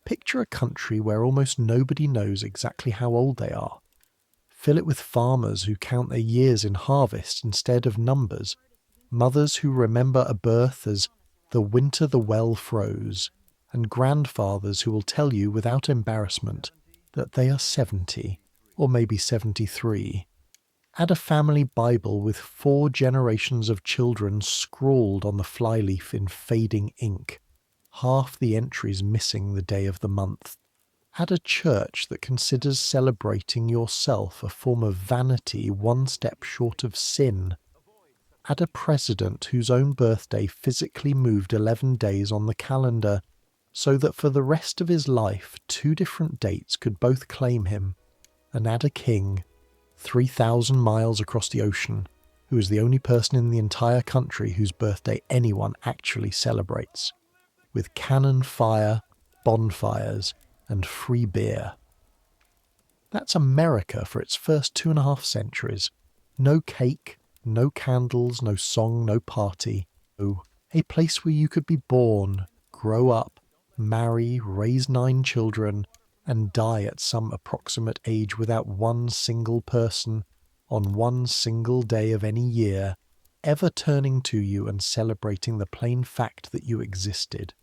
Picture a country where almost nobody knows exactly how old they are. Fill it with farmers who count their years in harvest instead of numbers, mothers who remember a birth as the winter the well froze, and grandfathers who will tell you without embarrassment that they are 70, or maybe 73. Add a family Bible with 4 generations of children scrawled on the flyleaf in fading ink, half the entries missing the day of the month. Add a church that considers celebrating yourself a form of vanity one step short of sin. Add a president whose own birthday physically moved 11 days on the calendar, so that for the rest of his life 2 different dates could both claim him. And add a king, 3,000 miles across the ocean, who is the only person in the entire country whose birthday anyone actually celebrates, with cannon fire, bonfires, and free beer. That's America for its first 2.5 centuries. No cake, no candles, no song, no party. Oh, a place where you could be born, grow up, marry, raise 9 children, and die at some approximate age without one single person, on one single day of any year, ever turning to you and celebrating the plain fact that you existed.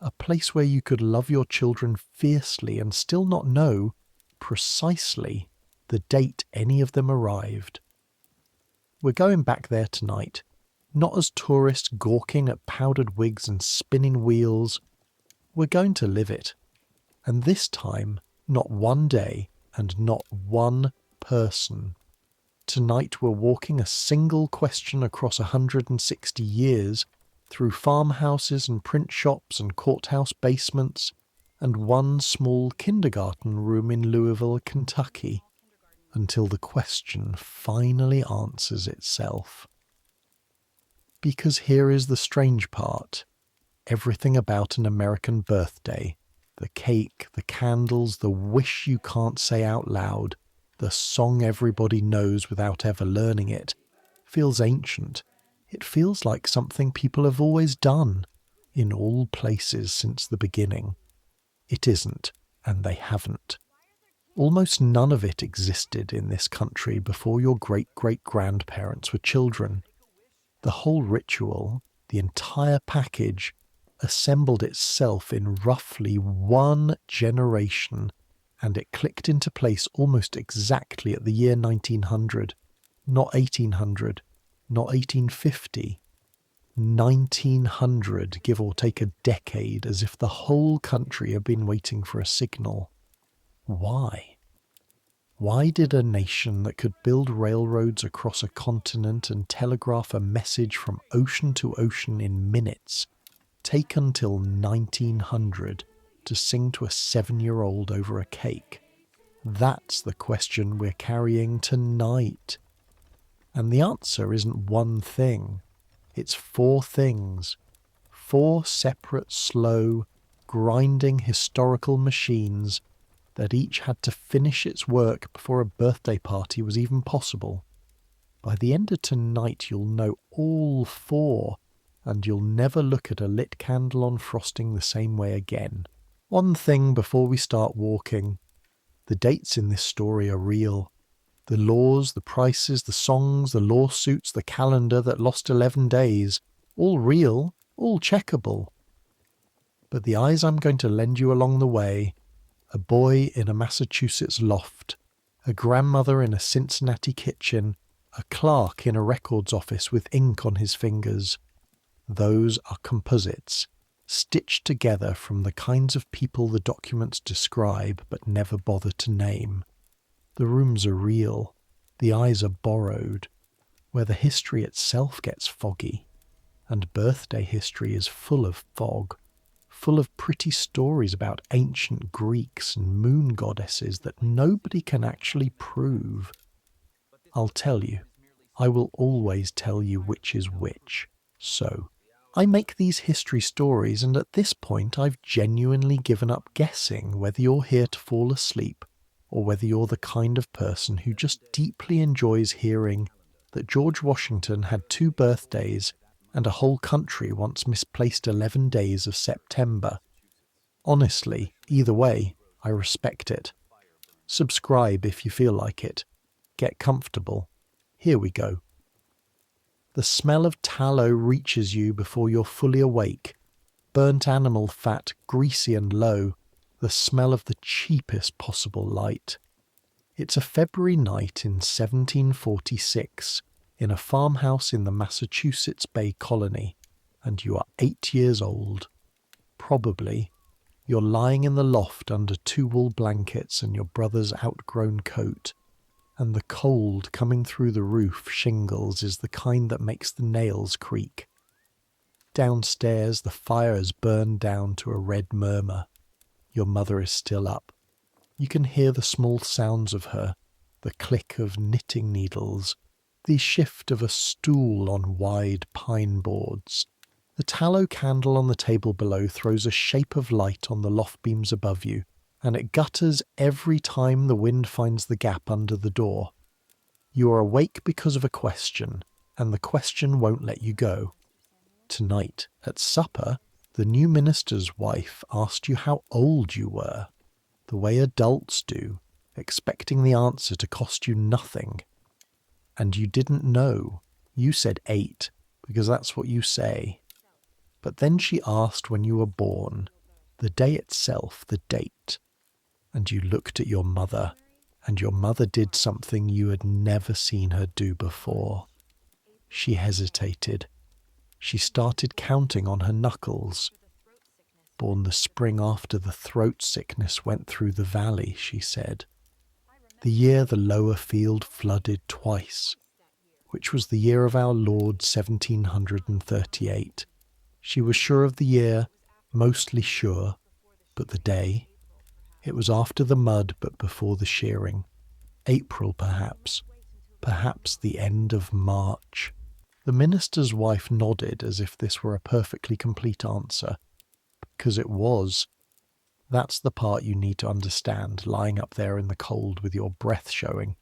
A place where you could love your children fiercely and still not know, precisely, the date any of them arrived. We're going back there tonight, not as tourists gawking at powdered wigs and spinning wheels. We're going to live it. And this time, not one day and not one person. Tonight we're walking a single question across 160 years, through farmhouses and print shops and courthouse basements, and one small kindergarten room in Louisville, Kentucky, until the question finally answers itself. Because here is the strange part. Everything about an American birthday, the cake, the candles, the wish you can't say out loud, the song everybody knows without ever learning it, feels ancient. It feels like something people have always done, in all places since the beginning. It isn't, and they haven't. Almost none of it existed in this country before your great-great-grandparents were children. The whole ritual, the entire package, assembled itself in roughly 1 generation, and it clicked into place almost exactly at the year 1900, not 1800, not 1850, 1900, give or take a decade, as if the whole country had been waiting for a signal. Why? Why did a nation that could build railroads across a continent and telegraph a message from ocean to ocean in minutes take until 1900 to sing to a 7-year-old over a cake? That's the question we're carrying tonight. And the answer isn't one thing. It's 4 things. 4 separate, slow, grinding historical machines that each had to finish its work before a birthday party was even possible. By the end of tonight you'll know all 4, and you'll never look at a lit candle on frosting the same way again. One thing before we start walking. The dates in this story are real. The laws, the prices, the songs, the lawsuits, the calendar that lost 11 days. All real, all checkable. But the eyes I'm going to lend you along the way, a boy in a Massachusetts loft, a grandmother in a Cincinnati kitchen, a clerk in a records office with ink on his fingers. Those are composites, stitched together from the kinds of people the documents describe but never bother to name. The rooms are real, the eyes are borrowed, where the history itself gets foggy, and birthday history is full of fog, full of pretty stories about ancient Greeks and moon goddesses that nobody can actually prove. I'll tell you, I will always tell you which is which. So, I make these history stories, and at this point I've genuinely given up guessing whether you're here to fall asleep, or whether you're the kind of person who just deeply enjoys hearing that George Washington had 2 birthdays and a whole country once misplaced 11 days of September. Honestly, either way, I respect it. Subscribe if you feel like it. Get comfortable. Here we go. The smell of tallow reaches you before you're fully awake. Burnt animal fat, greasy and low. The smell of the cheapest possible light. It's a February night in 1746 in a farmhouse in the Massachusetts Bay Colony, and you are 8 years old. Probably. You're lying in the loft under 2 wool blankets and your brother's outgrown coat, and the cold coming through the roof shingles is the kind that makes the nails creak. Downstairs the fire has burned down to a red murmur. Your mother is still up. You can hear the small sounds of her, the click of knitting needles, the shift of a stool on wide pine boards. The tallow candle on the table below throws a shape of light on the loft beams above you, and it gutters every time the wind finds the gap under the door. You are awake because of a question, and the question won't let you go. Tonight, at supper, the new minister's wife asked you how old you were, the way adults do, expecting the answer to cost you nothing. And you didn't know. You said 8, because that's what you say. But then she asked when you were born, the day itself, the date. And you looked at your mother, and your mother did something you had never seen her do before. She hesitated. She started counting on her knuckles. Born the spring after the throat sickness went through the valley, she said. The year the lower field flooded twice, which was the year of our Lord 1738. She was sure of the year, mostly sure, but the day? It was after the mud but before the shearing. April, perhaps. Perhaps the end of March. The minister's wife nodded as if this were a perfectly complete answer. Because it was. That's the part you need to understand, lying up there in the cold with your breath showing.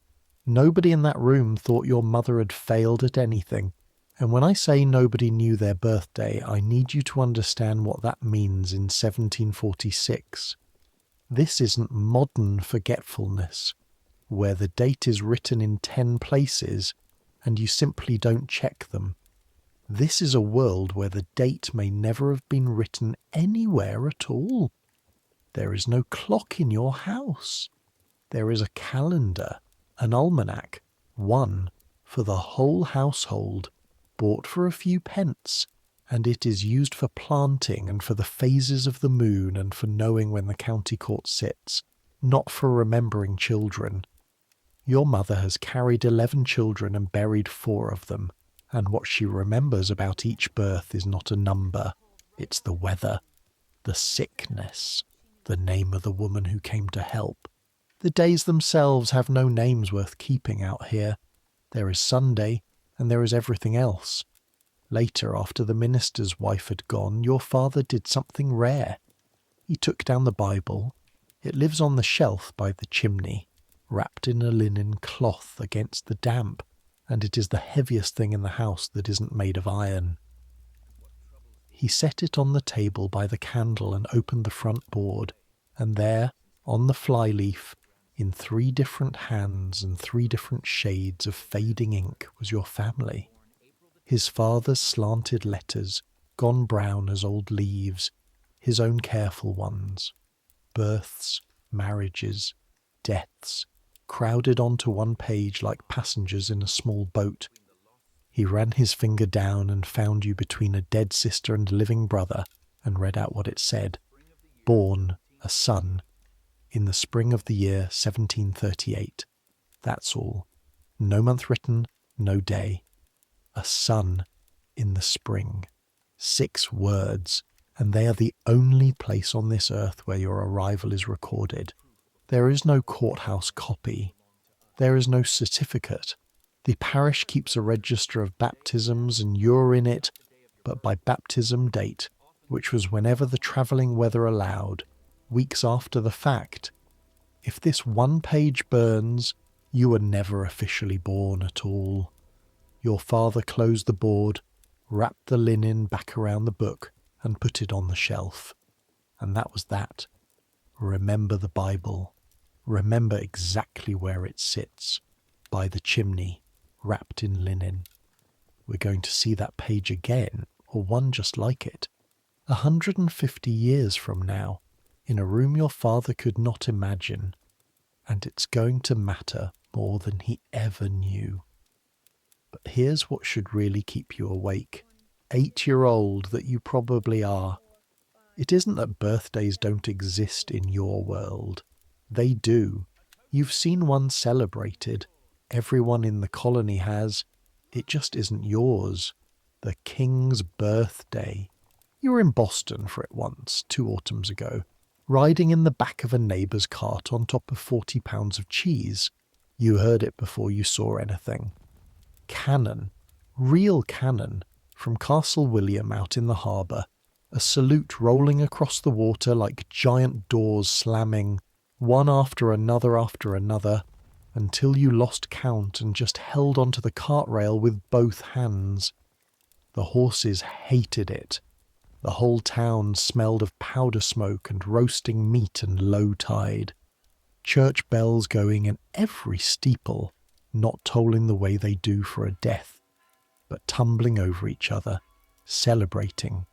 Nobody in that room thought your mother had failed at anything. And when I say nobody knew their birthday, I need you to understand what that means in 1746. This isn't modern forgetfulness, where the date is written in 10 places and you simply don't check them. This is a world where the date may never have been written anywhere at all. There is no clock in your house. There is a calendar, an almanac, one for the whole household, bought for a few pence, and it is used for planting and for the phases of the moon and for knowing when the county court sits, not for remembering children. Your mother has carried 11 children and buried 4 of them, and what she remembers about each birth is not a number, it's the weather, the sickness, the name of the woman who came to help. The days themselves have no names worth keeping out here. There is Sunday, and there is everything else. Later, after the minister's wife had gone, your father did something rare. He took down the Bible. It lives on the shelf by the chimney, wrapped in a linen cloth against the damp, and it is the heaviest thing in the house that isn't made of iron. He set it on the table by the candle and opened the front board, and there, on the flyleaf, in 3 different hands and 3 different shades of fading ink, was your family. His father's slanted letters, gone brown as old leaves, his own careful ones. Births, marriages, deaths, crowded onto one page like passengers in a small boat. He ran his finger down and found you between a dead sister and a living brother, and read out what it said. Born, a son, in the spring of the year 1738. That's all. No month written, no day. A son in the spring. 6 words, and they are the only place on this earth where your arrival is recorded. There is no courthouse copy. There is no certificate. The parish keeps a register of baptisms and you're in it, but by baptism date, which was whenever the travelling weather allowed, weeks after the fact. If this one page burns, you were never officially born at all. Your father closed the board, wrapped the linen back around the book, and put it on the shelf. And that was that. Remember the Bible. Remember exactly where it sits, by the chimney, wrapped in linen. We're going to see that page again, or one just like it, 150 years from now, in a room your father could not imagine, and it's going to matter more than he ever knew. But here's what should really keep you awake, 8-year-old that you probably are. It isn't that birthdays don't exist in your world. They do. You've seen one celebrated. Everyone in the colony has. It just isn't yours. The King's birthday. You were in Boston for it once, 2 autumns ago, riding in the back of a neighbour's cart on top of 40 pounds of cheese. You heard it before you saw anything. Cannon. Real cannon. From Castle William out in the harbour. A salute rolling across the water like giant doors slamming, one after another, until you lost count and just held onto the cart rail with both hands. The horses hated it. The whole town smelled of powder smoke and roasting meat and low tide. Church bells going in every steeple, not tolling the way they do for a death, but tumbling over each other, celebrating.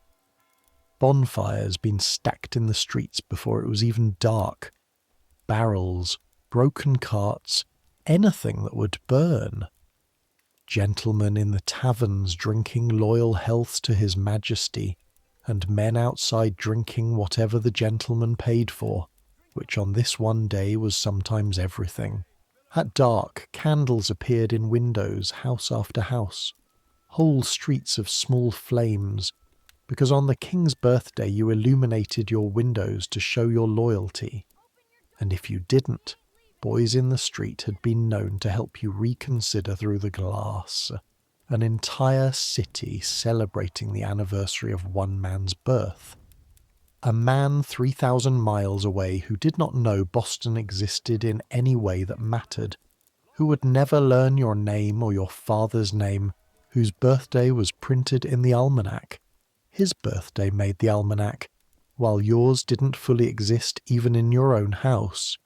Bonfires been stacked in the streets before it was even dark. Barrels, broken carts, anything that would burn. Gentlemen in the taverns drinking loyal healths to His Majesty, and men outside drinking whatever the gentleman paid for, which on this one day was sometimes everything. At dark, candles appeared in windows, house after house. Whole streets of small flames, because on the King's birthday you illuminated your windows to show your loyalty. And if you didn't, boys in the street had been known to help you reconsider through the glass. An entire city celebrating the anniversary of one man's birth. A man 3,000 miles away who did not know Boston existed in any way that mattered, who would never learn your name or your father's name, whose birthday was printed in the almanac. His birthday made the almanac, while yours didn't fully exist even in your own house.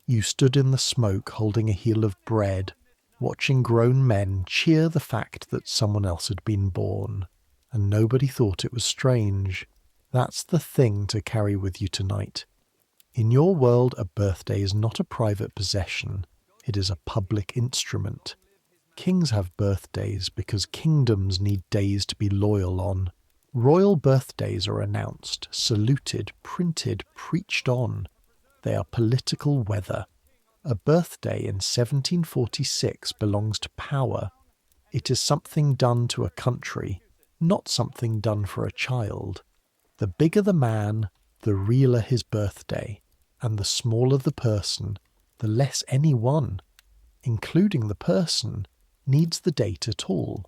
You stood in the smoke holding a heel of bread, watching grown men cheer the fact that someone else had been born, and nobody thought it was strange. That's the thing to carry with you tonight. In your world, a birthday is not a private possession, it is a public instrument. Kings have birthdays because kingdoms need days to be loyal on. Royal birthdays are announced, saluted, printed, preached on. They are political weather. A birthday in 1746 belongs to power. It is something done to a country, not something done for a child. The bigger the man, the realer his birthday, and the smaller the person, the less anyone, including the person, needs the date at all.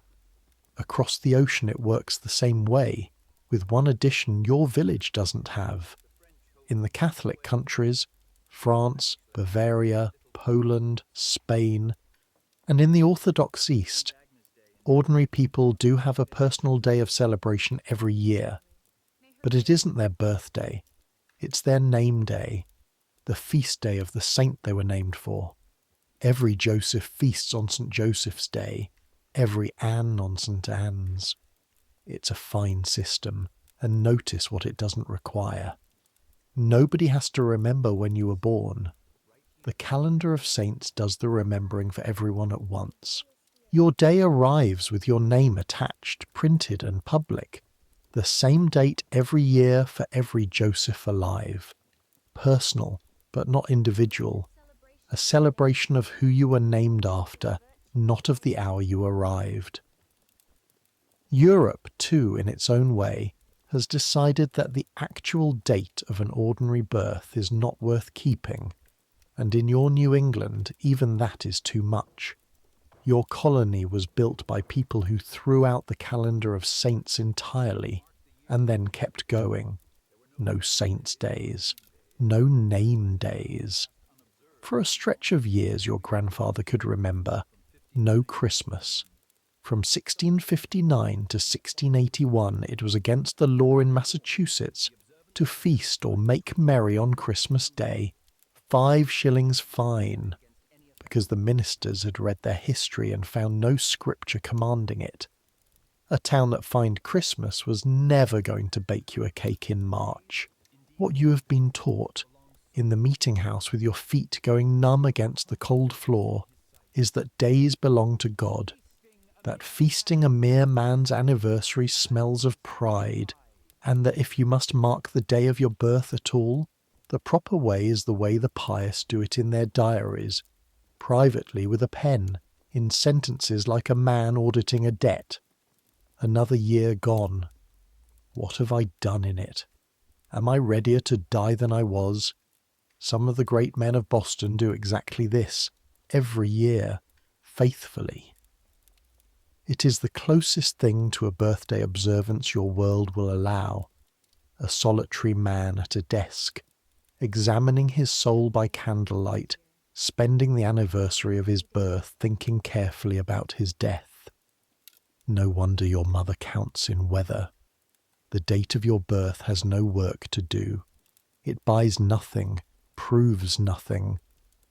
Across the ocean it works the same way, with one addition your village doesn't have. In the Catholic countries, France, Bavaria, Poland, Spain, and in the Orthodox East, ordinary people do have a personal day of celebration every year. But it isn't their birthday, it's their name day, the feast day of the saint they were named for. Every Joseph feasts on St. Joseph's Day, every Anne on St. Anne's. It's a fine system, and notice what it doesn't require. Nobody has to remember when you were born. The calendar of saints does the remembering for everyone at once. Your day arrives with your name attached, printed and public. The same date every year for every Joseph alive. Personal, but not individual. A celebration of who you were named after, not of the hour you arrived. Europe, too, in its own way, has decided that the actual date of an ordinary birth is not worth keeping, and in your New England, even that is too much. Your colony was built by people who threw out the calendar of saints entirely, and then kept going. No saints' days, no name days. For a stretch of years your grandfather could remember, no Christmas. From 1659 to 1681 it was against the law in Massachusetts to feast or make merry on Christmas Day, 5 shillings fine, because the ministers had read their history and found no scripture commanding it. A town that fined Christmas was never going to bake you a cake in March. What you have been taught, in the meeting house with your feet going numb against the cold floor, is that days belong to God, that feasting a mere man's anniversary smells of pride, and that if you must mark the day of your birth at all, the proper way is the way the pious do it in their diaries, privately with a pen, in sentences like a man auditing a debt. Another year gone. What have I done in it? Am I readier to die than I was? Some of the great men of Boston do exactly this, every year, faithfully. It is the closest thing to a birthday observance your world will allow. A solitary man at a desk, examining his soul by candlelight, spending the anniversary of his birth thinking carefully about his death. No wonder your mother counts in weather. The date of your birth has no work to do. It buys nothing, proves nothing,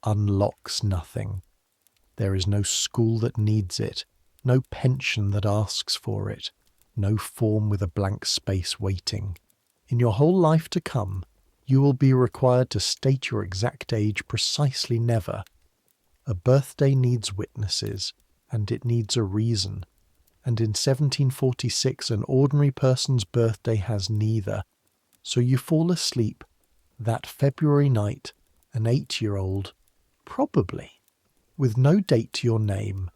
unlocks nothing. There is no school that needs it, no pension that asks for it, no form with a blank space waiting. In your whole life to come, you will be required to state your exact age precisely never. A birthday needs witnesses, and it needs a reason. And in 1746 an ordinary person's birthday has neither. So you fall asleep, that February night, an 8-year-old, probably, with no date to your name,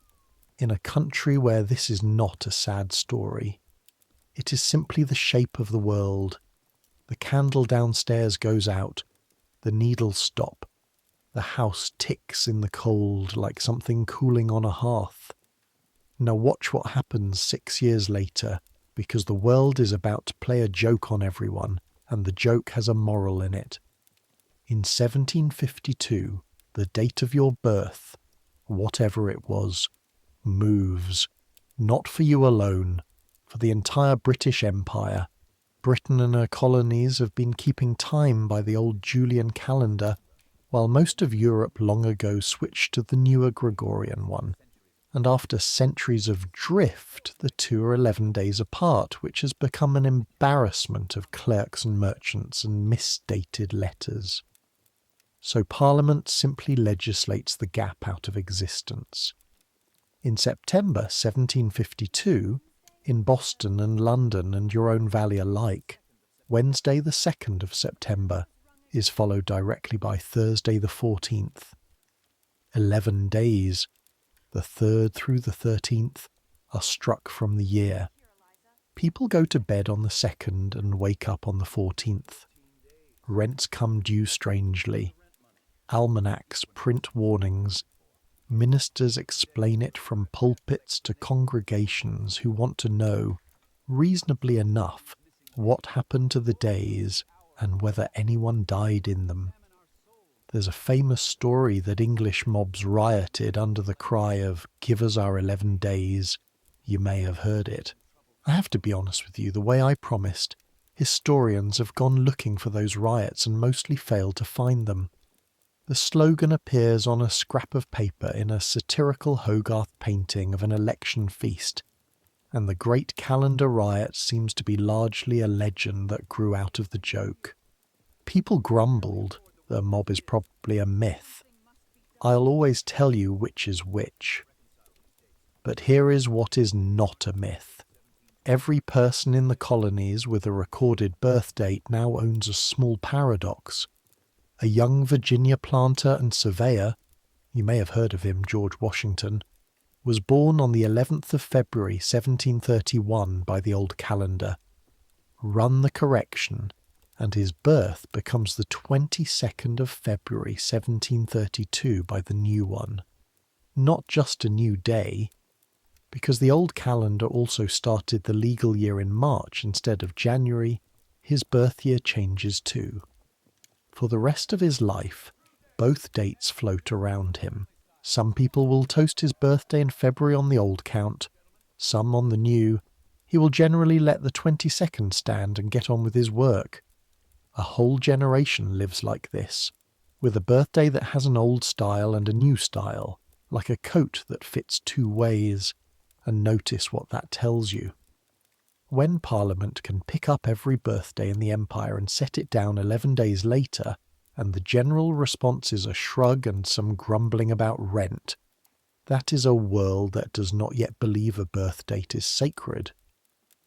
in a country where this is not a sad story. It is simply the shape of the world. The candle downstairs goes out, the needles stop, the house ticks in the cold like something cooling on a hearth. Now watch what happens 6 years later, because the world is about to play a joke on everyone, and the joke has a moral in it. In 1752, the date of your birth, whatever it was, moves, not for you alone, for the entire British Empire. Britain and her colonies have been keeping time by the old Julian calendar, while most of Europe long ago switched to the newer Gregorian one. And after centuries of drift, the two are 11 days apart, which has become an embarrassment of clerks and merchants and misdated letters. So Parliament simply legislates the gap out of existence. In September 1752, in Boston and London and your own valley alike, Wednesday the 2nd of September is followed directly by Thursday the 14th. 11 days, the 3rd through the 13th, are struck from the year. People go to bed on the 2nd and wake up on the 14th. Rents come due strangely. Almanacs print warnings. Ministers explain it from pulpits to congregations who want to know, reasonably enough, what happened to the days and whether anyone died in them. There's a famous story that English mobs rioted under the cry of "Give us our 11 days." You may have heard it. I have to be honest with you, the way I promised, historians have gone looking for those riots and mostly failed to find them. The slogan appears on a scrap of paper in a satirical Hogarth painting of an election feast, and the Great Calendar Riot seems to be largely a legend that grew out of the joke. People grumbled, the mob is probably a myth. I'll always tell you which is which. But here is what is not a myth. Every person in the colonies with a recorded birth date now owns a small paradox. A young Virginia planter and surveyor, you may have heard of him, George Washington, was born on the 11th of February 1731 by the old calendar. Run the correction, and his birth becomes the 22nd of February 1732 by the new one. Not just a new day, because the old calendar also started the legal year in March instead of January, his birth year changes too. For the rest of his life, both dates float around him. Some people will toast his birthday in February on the old count, some on the new. He will generally let the 22nd stand and get on with his work. A whole generation lives like this, with a birthday that has an old style and a new style, like a coat that fits two ways, and notice what that tells you. When Parliament can pick up every birthday in the Empire and set it down 11 days later, and the general response is a shrug and some grumbling about rent, that is a world that does not yet believe a birth date is sacred.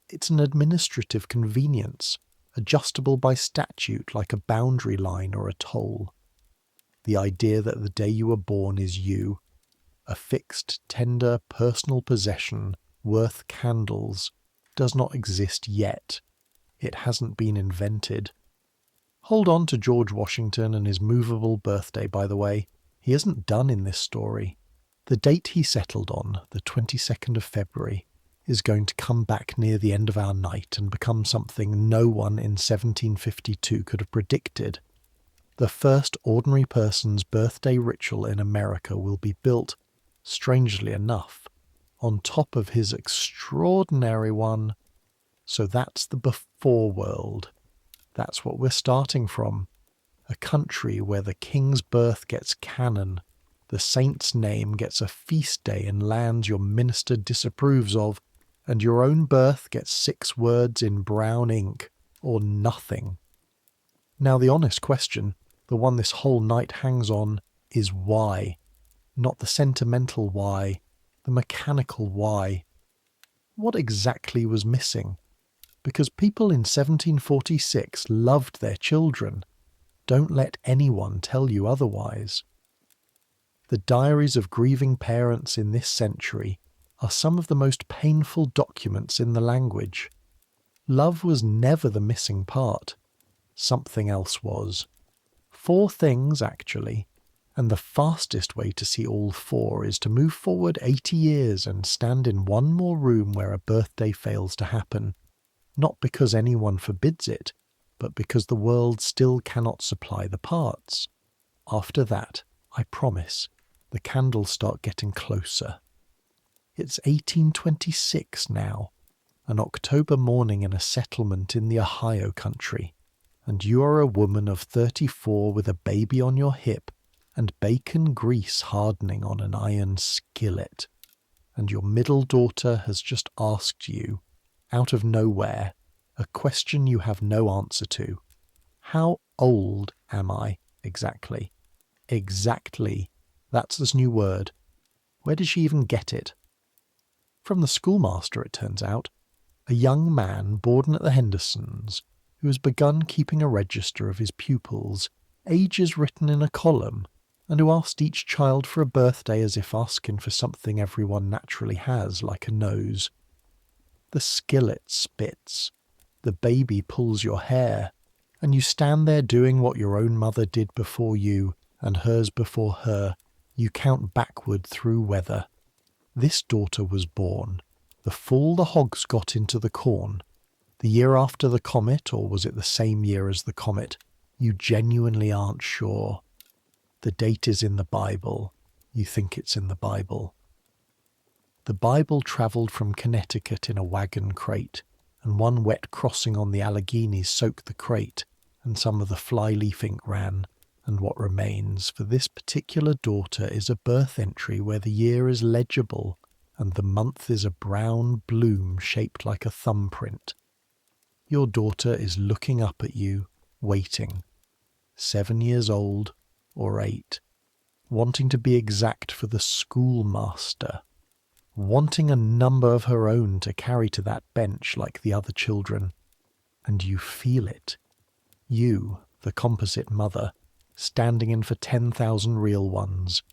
It's an administrative convenience, adjustable by statute like a boundary line or a toll. The idea that the day you were born is you, a fixed, tender, personal possession worth candles, does not exist yet. It hasn't been invented. Hold on to George Washington and his movable birthday, by the way. He isn't done in this story. The date he settled on, the 22nd of February, is going to come back near the end of our night and become something no one in 1752 could have predicted. The first ordinary person's birthday ritual in America will be built, strangely enough, on top of his extraordinary one. So that's the before world. That's what we're starting from. A country where the king's birth gets canon, the saint's name gets a feast day in lands your minister disapproves of, and your own birth gets 6 words in brown ink, or nothing. Now the honest question, the one this whole night hangs on, is why? Not the sentimental why, the mechanical why. What exactly was missing? Because people in 1746 loved their children. Don't let anyone tell you otherwise. The diaries of grieving parents in this century are some of the most painful documents in the language. Love was never the missing part. Something else was. 4 things, actually, and the fastest way to see all 4 is to move forward 80 years and stand in one more room where a birthday fails to happen, not because anyone forbids it, but because the world still cannot supply the parts. After that, I promise, the candles start getting closer. It's 1826 now, an October morning in a settlement in the Ohio country, and you are a woman of 34 with a baby on your hip and bacon grease hardening on an iron skillet, and your middle daughter has just asked you, out of nowhere, a question you have no answer to. How old am I, exactly? Exactly. That's this new word. Where did she even get it? From the schoolmaster, it turns out, a young man boarding at the Hendersons, who has begun keeping a register of his pupils, ages written in a column, and who asked each child for a birthday as if asking for something everyone naturally has, like a nose. The skillet spits. The baby pulls your hair, and you stand there doing what your own mother did before you, and hers before her. You count backward through weather. This daughter was born the fall the hogs got into the corn, the year after the comet, or was it the same year as the comet? You genuinely aren't sure. The date is in the Bible. You think it's in the Bible. The Bible travelled from Connecticut in a wagon crate, and one wet crossing on the Alleghenies soaked the crate, and some of the fly-leaf ink ran, and what remains for this particular daughter is a birth entry where the year is legible, and the month is a brown bloom shaped like a thumbprint. Your daughter is looking up at you, waiting. 7 years old, or 8, wanting to be exact for the schoolmaster, wanting a number of her own to carry to that bench like the other children. And you feel it. You, the composite mother, standing in for 10,000 real ones.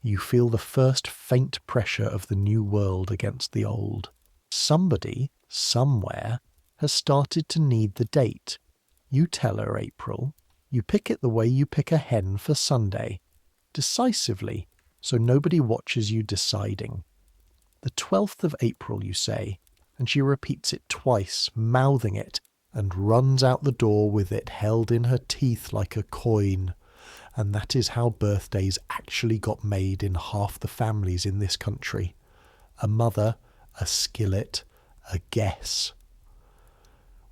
You feel the first faint pressure of the new world against the old. Somebody, somewhere, has started to need the date. You tell her April. You pick it the way you pick a hen for Sunday. Decisively, so nobody watches you deciding. The 12th of April, you say, and she repeats it twice, mouthing it, and runs out the door with it held in her teeth like a coin. And that is how birthdays actually got made in half the families in this country. A mother, a skillet, a guess.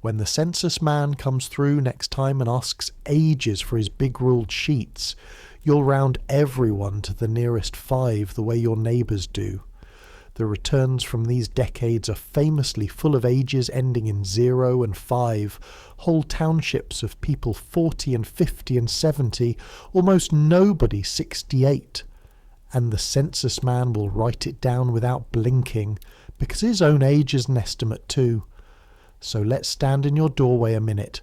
When the census man comes through next time and asks ages for his big ruled sheets, you'll round everyone to the nearest 5 the way your neighbours do. The returns from these decades are famously full of ages ending in 0 and 5, whole townships of people 40 and 50 and 70, almost nobody 68. And the census man will write it down without blinking, because his own age is an estimate too. So let's stand in your doorway a minute,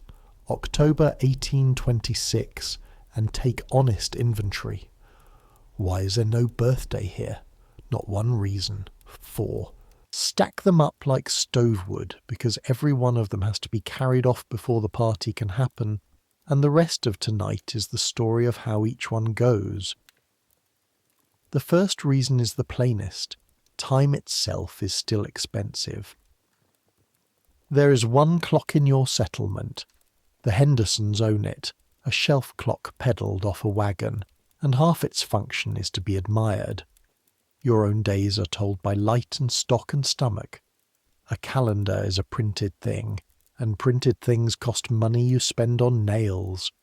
October 1826, and take honest inventory. Why is there no birthday here? Not one reason. 4. Stack them up like stovewood, because every one of them has to be carried off before the party can happen, and the rest of tonight is the story of how each one goes. The first reason is the plainest. Time itself is still expensive. There is one clock in your settlement. The Hendersons own it, a shelf clock pedalled off a wagon, and half its function is to be admired. Your own days are told by light and stock and stomach. A calendar is a printed thing, and printed things cost money you spend on nails.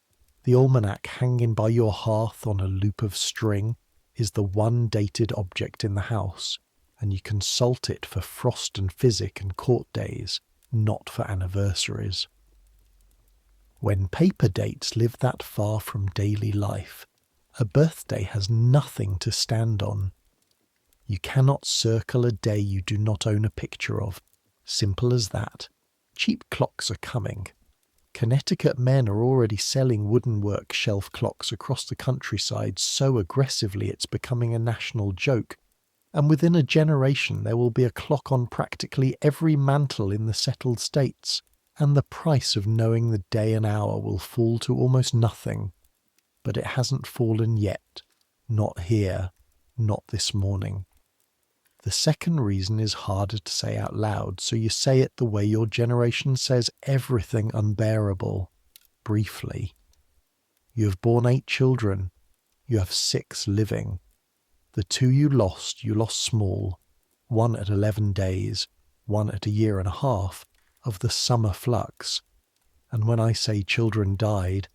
The almanac hanging by your hearth on a loop of string is the one dated object in the house, and you consult it for frost and physic and court days, not for anniversaries. When paper dates live that far from daily life, a birthday has nothing to stand on. You cannot circle a day you do not own a picture of. Simple as that. Cheap clocks are coming. Connecticut men are already selling wooden work shelf clocks across the countryside so aggressively it's becoming a national joke, and within a generation there will be a clock on practically every mantle in the settled states, and the price of knowing the day and hour will fall to almost nothing. But it hasn't fallen yet. Not here. Not this morning. The second reason is harder to say out loud, so you say it the way your generation says everything unbearable, briefly. You have borne 8 children. You have 6 living. The 2 you lost small, one at 11 days, one at a year and a half, of the summer flux. And when I say children died,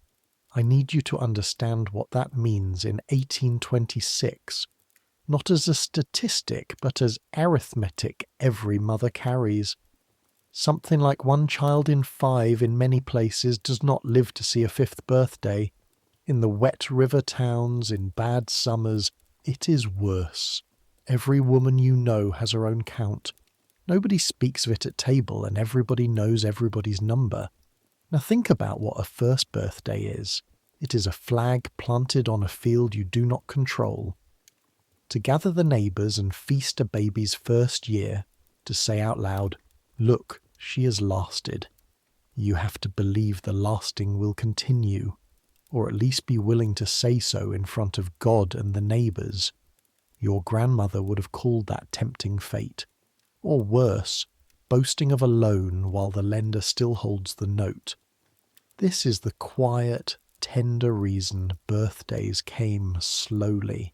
I need you to understand what that means in 1826. Not as a statistic, but as arithmetic every mother carries. Something like 1 child in 5 in many places does not live to see a 5th birthday. In the wet river towns, in bad summers, it is worse. Every woman you know has her own count. Nobody speaks of it at table, and everybody knows everybody's number. Now think about what a first birthday is. It is a flag planted on a field you do not control. To gather the neighbours and feast a baby's first year, to say out loud, "Look, she has lasted." You have to believe the lasting will continue, or at least be willing to say so in front of God and the neighbours. Your grandmother would have called that tempting fate, or worse, boasting of a loan while the lender still holds the note. This is the quiet, tender reason birthdays came slowly.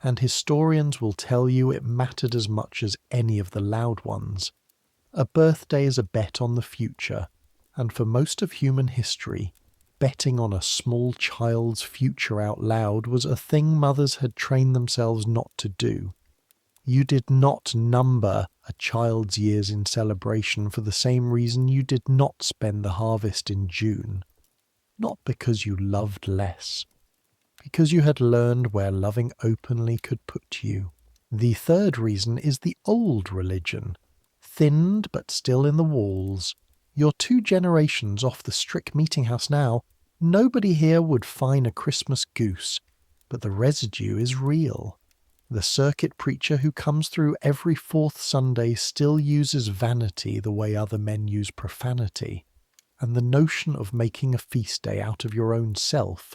And historians will tell you it mattered as much as any of the loud ones. A birthday is a bet on the future, and for most of human history, betting on a small child's future out loud was a thing mothers had trained themselves not to do. You did not number a child's years in celebration for the same reason you did not spend the harvest in June. Not because you loved less, because you had learned where loving openly could put you. The third reason is the old religion, thinned but still in the walls. You're 2 generations off the strict meeting house now. Nobody here would fine a Christmas goose, but the residue is real. The circuit preacher who comes through every 4th Sunday still uses vanity the way other men use profanity, and the notion of making a feast day out of your own self,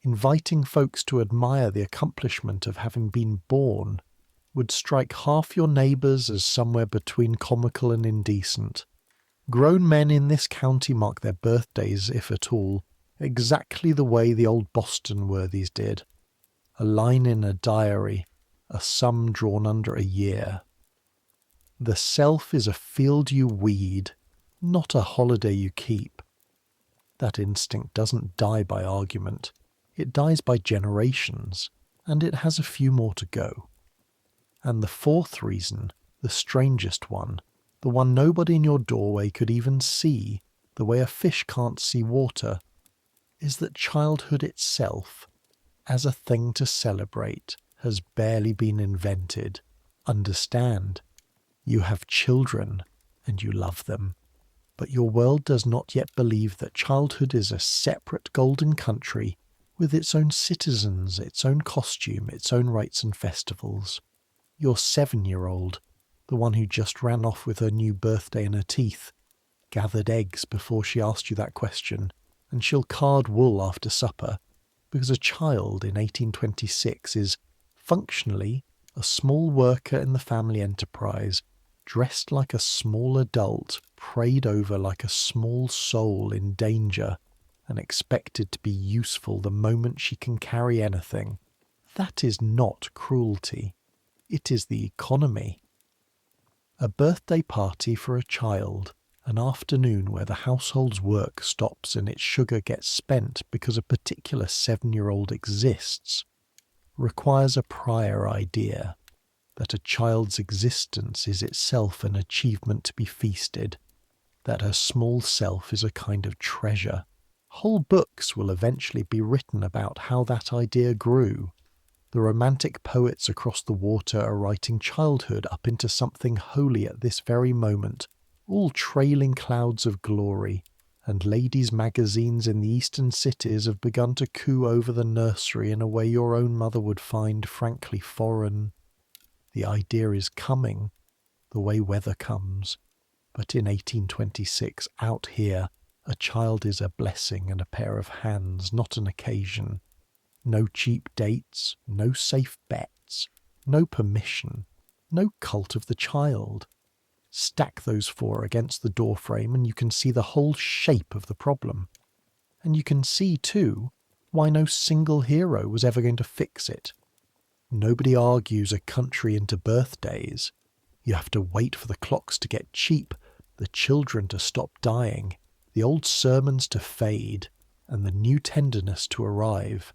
inviting folks to admire the accomplishment of having been born, would strike half your neighbours as somewhere between comical and indecent. Grown men in this county mark their birthdays, if at all, exactly the way the old Boston worthies did. A line in a diary, a sum drawn under a year. The self is a field you weed, not a holiday you keep. That instinct doesn't die by argument. It dies by generations, and it has a few more to go. And the fourth reason, the strangest one, the one nobody in your doorway could even see, the way a fish can't see water, is that childhood itself, as a thing to celebrate, has barely been invented. Understand, you have children and you love them, but your world does not yet believe that childhood is a separate golden country with its own citizens, its own costume, its own rites and festivals. Your 7-year-old, the one who just ran off with her new birthday in her teeth, gathered eggs before she asked you that question, and she'll card wool after supper, because a child in 1826 is, functionally, a small worker in the family enterprise, dressed like a small adult, prayed over like a small soul in danger, and expected to be useful the moment she can carry anything. That is not cruelty. It is the economy. A birthday party for a child, an afternoon where the household's work stops and its sugar gets spent because a particular 7-year-old exists, requires a prior idea that a child's existence is itself an achievement to be feasted, that her small self is a kind of treasure. Whole books will eventually be written about how that idea grew. The romantic poets across the water are writing childhood up into something holy at this very moment, all trailing clouds of glory, and ladies' magazines in the eastern cities have begun to coo over the nursery in a way your own mother would find frankly foreign. The idea is coming, the way weather comes. But in 1826, out here, a child is a blessing and a pair of hands, not an occasion. No cheap dates, no safe bets, no permission, no cult of the child. Stack those four against the doorframe and you can see the whole shape of the problem. And you can see, too, why no single hero was ever going to fix it. Nobody argues a country into birthdays. You have to wait for the clocks to get cheap, the children to stop dying, the old sermons to fade, and the new tenderness to arrive.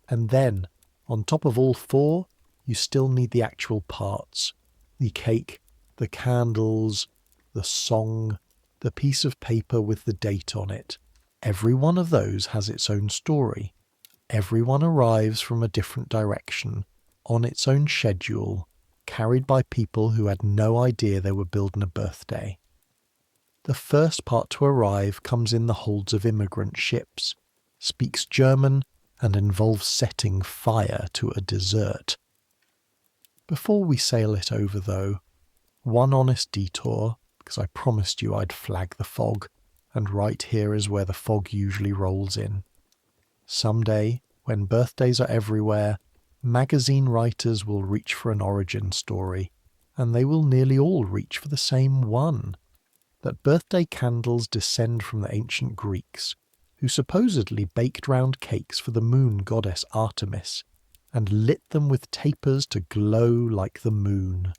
And then, on top of all four, you still need the actual parts. The cake, the candles, the song, the piece of paper with the date on it. Every one of those has its own story. Everyone arrives from a different direction, on its own schedule, carried by people who had no idea they were building a birthday. The first part to arrive comes in the holds of immigrant ships, speaks German, and involves setting fire to a dessert. Before we sail it over, though, one honest detour, because I promised you I'd flag the fog, and right here is where the fog usually rolls in. Someday, when birthdays are everywhere, magazine writers will reach for an origin story, and they will nearly all reach for the same one, that birthday candles descend from the ancient Greeks, who supposedly baked round cakes for the moon goddess Artemis, and lit them with tapers to glow like the moon.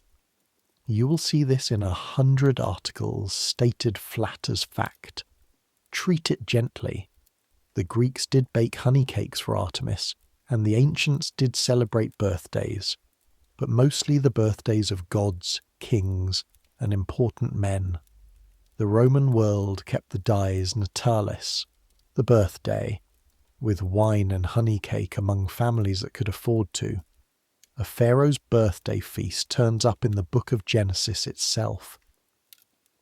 You will see this in 100 articles stated flat as fact. Treat it gently. The Greeks did bake honey cakes for Artemis, and the ancients did celebrate birthdays, but mostly the birthdays of gods, kings, and important men. The Roman world kept the dies natalis, the birthday, with wine and honey cake among families that could afford to. A pharaoh's birthday feast turns up in the book of Genesis itself.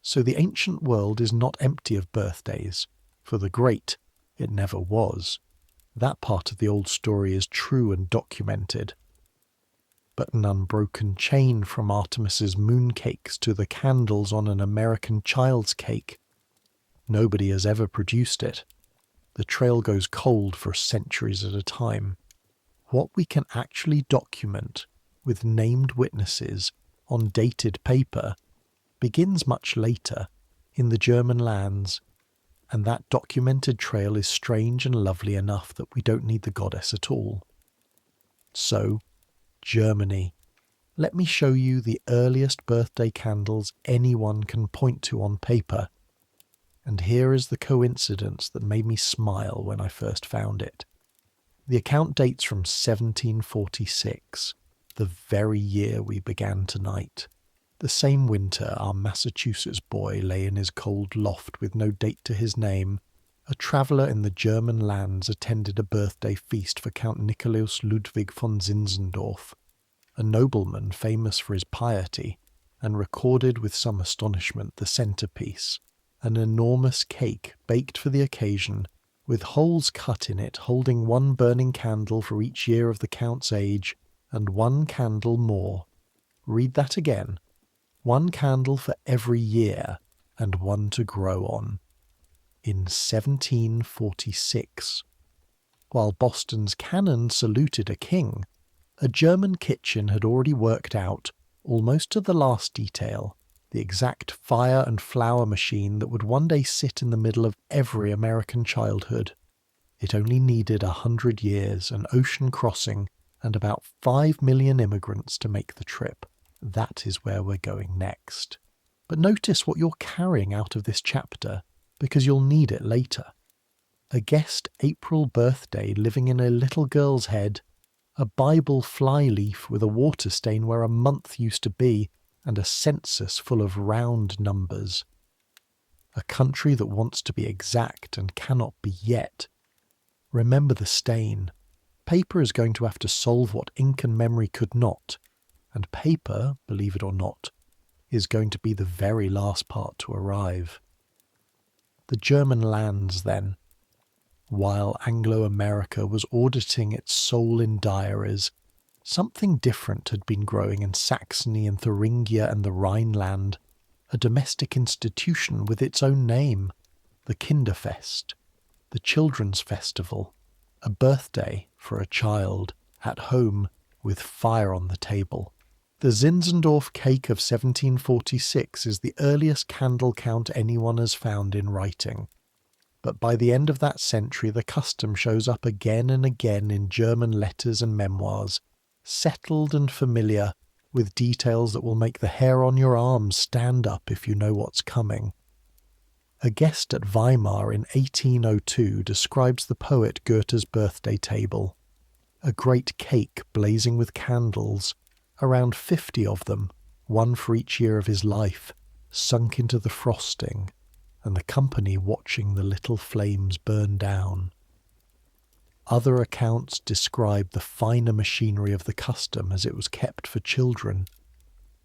So the ancient world is not empty of birthdays. For the great, it never was. That part of the old story is true and documented. But an unbroken chain from Artemis's mooncakes to the candles on an American child's cake. Nobody has ever produced it. The trail goes cold for centuries at a time. What we can actually document with named witnesses on dated paper begins much later in the German lands, and that documented trail is strange and lovely enough that we don't need the goddess at all. So, Germany. Let me show you the earliest birthday candles anyone can point to on paper. and here is the coincidence that made me smile when I first found it. The account dates from 1746, the very year we began tonight. The same winter our Massachusetts boy lay in his cold loft with no date to his name, a traveller in the German lands attended a birthday feast for Count Nikolaus Ludwig von Zinzendorf, a nobleman famous for his piety, and recorded with some astonishment the centrepiece, an enormous cake baked for the occasion, with holes cut in it holding one burning candle for each year of the Count's age, and one candle more. Read that again. One candle for every year, and one to grow on. In 1746. While Boston's cannon saluted a king, a German kitchen had already worked out, almost to the last detail, the exact fire and flour machine that would one day sit in the middle of every American childhood. It only needed 100 years, an ocean crossing, and about 5 million immigrants to make the trip. That is where we're going next. But notice what you're carrying out of this chapter, because you'll need it later. A guest April birthday living in a little girl's head, a Bible flyleaf with a water stain where a month used to be, and a census full of round numbers. A country that wants to be exact and cannot be yet. Remember the stain. Paper is going to have to solve what ink and memory could not, and paper, believe it or not, is going to be the very last part to arrive. The German lands, then. While Anglo-America was auditing its soul in diaries, something different had been growing in Saxony and Thuringia and the Rhineland, a domestic institution with its own name, the Kinderfest, the Children's Festival, a birthday for a child, at home, with fire on the table. The Zinzendorf cake of 1746 is the earliest candle count anyone has found in writing. But by the end of that century the custom shows up again and again in German letters and memoirs, settled and familiar, with details that will make the hair on your arms stand up if you know what's coming. A guest at Weimar in 1802 describes the poet Goethe's birthday table. A great cake blazing with candles, around 50 of them, one for each year of his life, sunk into the frosting, and the company watching the little flames burn down. Other accounts describe the finer machinery of the custom as it was kept for children.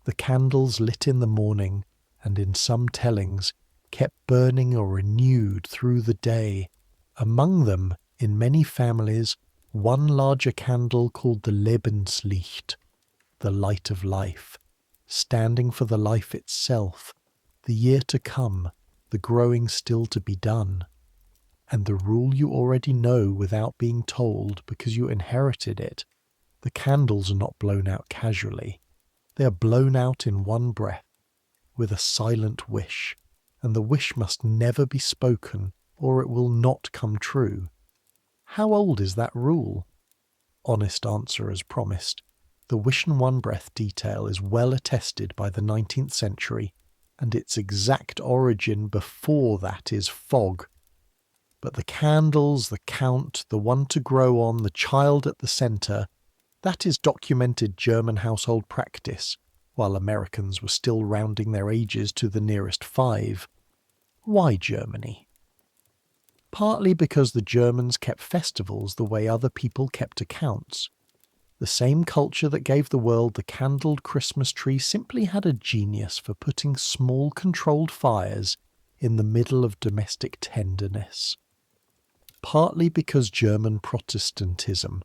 The candles lit in the morning, and in some tellings, kept burning or renewed through the day. Among them, in many families, one larger candle called the Lebenslicht, the light of life, standing for the life itself, the year to come, the growing still to be done. And the rule you already know without being told because you inherited it, the candles are not blown out casually. They are blown out in one breath, with a silent wish, and the wish must never be spoken or it will not come true. How old is that rule? Honest answer as promised. The wish in one breath detail is well attested by the 19th century, and its exact origin before that is fog. But the candles, the count, the one to grow on, the child at the centre, that is documented German household practice, while Americans were still rounding their ages to the nearest 5. Why Germany? Partly because the Germans kept festivals the way other people kept accounts. The same culture that gave the world the candled Christmas tree simply had a genius for putting small controlled fires in the middle of domestic tenderness. Partly because German Protestantism,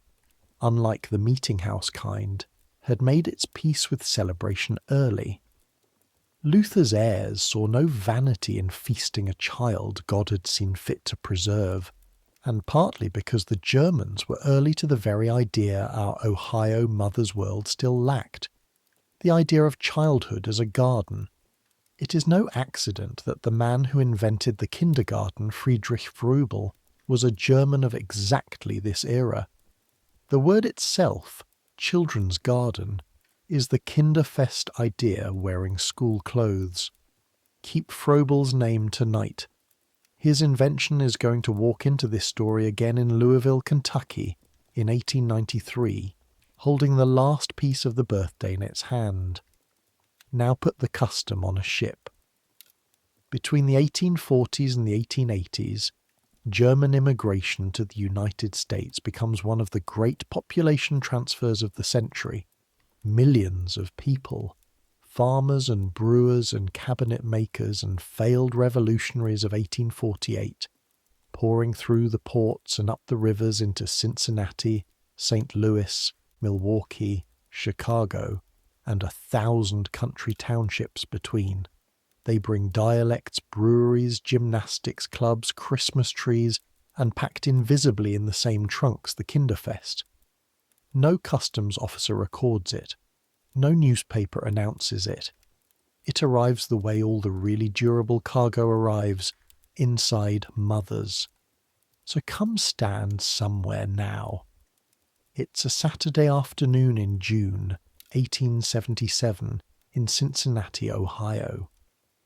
unlike the meeting house kind, had made its peace with celebration early. Luther's heirs saw no vanity in feasting a child God had seen fit to preserve, and partly because the Germans were early to the very idea our Ohio mother's world still lacked, the idea of childhood as a garden. It is no accident that the man who invented the kindergarten, Friedrich Froebel, was a German of exactly this era. The word itself, children's garden, is the Kinderfest idea wearing school clothes. Keep Froebel's name tonight. His invention is going to walk into this story again in Louisville, Kentucky in 1893, holding the last piece of the birthday in its hand. Now put the custom on a ship. Between the 1840s and the 1880s, German immigration to the United States becomes one of the great population transfers of the century. Millions of people, farmers and brewers and cabinet makers and failed revolutionaries of 1848, pouring through the ports and up the rivers into Cincinnati, St. Louis, Milwaukee, Chicago, and 1,000 country townships between. They bring dialects, breweries, gymnastics clubs, Christmas trees, and packed invisibly in the same trunks the Kinderfest. No customs officer records it. No newspaper announces it. It arrives the way all the really durable cargo arrives, inside mothers. So come stand somewhere now. It's a Saturday afternoon in June 1877 in Cincinnati, Ohio,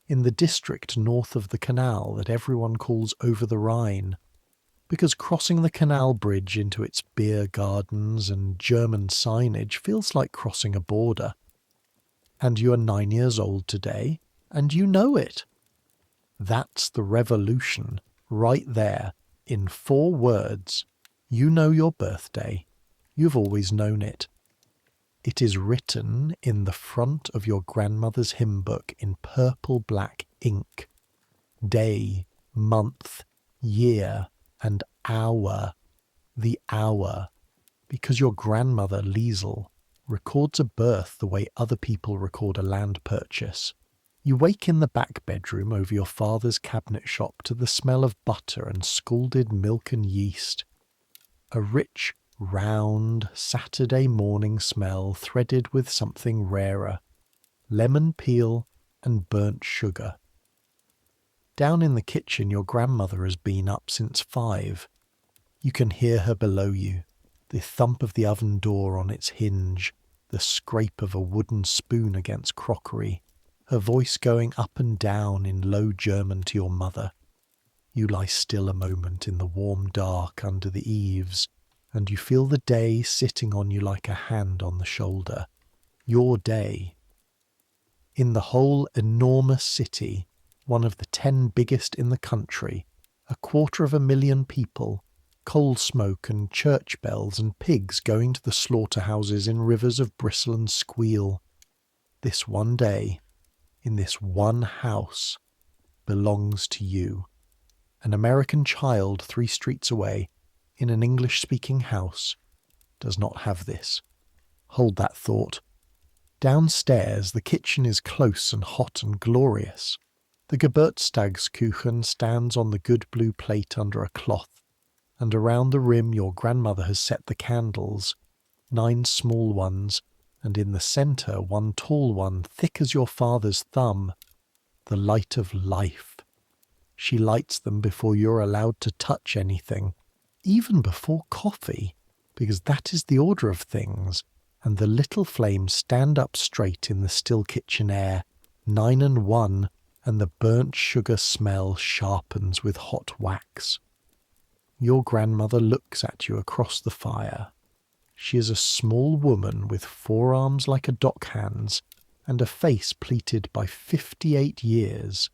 in the district north of the canal that everyone calls Over the Rhine, because crossing the canal bridge into its beer gardens and German signage feels like crossing a border. And you are 9 years old today, and you know it. That's the revolution, right there, in 4 words. You know your birthday. You've always known it. It is written in the front of your grandmother's hymn book in purple black ink. Day, month, year, and hour. The hour. Because your grandmother, Liesel, records a birth the way other people record a land purchase. You wake in the back bedroom over your father's cabinet shop to the smell of butter and scalded milk and yeast. A rich, round, Saturday morning smell threaded with something rarer, lemon peel and burnt sugar. Down in the kitchen your grandmother has been up since 5. You can hear her below you, the thump of the oven door on its hinge, the scrape of a wooden spoon against crockery, her voice going up and down in low German to your mother. You lie still a moment in the warm dark under the eaves, and you feel the day sitting on you like a hand on the shoulder. Your day. In the whole enormous city, one of the 10 biggest in the country, 250,000 people, coal smoke and church bells and pigs going to the slaughterhouses in rivers of bristle and squeal. This one day, in this one house, belongs to you. An American child 3 streets away, in an English-speaking house, does not have this. Hold that thought. Downstairs, the kitchen is close and hot and glorious. The Geburtstagskuchen stands on the good blue plate under a cloth, and around the rim your grandmother has set the candles, 9 small ones, and in the centre 1 tall one thick as your father's thumb, the light of life. She lights them before you're allowed to touch anything, even before coffee, because that is the order of things, and the little flames stand up straight in the still kitchen air, 9 and 1, and the burnt sugar smell sharpens with hot wax. Your grandmother looks at you across the fire. She is a small woman with forearms like a dockhand's and a face pleated by 58 years,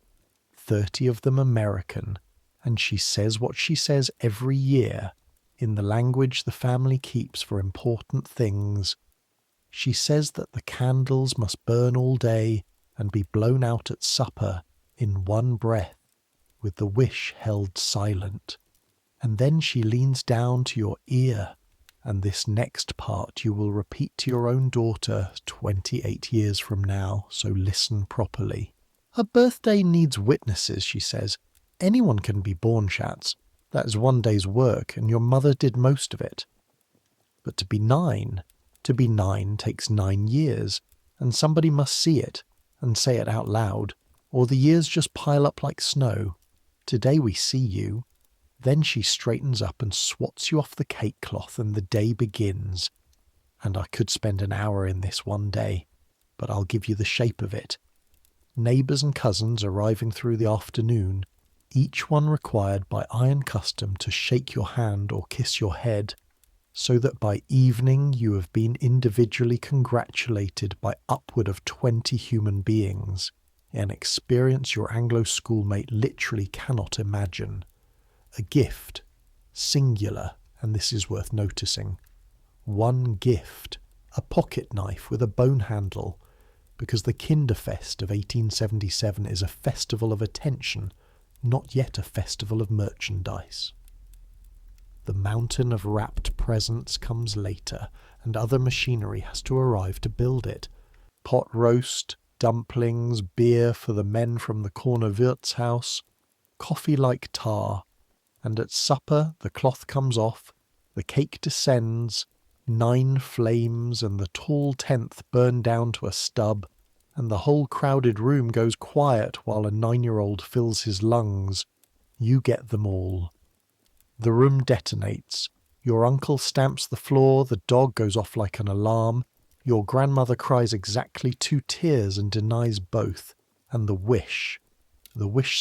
30 of them American, and she says what she says every year in the language the family keeps for important things. She says that the candles must burn all day and be blown out at supper in one breath, with the wish held silent. And then she leans down to your ear, and this next part you will repeat to your own daughter 28 years from now, so listen properly. "A birthday needs witnesses," she says. "Anyone can be born, Schatz. That is one day's work, and your mother did most of it. But to be 9 takes 9 years, and somebody must see it, and say it out loud, or the years just pile up like snow. Today we see you." Then she straightens up and swats you off the cake cloth, and the day begins. And I could spend an hour in this one day, but I'll give you the shape of it. Neighbours and cousins arriving through the afternoon, each one required by iron custom to shake your hand or kiss your head, so that by evening you have been individually congratulated by upward of 20 human beings, an experience your Anglo schoolmate literally cannot imagine. A gift, singular, and this is worth noticing. One gift, a pocket knife with a bone handle, because the Kinderfest of 1877 is a festival of attention, not yet a festival of merchandise. The mountain of wrapped presents comes later, and other machinery has to arrive to build it. Pot roast, dumplings, beer for the men from the corner Wirtshaus, coffee like tar, and at supper the cloth comes off, the cake descends, 9 flames and the tall 10th burn down to a stub, and the whole crowded room goes quiet while a 9-year-old fills his lungs. You get them all. The room detonates. Your uncle stamps the floor, the dog goes off like an alarm, your grandmother cries exactly 2 tears and denies both, and the wish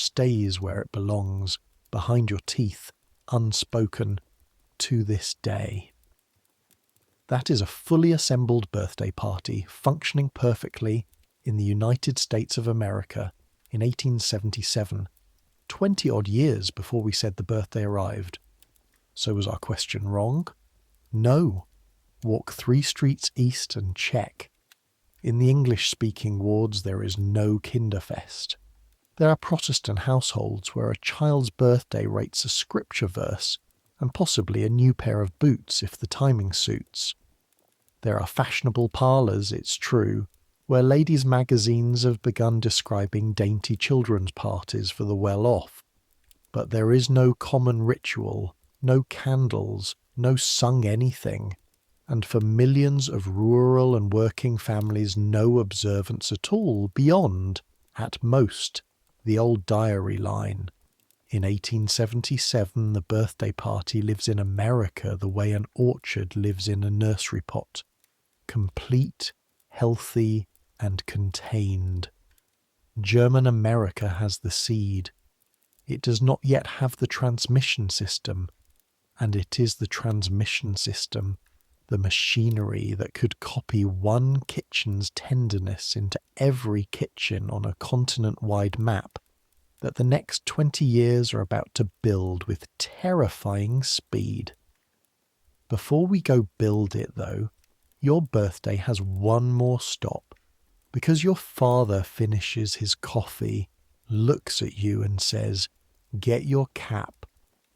stays where it belongs, behind your teeth, unspoken, to this day. That is a fully assembled birthday party, functioning perfectly in the United States of America in 1877, 20-odd years before we said the birthday arrived. So was our question wrong? No. Walk 3 streets east and check. In the English-speaking wards there is no Kinderfest. There are Protestant households where a child's birthday rates a scripture verse and possibly a new pair of boots if the timing suits. There are fashionable parlours, it's true, where ladies' magazines have begun describing dainty children's parties for the well-off. But there is no common ritual, no candles, no sung anything, and for millions of rural and working families no observance at all beyond, at most, the old diary line. In 1877 the birthday party lives in America the way an orchard lives in a nursery pot. Complete, healthy, and contained. German America has the seed. It does not yet have the transmission system, and it is the transmission system, the machinery that could copy one kitchen's tenderness into every kitchen on a continent-wide map, that the next 20 years are about to build with terrifying speed. Before we go build it, though, your birthday has one more stop, because your father finishes his coffee, looks at you and says, "Get your cap,"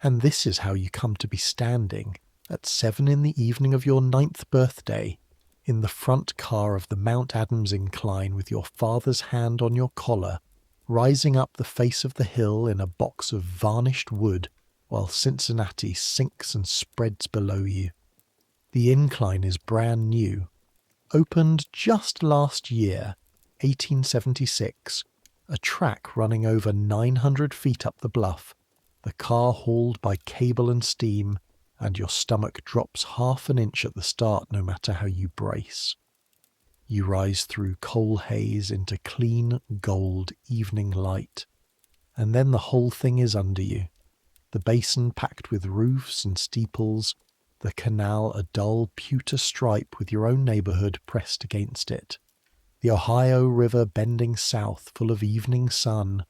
and this is how you come to be standing, at 7 in the evening of your 9th birthday, in the front car of the Mount Adams incline with your father's hand on your collar, rising up the face of the hill in a box of varnished wood, while Cincinnati sinks and spreads below you. The incline is brand new, opened just last year, 1876, a track running over 900 feet up the bluff, the car hauled by cable and steam, and your stomach drops half an inch at the start no matter how you brace. You rise through coal haze into clean gold evening light, and then the whole thing is under you. The basin packed with roofs and steeples, the canal a dull pewter stripe with your own neighbourhood pressed against it, the Ohio River bending south full of evening sun,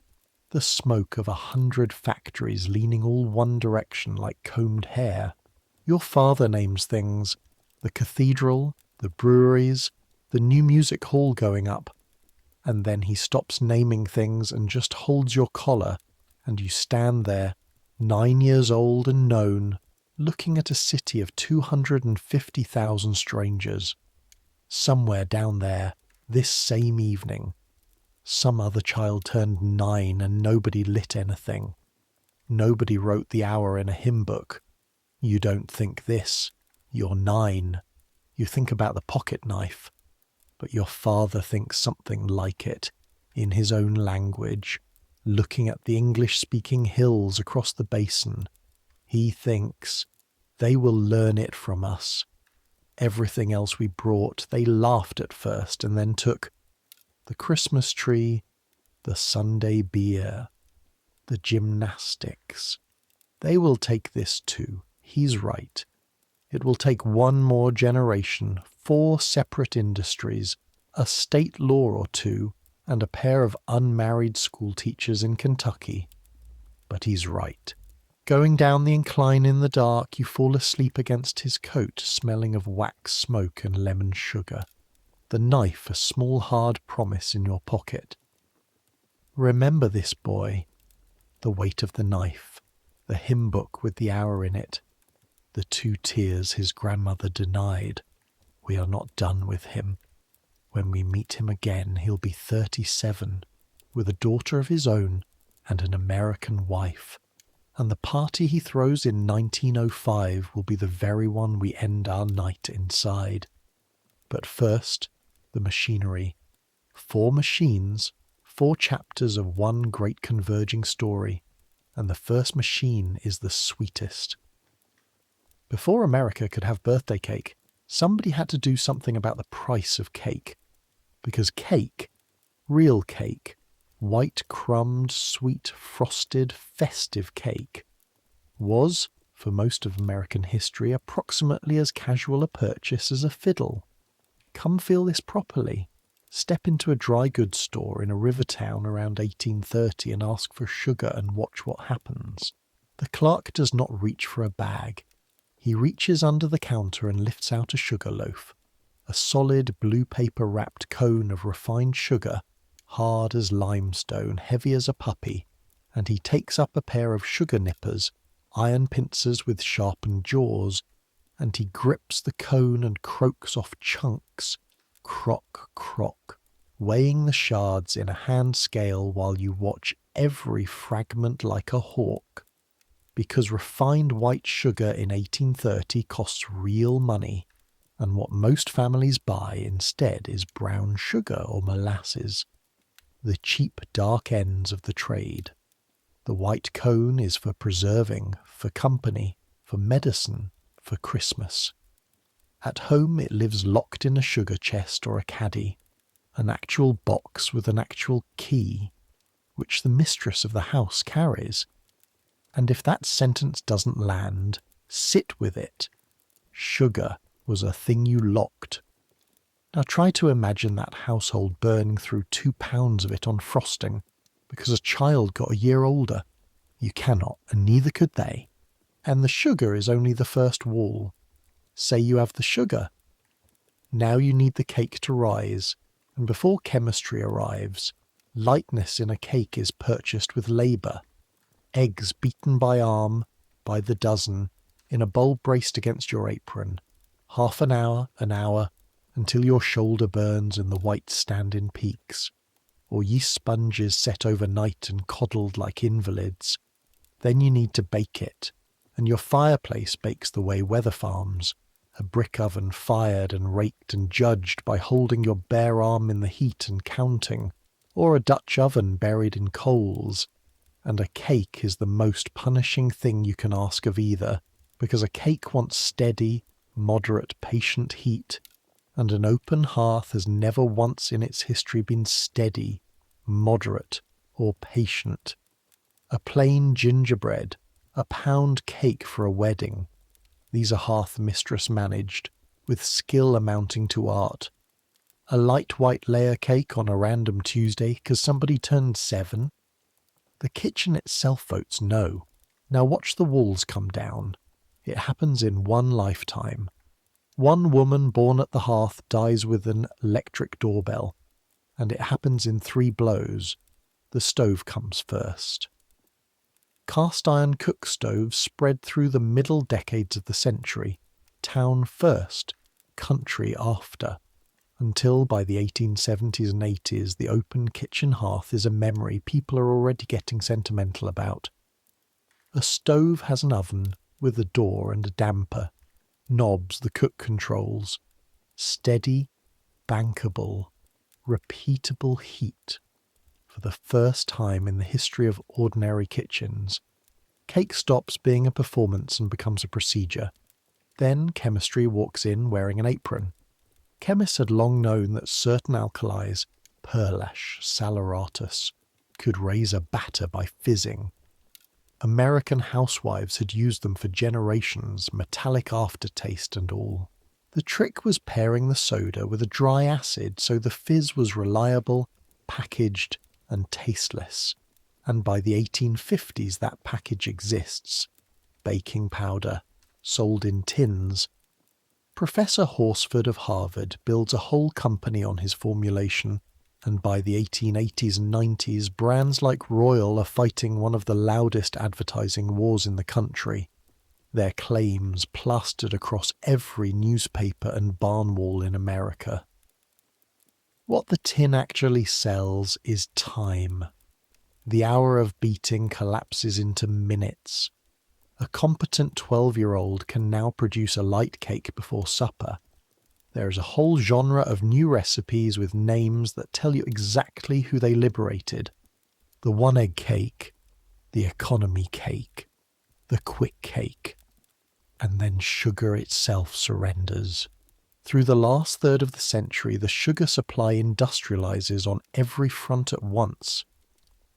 the smoke of 100 factories leaning all one direction like combed hair. Your father names things, the cathedral, the breweries, the new music hall going up, and then he stops naming things and just holds your collar, and you stand there, 9 years old and known, looking at a city of 250,000 strangers. Somewhere down there, this same evening, some other child turned 9 and nobody lit anything. Nobody wrote the hour in a hymn book. You don't think this. You're 9. You think about the pocket knife. But your father thinks something like it, in his own language, looking at the English-speaking hills across the basin. He thinks, they will learn it from us. Everything else we brought, they laughed at first and then took the Christmas tree, the Sunday beer. The gymnastics. They will take this too. He's right. It will take one more generation, 4 separate industries, a state law or 2, and a pair of unmarried school teachers in Kentucky. But he's right. Going down the incline in the dark, you fall asleep against his coat, smelling of wax smoke and lemon sugar. The knife a small hard promise in your pocket. Remember this, boy. The weight of the knife, the hymn book with the hour in it, the 2 tears his grandmother denied. We are not done with him. When we meet him again, he'll be 37, with a daughter of his own and an American wife. And the party he throws in 1905 will be the very one we end our night inside. But first, the machinery. 4 machines, 4 chapters of one great converging story, and the first machine is the sweetest. Before America could have birthday cake, somebody had to do something about the price of cake. Because cake, real cake, white crumbed, sweet, frosted, festive cake, was, for most of American history, approximately as casual a purchase as a fiddle. Come feel this properly. Step into a dry goods store in a river town around 1830 and ask for sugar and watch what happens. The clerk does not reach for a bag. He reaches under the counter and lifts out a sugar loaf, a solid blue paper wrapped cone of refined sugar, hard as limestone, heavy as a puppy, and he takes up a pair of sugar nippers, iron pincers with sharpened jaws, and he grips the cone and croaks off chunks, crock, crock, weighing the shards in a hand scale while you watch every fragment like a hawk. Because refined white sugar in 1830 costs real money, and what most families buy instead is brown sugar or molasses, the cheap dark ends of the trade. The white cone is for preserving, for company, for medicine, for Christmas. At home it lives locked in a sugar chest or a caddy, an actual box with an actual key, which the mistress of the house carries. And if that sentence doesn't land, sit with it. Sugar was a thing you locked. Now try to imagine that household burning through 2 pounds of it on frosting, because a child got a year older. You cannot, and neither could they. And the sugar is only the first wall. Say you have the sugar. Now you need the cake to rise, and before chemistry arrives, lightness in a cake is purchased with labour. Eggs beaten by arm, by the dozen, in a bowl braced against your apron. Half an hour, until your shoulder burns and the whites stand in peaks. Or yeast sponges set overnight and coddled like invalids. Then you need to bake it, and your fireplace bakes the way weather farms, a brick oven fired and raked and judged by holding your bare arm in the heat and counting, or a Dutch oven buried in coals. And a cake is the most punishing thing you can ask of either, because a cake wants steady, moderate, patient heat, and an open hearth has never once in its history been steady, moderate, or patient. A plain gingerbread, a pound cake for a wedding. These are hearth mistress managed, with skill amounting to art. A light white layer cake on a random Tuesday 'cause somebody turned 7. The kitchen itself votes no. Now watch the walls come down. It happens in one lifetime. One woman born at the hearth dies with an electric doorbell, and it happens in 3 blows. The stove comes first. Cast iron cook stoves spread through the middle decades of the century, town first, country after, until by the 1870s and 80s the open kitchen hearth is a memory people are already getting sentimental about. A stove has an oven with a door and a damper, knobs the cook controls, steady, bankable, repeatable heat. For the first time in the history of ordinary kitchens, cake stops being a performance and becomes a procedure. Then chemistry walks in wearing an apron. Chemists had long known that certain alkalis, pearlash, saleratus, could raise a batter by fizzing. American housewives had used them for generations, metallic aftertaste and all. The trick was pairing the soda with a dry acid so the fizz was reliable, packaged, and tasteless. And by the 1850s that package exists. Baking powder, sold in tins. Professor Horsford of Harvard builds a whole company on his formulation, and by the 1880s and 90s, brands like Royal are fighting one of the loudest advertising wars in the country. Their claims plastered across every newspaper and barn wall in America. What the tin actually sells is time. The hour of beating collapses into minutes. A competent 12-year-old can now produce a light cake before supper. There is a whole genre of new recipes with names that tell you exactly who they liberated. The one-egg cake, the economy cake, the quick cake. And then sugar itself surrenders. Through the last third of the century, the sugar supply industrializes on every front at once.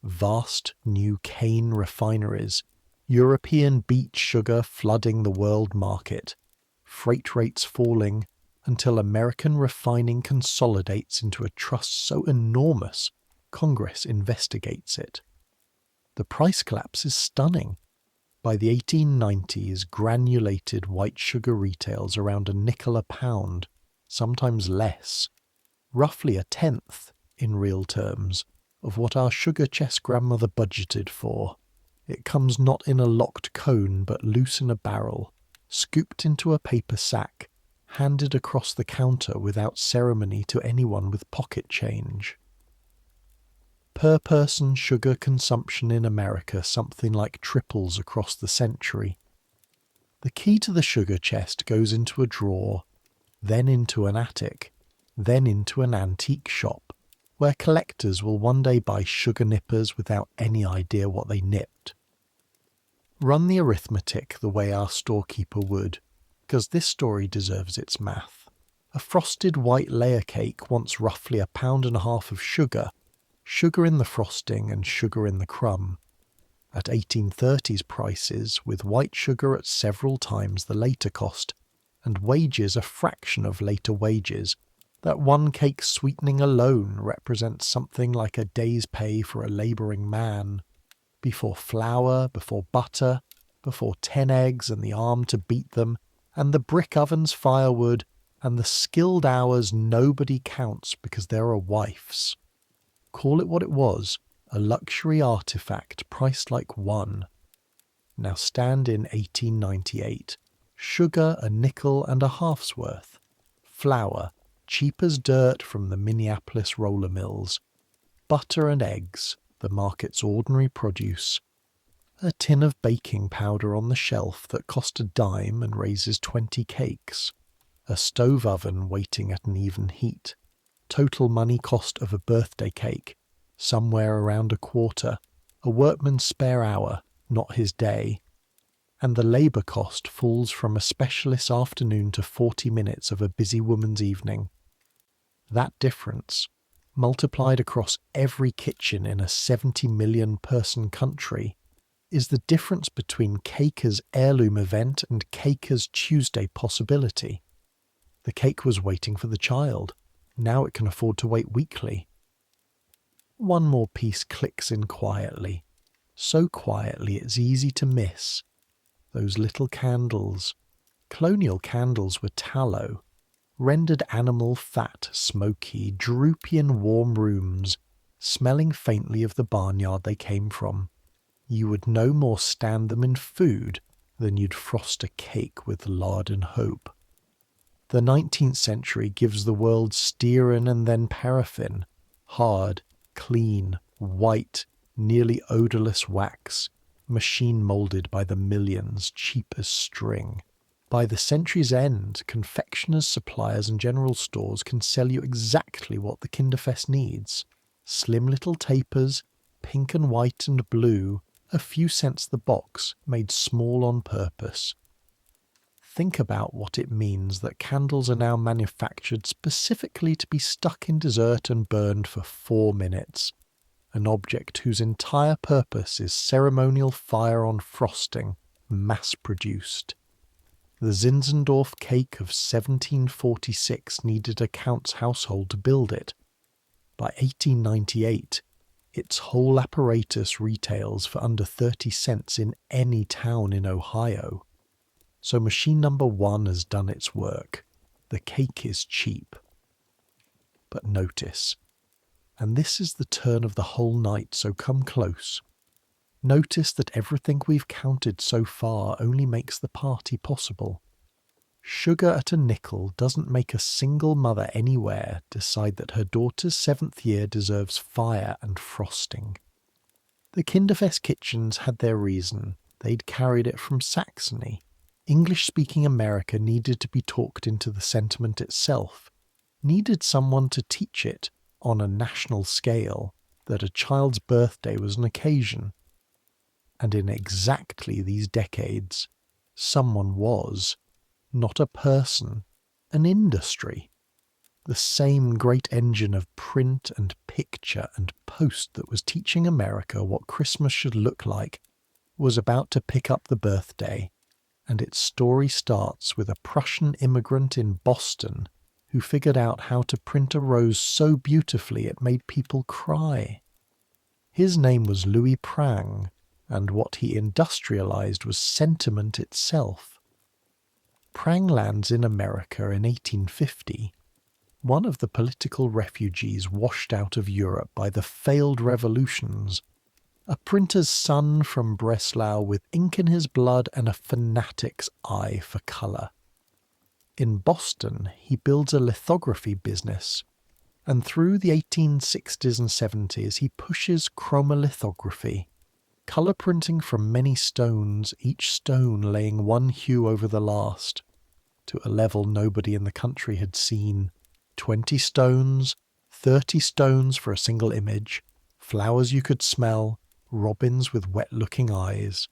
Vast new cane refineries, European beet sugar flooding the world market, freight rates falling until American refining consolidates into a trust so enormous Congress investigates it. The price collapse is stunning. By the 1890s, granulated white sugar retails around a nickel a pound, sometimes less, roughly a tenth, in real terms, of what our sugar chest grandmother budgeted for. It comes not in a locked cone but loose in a barrel, scooped into a paper sack, handed across the counter without ceremony to anyone with pocket change. Per person sugar consumption in America something like triples across the century. The key to the sugar chest goes into a drawer, then into an attic, then into an antique shop, where collectors will one day buy sugar nippers without any idea what they nipped. Run the arithmetic the way our storekeeper would, because this story deserves its math. A frosted white layer cake wants roughly 1.5 pounds of sugar in the frosting and sugar in the crumb. At 1830s prices, with white sugar at several times the later cost, and wages a fraction of later wages, that one cake sweetening alone represents something like a day's pay for a labouring man. Before flour, before butter, before 10 eggs and the arm to beat them, and the brick oven's firewood, and the skilled hours nobody counts because there are wives. Call it what it was, a luxury artifact priced like one. Now stand in 1898. Sugar a nickel and a half's worth. Flour, cheap as dirt from the Minneapolis roller mills. Butter and eggs, the market's ordinary produce. A tin of baking powder on the shelf that cost a dime and raises 20 cakes. A stove oven waiting at an even heat. Total money cost of a birthday cake, somewhere around a quarter, a workman's spare hour, not his day. And the labour cost falls from a specialist's afternoon to 40 minutes of a busy woman's evening. That difference, multiplied across every kitchen in a 70 million person country, is the difference between Caker's heirloom event and Caker's Tuesday possibility. The cake was waiting for the child. Now it can afford to wait weekly. One more piece clicks in quietly. So quietly it's easy to miss. Those little candles. Colonial candles were tallow. Rendered animal fat, smoky, droopy in warm rooms, smelling faintly of the barnyard they came from. You would no more stand them in food than you'd frost a cake with lard and hope. The 19th century gives the world stearin and then paraffin, hard, clean, white, nearly odourless wax, machine-moulded by the millions, cheap as string. By the century's end, confectioners, suppliers and general stores can sell you exactly what the Kinderfest needs. Slim little tapers, pink and white and blue, a few cents the box, made small on purpose. Think about what it means that candles are now manufactured specifically to be stuck in dessert and burned for 4 minutes. an object whose entire purpose is ceremonial fire on frosting, mass-produced. The Zinzendorf cake of 1746 needed a count's household to build it. By 1898, its whole apparatus retails for under 30 cents in any town in Ohio. So machine number 1 has done its work. The cake is cheap. But notice, and this is the turn of the whole night, so come close. Notice that everything we've counted so far only makes the party possible. Sugar at a nickel doesn't make a single mother anywhere decide that her daughter's 7th year deserves fire and frosting. The Kinderfest kitchens had their reason. They'd carried it from Saxony. English-speaking America needed to be talked into the sentiment itself, needed someone to teach it on a national scale that a child's birthday was an occasion. And in exactly these decades, someone was, not a person, an industry. The same great engine of print and picture and post that was teaching America what Christmas should look like was about to pick up the birthday, and its story starts with a Prussian immigrant in Boston who figured out how to print a rose so beautifully it made people cry. His name was Louis Prang, and what he industrialized was sentiment itself. Prang lands in America in 1850, one of the political refugees washed out of Europe by the failed revolutions, a printer's son from Breslau with ink in his blood and a fanatic's eye for colour. In Boston, he builds a lithography business, and through the 1860s and 70s he pushes chromolithography, colour printing from many stones, each stone laying one hue over the last, to a level nobody in the country had seen. 20 stones, 30 stones for a single image, flowers you could smell, robins with wet-looking eyes.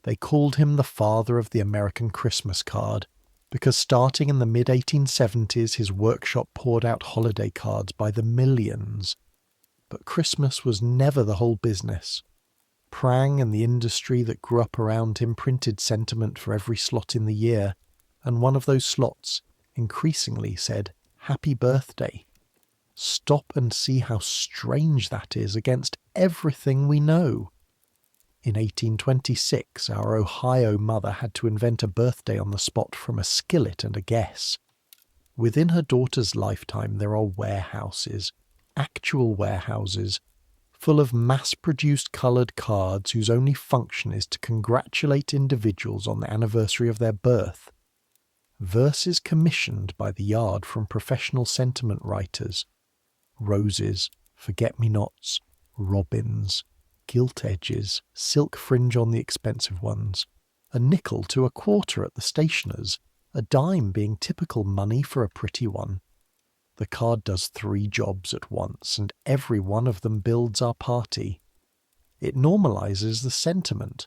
They called him the father of the American Christmas card, because starting in the mid-1870s his workshop poured out holiday cards by the millions. But Christmas was never the whole business. Prang and the industry that grew up around him printed sentiment for every slot in the year, and one of those slots increasingly said, "Happy birthday." Stop and see how strange that is against everything we know. In 1826, our Ohio mother had to invent a birthday on the spot from a skillet and a guess. Within her daughter's lifetime, there are warehouses, actual warehouses, full of mass-produced coloured cards whose only function is to congratulate individuals on the anniversary of their birth. Verses commissioned by the yard from professional sentiment writers. Roses, forget-me-nots, robins, gilt edges, silk fringe on the expensive ones, a nickel to a quarter at the stationer's, a dime being typical money for a pretty one. The card does 3 jobs at once, and every one of them builds our party. It normalizes the sentiment,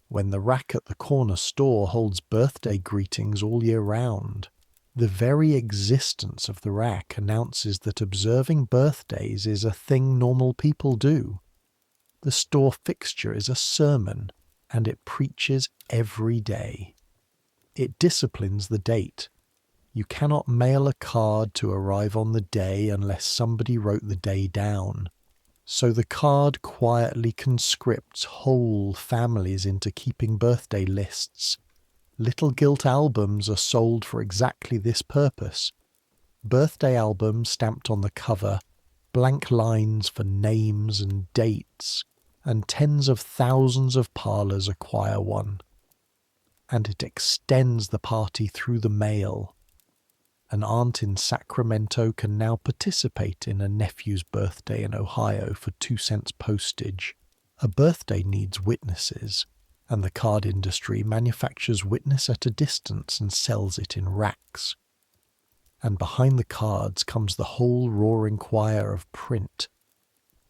when the rack at the corner store holds birthday greetings all year round. The very existence of the rack announces that observing birthdays is a thing normal people do. The store fixture is a sermon, and it preaches every day. It disciplines the date. You cannot mail a card to arrive on the day unless somebody wrote the day down. So the card quietly conscripts whole families into keeping birthday lists. Little gilt albums are sold for exactly this purpose. Birthday albums stamped on the cover, blank lines for names and dates, and tens of thousands of parlours acquire one. And it extends the party through the mail. An aunt in Sacramento can now participate in a nephew's birthday in Ohio for 2 cents postage. A birthday needs witnesses, and the card industry manufactures witness at a distance and sells it in racks. And behind the cards comes the whole roaring choir of print,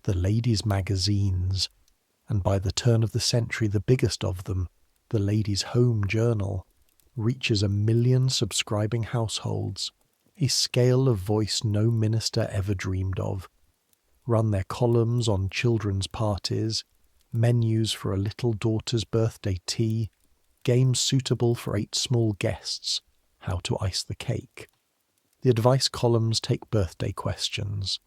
the ladies' magazines, and by the turn of the century the biggest of them, the Ladies' Home Journal, reaches 1 million subscribing households, a scale of voice no minister ever dreamed of. run their columns on children's parties, menus for a little daughter's birthday tea, games suitable for 8 small guests, how to ice the cake. The advice columns take birthday questions.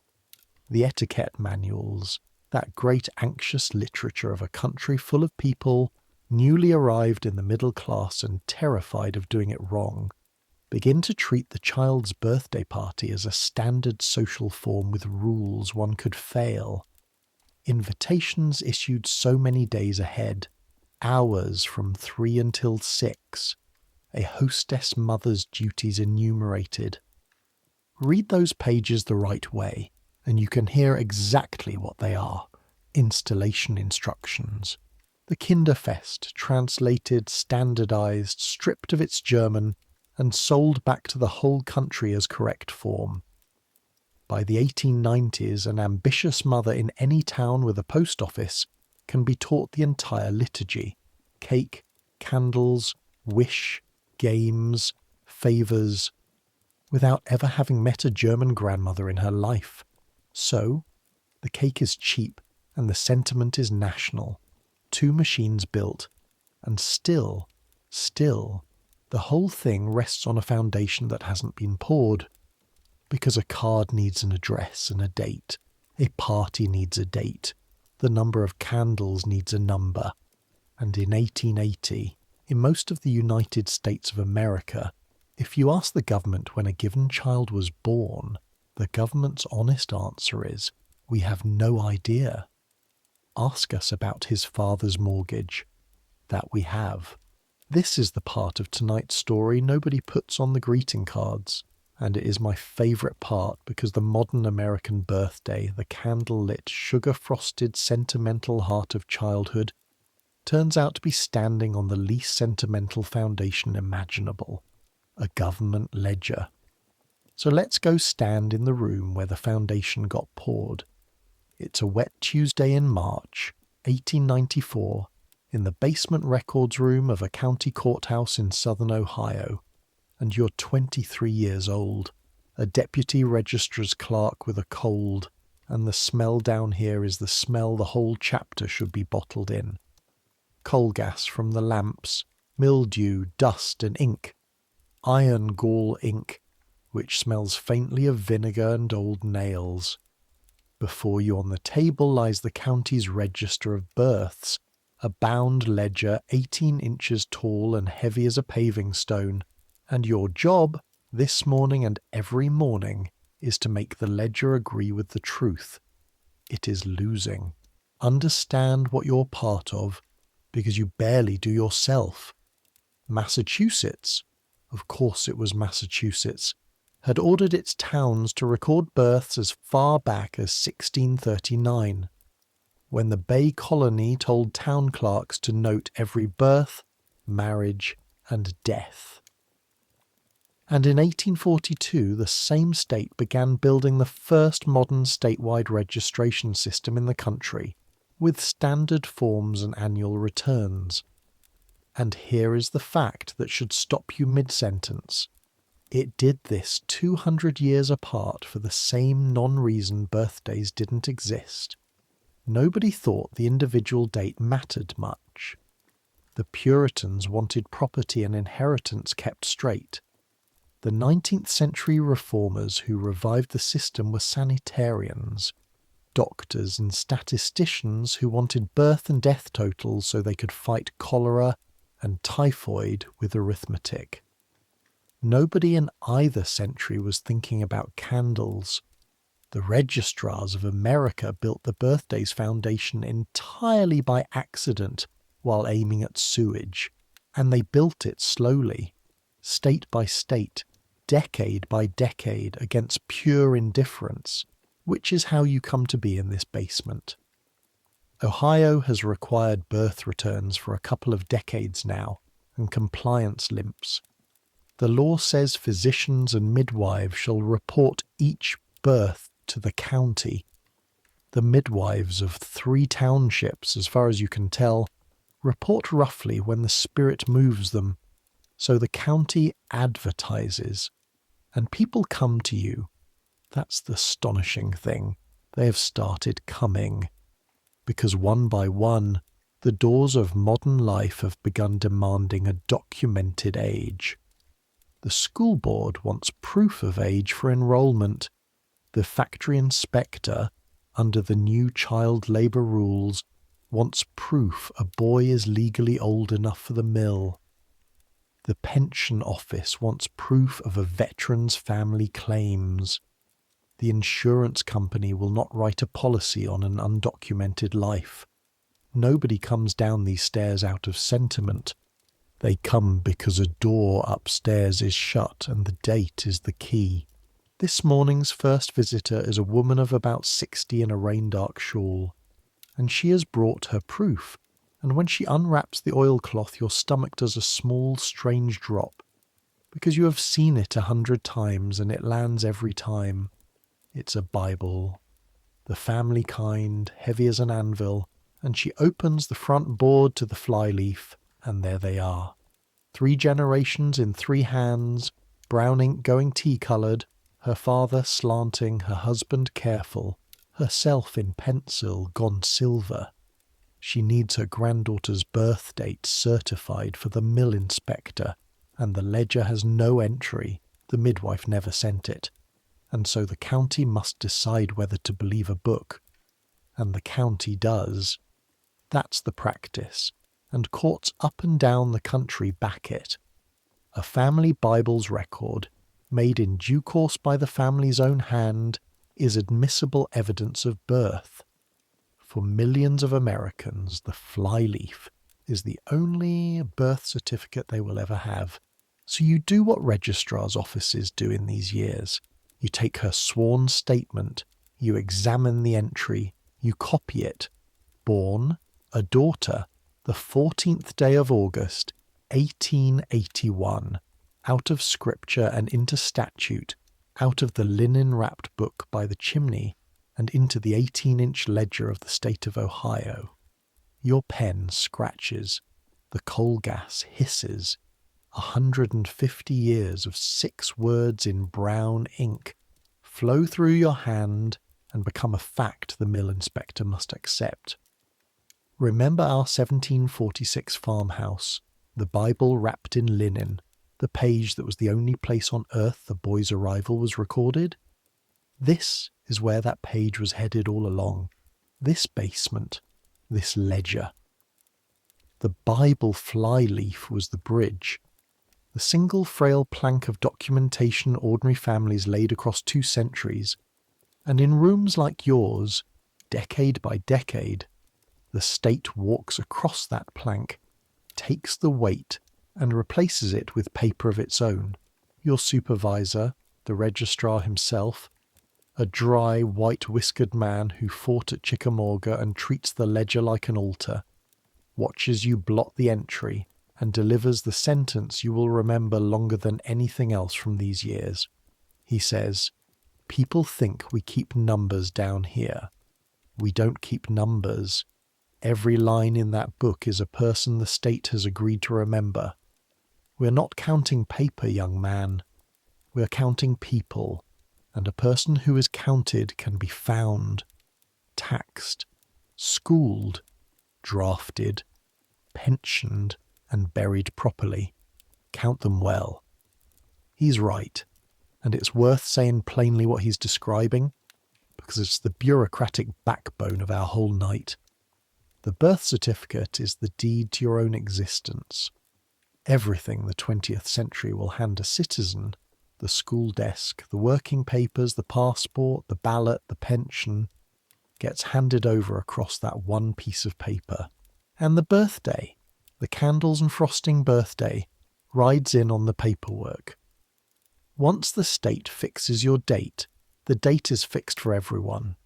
The etiquette manuals, that great anxious literature of a country full of people newly arrived in the middle class and terrified of doing it wrong, begin to treat the child's birthday party as a standard social form with rules one could fail. Invitations issued so many days ahead, hours from 3 until 6, a hostess mother's duties enumerated. Read those pages the right way, and you can hear exactly what they are. Installation instructions. The Kinderfest, translated, standardized, stripped of its German, and sold back to the whole country as correct form. By the 1890s, an ambitious mother in any town with a post office can be taught the entire liturgy: cake, candles, wish, games, favours, without ever having met a German grandmother in her life. So, the cake is cheap and the sentiment is national. 2 machines built, and still, the whole thing rests on a foundation that hasn't been poured. Because a card needs an address and a date, a party needs a date, the number of candles needs a number. And in 1880, in most of the United States of America, if you ask the government when a given child was born, the government's honest answer is, "We have no idea." Ask us about his father's mortgage. That we have. This is the part of tonight's story nobody puts on the greeting cards, and it is my favourite part because the modern American birthday, the candle-lit, sugar-frosted, sentimental heart of childhood, turns out to be standing on the least sentimental foundation imaginable, a government ledger. So let's go stand in the room where the foundation got poured. It's a wet Tuesday in March, 1894, in the basement records room of a county courthouse in southern Ohio, and you're 23 years old, a deputy registrar's clerk with a cold, and the smell down here is the smell the whole chapter should be bottled in. Coal gas from the lamps, mildew, dust and ink. Iron gall ink, which smells faintly of vinegar and old nails. Before you on the table lies the county's register of births, a bound ledger 18 inches tall and heavy as a paving stone, and your job, this morning and every morning, is to make the ledger agree with the truth. It is losing. Understand what you're part of, because you barely do yourself. Massachusetts, of course it was Massachusetts, had ordered its towns to record births as far back as 1639, when the Bay Colony told town clerks to note every birth, marriage, and death. And in 1842, the same state began building the first modern statewide registration system in the country, with standard forms and annual returns. And here is the fact that should stop you mid-sentence. It did this 200 years apart for the same non-reason birthdays didn't exist. Nobody thought the individual date mattered much. The Puritans wanted property and inheritance kept straight. The 19th century reformers who revived the system were sanitarians, doctors and statisticians who wanted birth and death totals so they could fight cholera and typhoid with arithmetic. Nobody in either century was thinking about candles. The registrars of America built the birthdays foundation entirely by accident while aiming at sewage, and they built it slowly, state by state, decade by decade, against pure indifference, which is how you come to be in this basement. Ohio has required birth returns for a couple of decades now, and compliance limps. The law says physicians and midwives shall report each birth to the county. The midwives of 3 townships, as far as you can tell, report roughly when the spirit moves them, so the county advertises, and people come to you. That's the astonishing thing. They have started coming, because one by one, the doors of modern life have begun demanding a documented age. The school board wants proof of age for enrolment. The factory inspector, under the new child labour rules, wants proof a boy is legally old enough for the mill. The pension office wants proof of a veteran's family claims. The insurance company will not write a policy on an undocumented life. Nobody comes down these stairs out of sentiment. They come because a door upstairs is shut and the date is the key. This morning's first visitor is a woman of about 60 in a rain-dark shawl, and she has brought her proof, and when she unwraps the oilcloth your stomach does a small, strange drop, because you have seen it 100 times and it lands every time. It's a Bible, the family kind, heavy as an anvil, and she opens the front board to the flyleaf, and there they are. 3 generations in 3 hands, brown ink going tea-coloured, her father slanting, her husband careful, herself in pencil gone silver. She needs her granddaughter's birth date certified for the mill inspector, and the ledger has no entry, the midwife never sent it, and so the county must decide whether to believe a book. And the county does. That's the practice, and courts up and down the country back it. A family Bible's record, made in due course by the family's own hand, is admissible evidence of birth. For millions of Americans, the flyleaf is the only birth certificate they will ever have. So you do what registrars' offices do in these years. You take her sworn statement, you examine the entry, you copy it. Born, a daughter, the 14th day of August, 1881, out of scripture and into statute, out of the linen-wrapped book by the chimney, and into the 18-inch ledger of the state of Ohio. Your pen scratches, the coal gas hisses. 150 years of 6 words in brown ink flow through your hand and become a fact the mill inspector must accept. Remember our 1746 farmhouse, the Bible wrapped in linen, the page that was the only place on earth the boy's arrival was recorded? This is where that page was headed all along. This basement, this ledger. The Bible flyleaf was the bridge. The single frail plank of documentation ordinary families laid across 2 centuries, and in rooms like yours, decade by decade, the state walks across that plank, takes the weight, and replaces it with paper of its own. Your supervisor, the registrar himself, a dry, white-whiskered man who fought at Chickamauga and treats the ledger like an altar, watches you blot the entry, and delivers the sentence you will remember longer than anything else from these years. He says, "People think we keep numbers down here. We don't keep numbers. Every line in that book is a person the state has agreed to remember. We're not counting paper, young man. We're counting people, and a person who is counted can be found, taxed, schooled, drafted, pensioned, and buried properly. Count them well." He's right, and it's worth saying plainly what he's describing, because it's the bureaucratic backbone of our whole night. The birth certificate is the deed to your own existence. Everything the 20th century will hand a citizen, the school desk, the working papers, the passport, the ballot, the pension, gets handed over across that one piece of paper. And the birthday, the candles and frosting birthday, rides in on the paperwork. Once the state fixes your date, the date is fixed for everyone.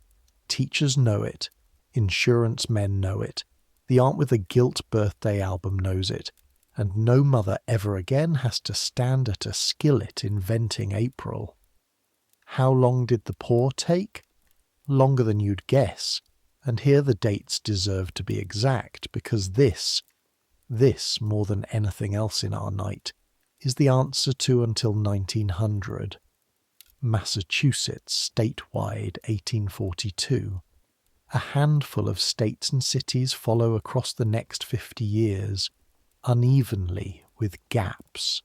Teachers know it. Insurance men know it. The aunt with the gilt birthday album knows it. And no mother ever again has to stand at a skillet inventing April. How long did the poor take? Longer than you'd guess. And here the dates deserve to be exact, because this, more than anything else in our night, is the answer to until 1900. Massachusetts statewide 1842. A handful of states and cities follow across the next 50 years, unevenly with gaps.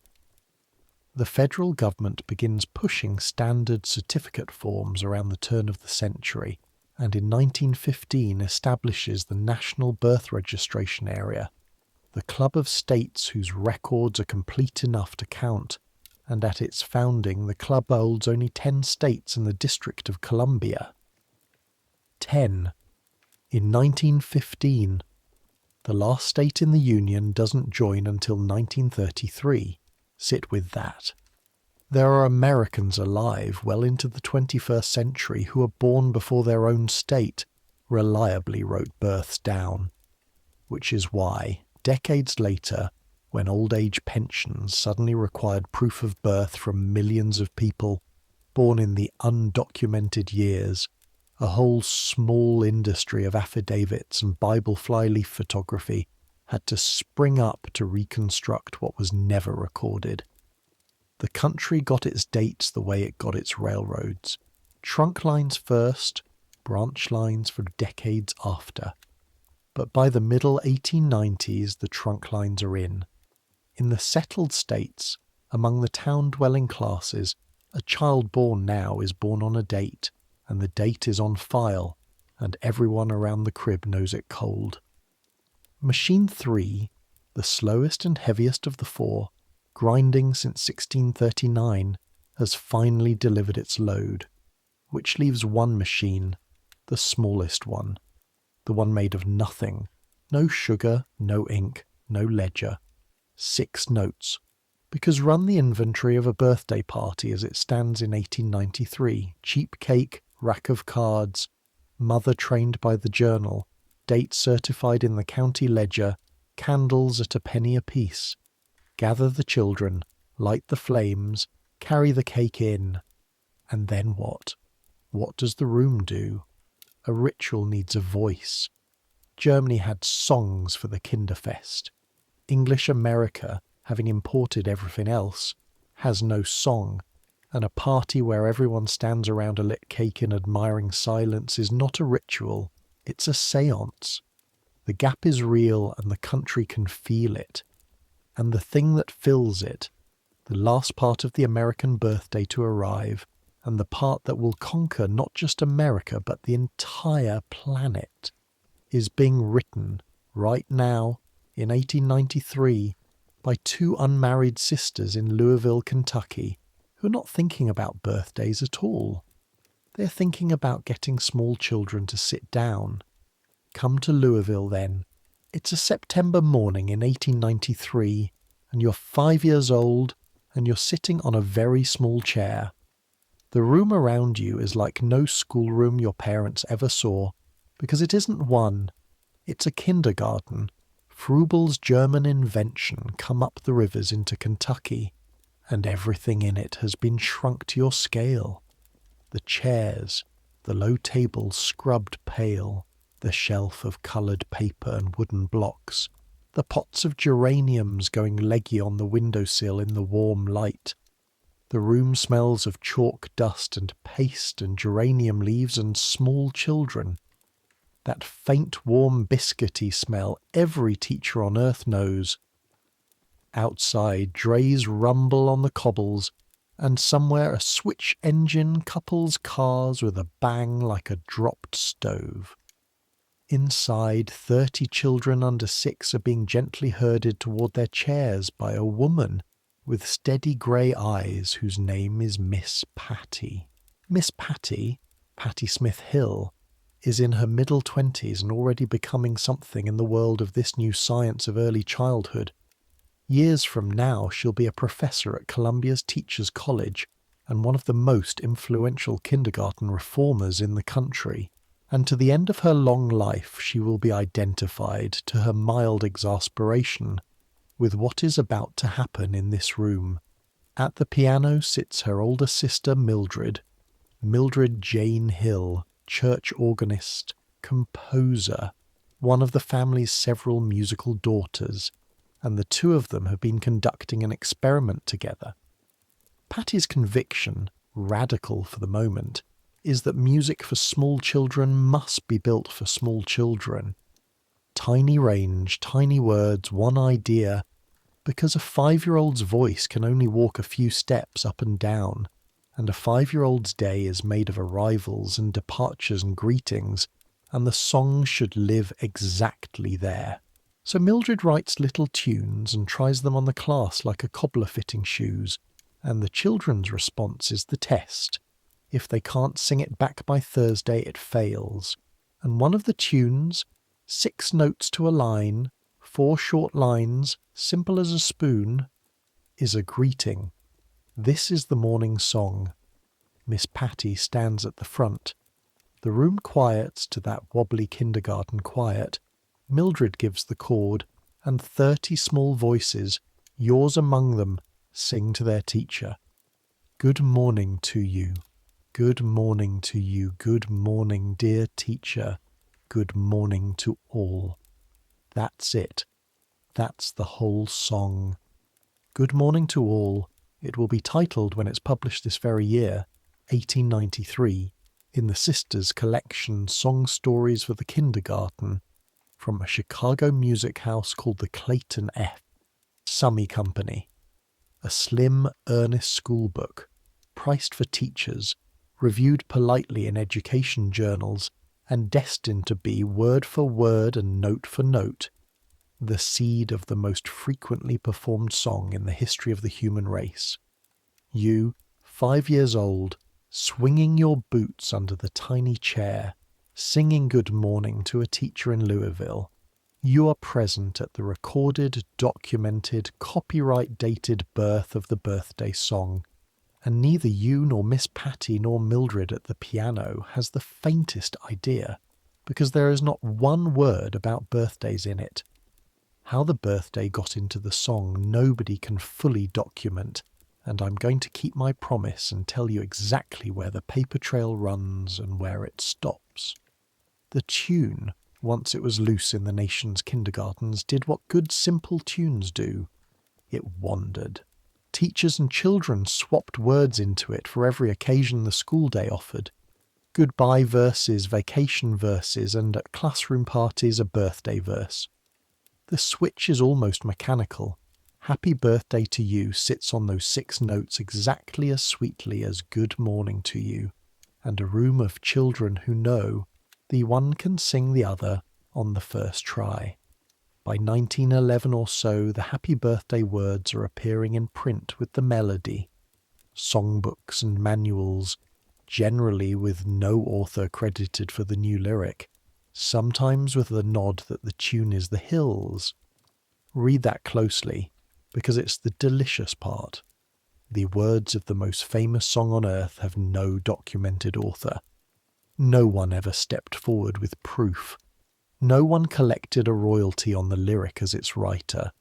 The federal government begins pushing standard certificate forms around the turn of the century, and in 1915 establishes the National Birth Registration Area, the club of states whose records are complete enough to count, and at its founding the club holds only 10 states in the District of Columbia. 10. In 1915, the last state in the Union doesn't join until 1933. Sit with that. There are Americans alive well into the 21st century who were born before their own state reliably wrote births down. Which is why, decades later, when old age pensions suddenly required proof of birth from millions of people born in the undocumented years, a whole small industry of affidavits and Bible flyleaf photography had to spring up to reconstruct what was never recorded. The country got its dates the way it got its railroads. Trunk lines first, branch lines for decades after. But by the middle 1890s, the trunk lines are in. In the settled states, among the town-dwelling classes, a child born now is born on a date, and the date is on file, and everyone around the crib knows it cold. Machine 3, the slowest and heaviest of the four, grinding since 1639, has finally delivered its load, which leaves one machine, the smallest one, the one made of nothing, no sugar, no ink, no ledger, 6 notes, because run the inventory of a birthday party as it stands in 1893, cheap cake, rack of cards, mother trained by the journal, date certified in the county ledger, candles at a penny apiece. Gather the children, light the flames, carry the cake in. And then what? What does the room do? A ritual needs a voice. Germany had songs for the Kinderfest. English America, having imported everything else, has no song, and a party where everyone stands around a lit cake in admiring silence is not a ritual, it's a séance. The gap is real and the country can feel it. And the thing that fills it, the last part of the American birthday to arrive, and the part that will conquer not just America but the entire planet, is being written right now in 1893 by 2 unmarried sisters in Louisville, Kentucky, who are not thinking about birthdays at all. They're thinking about getting small children to sit down. Come to Louisville then. It's a September morning in 1893, and you're 5 years old, and you're sitting on a very small chair. The room around you is like no schoolroom your parents ever saw, because it isn't one, it's a kindergarten. Froebel's German invention come up the rivers into Kentucky, and everything in it has been shrunk to your scale. The chairs, the low table scrubbed pale, the shelf of coloured paper and wooden blocks, the pots of geraniums going leggy on the windowsill in the warm light. The room smells of chalk dust and paste and geranium leaves and small children. That faint warm biscuity smell every teacher on earth knows. Outside, drays rumble on the cobbles, and somewhere a switch engine couples cars with a bang like a dropped stove. Inside, 30 children under 6 are being gently herded toward their chairs by a woman with steady grey eyes whose name is Miss Patty. Miss Patty, Patty Smith Hill, is in her middle 20s and already becoming something in the world of this new science of early childhood. Years from now she'll be a professor at Columbia's Teachers College and one of the most influential kindergarten reformers in the country. And to the end of her long life she will be identified, to her mild exasperation, with what is about to happen in this room. At the piano sits her older sister Mildred Jane Hill, church organist, composer, one of the family's several musical daughters, and the two of them have been conducting an experiment together. Patty's conviction, radical for the moment, is that music for small children must be built for small children. Tiny range, tiny words, one idea, because a 5-year-old's voice can only walk a few steps up and down, and a 5-year-old's day is made of arrivals and departures and greetings, and the song should live exactly there. So Mildred writes little tunes and tries them on the class like a cobbler fitting shoes, and the children's response is the test. If they can't sing it back by Thursday, it fails. And one of the tunes, 6 notes to a line, 4 short lines, simple as a spoon, is a greeting. This is the morning song. Miss Patty stands at the front. The room quiets to that wobbly kindergarten quiet. Mildred gives the chord, and 30 small voices, yours among them, sing to their teacher. Good morning to you. Good morning to you. Good morning, dear teacher. Good morning to all. That's it. That's the whole song. Good morning to all. It will be titled, when it's published this very year, 1893, in the Sisters' collection Song Stories for the Kindergarten, from a Chicago music house called the Clayton F. Summy Company. A slim, earnest school book, priced for teachers, reviewed politely in education journals, and destined to be, word for word and note for note, the seed of the most frequently performed song in the history of the human race. You, 5 years old, swinging your boots under the tiny chair, singing good morning to a teacher in Louisville, you are present at the recorded, documented, copyright-dated birth of the birthday song, and neither you nor Miss Patty nor Mildred at the piano has the faintest idea, because there is not one word about birthdays in it. How the birthday got into the song nobody can fully document, and I'm going to keep my promise and tell you exactly where the paper trail runs and where it stops. The tune, once it was loose in the nation's kindergartens, did what good simple tunes do. It wandered. Teachers and children swapped words into it for every occasion the school day offered. Goodbye verses, vacation verses, and at classroom parties a birthday verse. The switch is almost mechanical. Happy birthday to you sits on those 6 notes exactly as sweetly as good morning to you, and a room of children who know the one can sing the other on the first try. By 1911 or so, the happy birthday words are appearing in print with the melody. Songbooks and manuals, generally with no author credited for the new lyric, sometimes with the nod that the tune is The Hills. Read that closely, because it's the delicious part. The words of the most famous song on earth have no documented author. No one ever stepped forward with proof. No one collected a royalty on the lyric as its writer.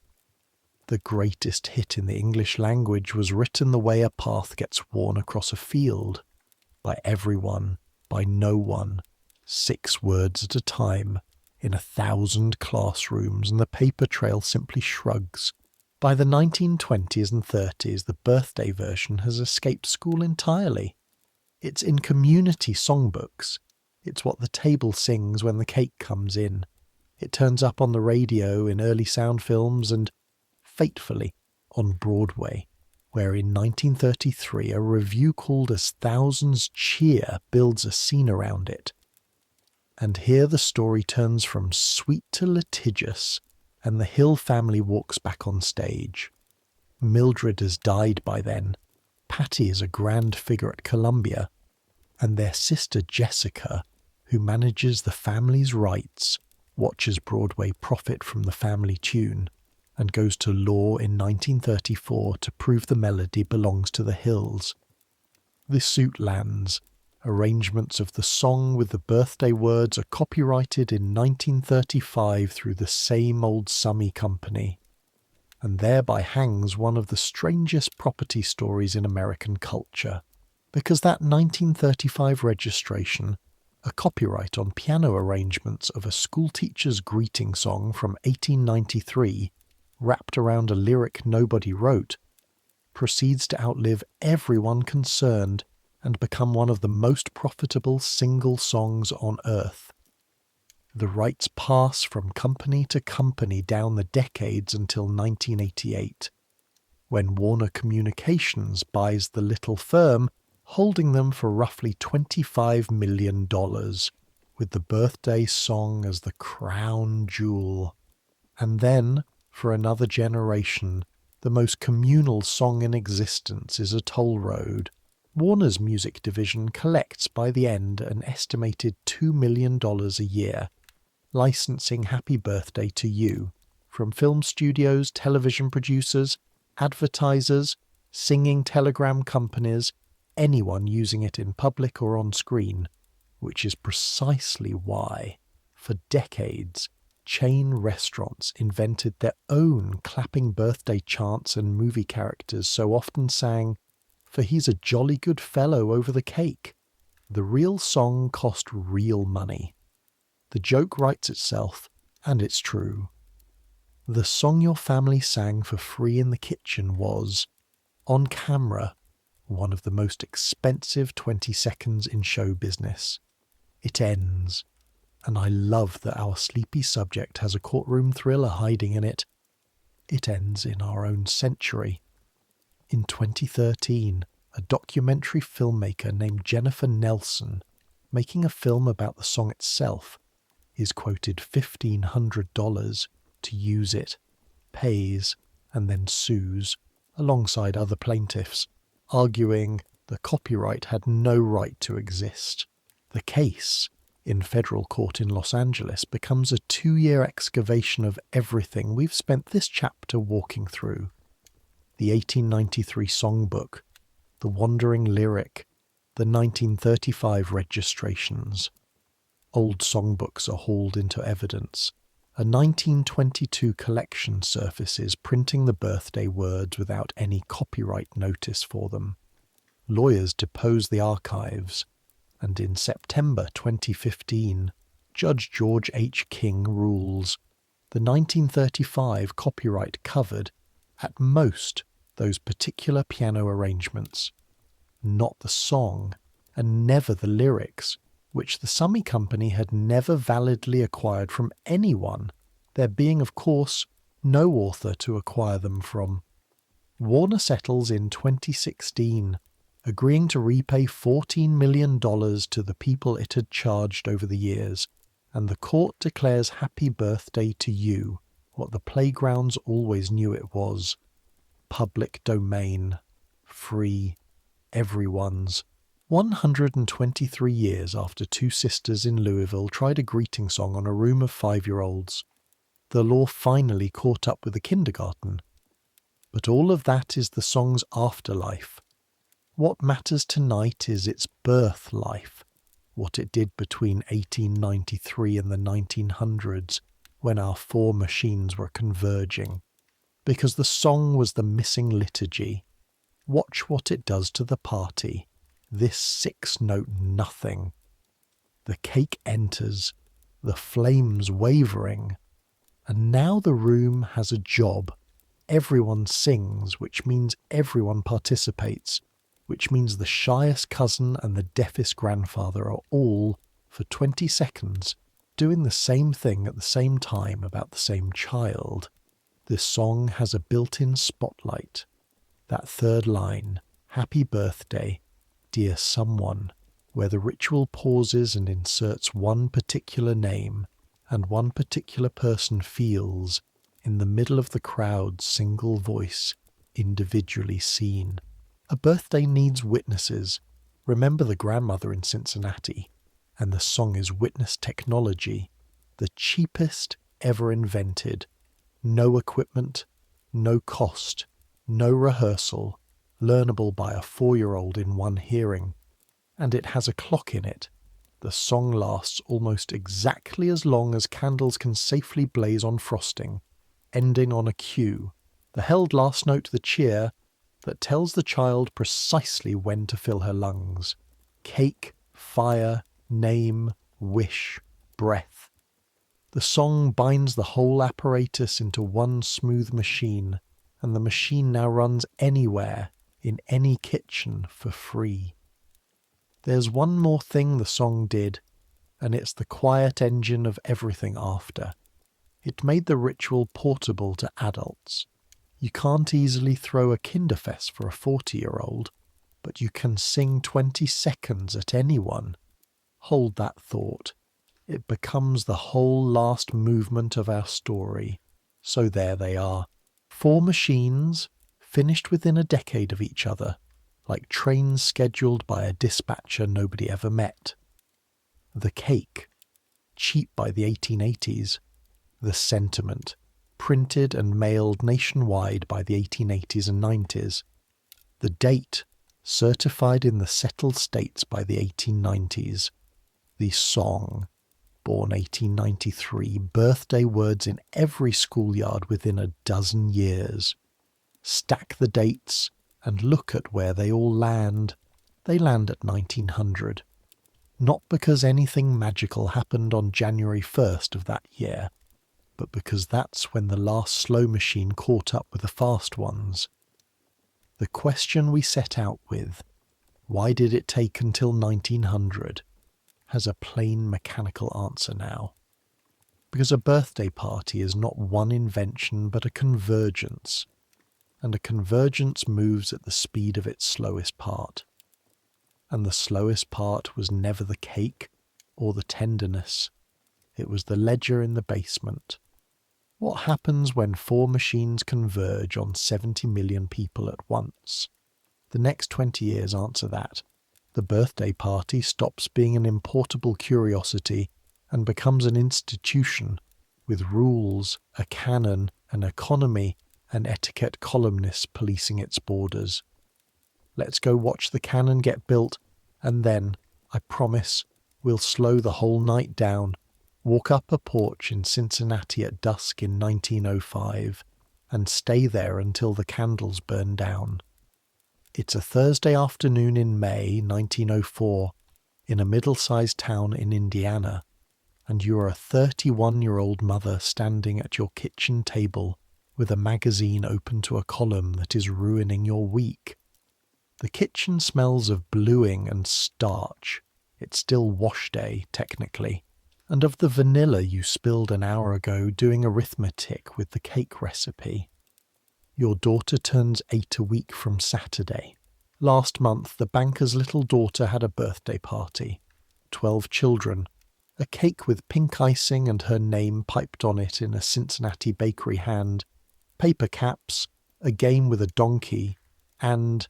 The greatest hit in the English language was written the way a path gets worn across a field, by everyone, by no one, 6 words at a time, in 1,000 classrooms, and the paper trail simply shrugs. By the 1920s and 30s, the birthday version has escaped school entirely. It's in community songbooks. It's what the table sings when the cake comes in. It turns up on the radio, in early sound films, and, fatefully, on Broadway, where in 1933 a revue called As Thousands Cheer builds a scene around it. And here the story turns from sweet to litigious, and the Hill family walks back on stage. Mildred has died by then. Patty is a grand figure at Columbia, and their sister Jessica, who manages the family's rights, watches Broadway profit from the family tune, and goes to law in 1934 to prove the melody belongs to the Hills. The suit lands. Arrangements of the song with the birthday words are copyrighted in 1935 through the same old Summy Company, and thereby hangs one of the strangest property stories in American culture, because that 1935 registration, a copyright on piano arrangements of a schoolteacher's greeting song from 1893, wrapped around a lyric nobody wrote, proceeds to outlive everyone concerned and become one of the most profitable single songs on earth. The rights pass from company to company down the decades until 1988, when Warner Communications buys the little firm, holding them for roughly $25 million, with the birthday song as the crown jewel. And then, for another generation, the most communal song in existence is A Toll Road. Warner's music division collects by the end an estimated $2 million a year, licensing Happy Birthday to You from film studios, television producers, advertisers, singing telegram companies, anyone using it in public or on screen, which is precisely why, for decades, chain restaurants invented their own clapping birthday chants and movie characters so often sang, "For he's a jolly good fellow over the cake." The real song cost real money. The joke writes itself, and it's true. The song your family sang for free in the kitchen was, on camera, one of the most expensive 20 seconds in show business. It ends, and I love that our sleepy subject has a courtroom thriller hiding in it. It ends in our own century. In 2013, a documentary filmmaker named Jennifer Nelson, making a film about the song itself, is quoted $1,500 to use it, pays, and then sues, alongside other plaintiffs, arguing the copyright had no right to exist. The case, in federal court in Los Angeles, becomes a 2-year excavation of everything we've spent this chapter walking through. The 1893 songbook, the wandering lyric, the 1935 registrations. Old songbooks are hauled into evidence. A 1922 collection surfaces printing the birthday words without any copyright notice for them. Lawyers depose the archives, and in September 2015, Judge George H. King rules the 1935 copyright covered, at most, those particular piano arrangements, not the song, and never the lyrics, which the Summy Company had never validly acquired from anyone, there being, of course, no author to acquire them from. Warner settles in 2016, agreeing to repay $14 million to the people it had charged over the years, and the court declares Happy Birthday to You what the playgrounds always knew it was: public domain, free, everyone's. 123 years after two sisters in Louisville tried a greeting song on a room of 5-year-olds, the law finally caught up with the kindergarten. But all of that is the song's afterlife. What matters tonight is its birth life, what it did between 1893 and the 1900s, when our 4 machines were converging. Because the song was the missing liturgy. Watch what it does to the party. This 6-note nothing. The cake enters, the flames wavering, and now the room has a job. Everyone sings, which means everyone participates, which means the shyest cousin and the deafest grandfather are all, for 20 seconds, doing the same thing at the same time about the same child. This song has a built-in spotlight. That third line, Happy Birthday, Dear Someone, where the ritual pauses and inserts one particular name and one particular person feels, in the middle of the crowd's single voice, individually seen. A birthday needs witnesses. Remember the grandmother in Cincinnati. And the song is witness technology, the cheapest ever invented. No equipment, no cost, no rehearsal, learnable by a 4-year-old in one hearing. And it has a clock in it. The song lasts almost exactly as long as candles can safely blaze on frosting, ending on a cue, the held last note, the cheer, that tells the child precisely when to fill her lungs. Cake, fire, name, wish, breath. The song binds the whole apparatus into one smooth machine, and the machine now runs anywhere, in any kitchen, for free. There's one more thing the song did, and it's the quiet engine of everything after. It made the ritual portable to adults. You can't easily throw a Kinderfest for a 40-year-old, but you can sing 20 seconds at anyone. Hold that thought. It becomes the whole last movement of our story. So there they are. 4 machines, finished within a decade of each other, like trains scheduled by a dispatcher nobody ever met. The cake, cheap by the 1880s. The sentiment, printed and mailed nationwide by the 1880s and 90s. The date, certified in the settled states by the 1890s. The song, born 1893, birthday words in every schoolyard within a dozen years. Stack the dates and look at where they all land. They land at 1900. Not because anything magical happened on January 1st of that year, but because that's when the last slow machine caught up with the fast ones. The question we set out with, why did it take until 1900, has a plain mechanical answer now. Because a birthday party is not one invention but a convergence, and a convergence moves at the speed of its slowest part. And the slowest part was never the cake or the tenderness, it was the ledger in the basement. What happens when 4 machines converge on 70 million people at once? The next 20 years answer that. The birthday party stops being an importable curiosity and becomes an institution, with rules, a canon, an economy, and etiquette columnists policing its borders. Let's go watch the cannon get built, and then, I promise, we'll slow the whole night down. Walk up a porch in Cincinnati at dusk in 1905 and stay there until the candles burn down. It's a Thursday afternoon in May 1904 in a middle-sized town in Indiana, and you are a 31-year-old mother standing at your kitchen table with a magazine open to a column that is ruining your week. The kitchen smells of bluing and starch. It's still wash day, technically. And of the vanilla you spilled an hour ago doing arithmetic with the cake recipe. Your daughter turns 8 a week from Saturday. Last month, the banker's little daughter had a birthday party. 12 children. A cake with pink icing and her name piped on it in a Cincinnati bakery hand. Paper caps, a game with a donkey, and,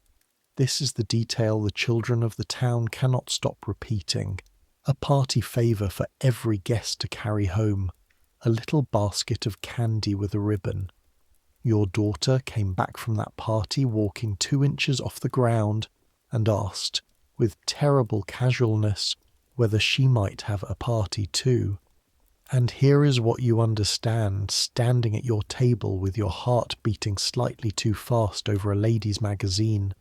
this is the detail the children of the town cannot stop repeating, a party favour for every guest to carry home, a little basket of candy with a ribbon. Your daughter came back from that party walking 2 inches off the ground and asked, with terrible casualness, whether she might have a party too. And here is what you understand, standing at your table with your heart beating slightly too fast over a ladies' magazine.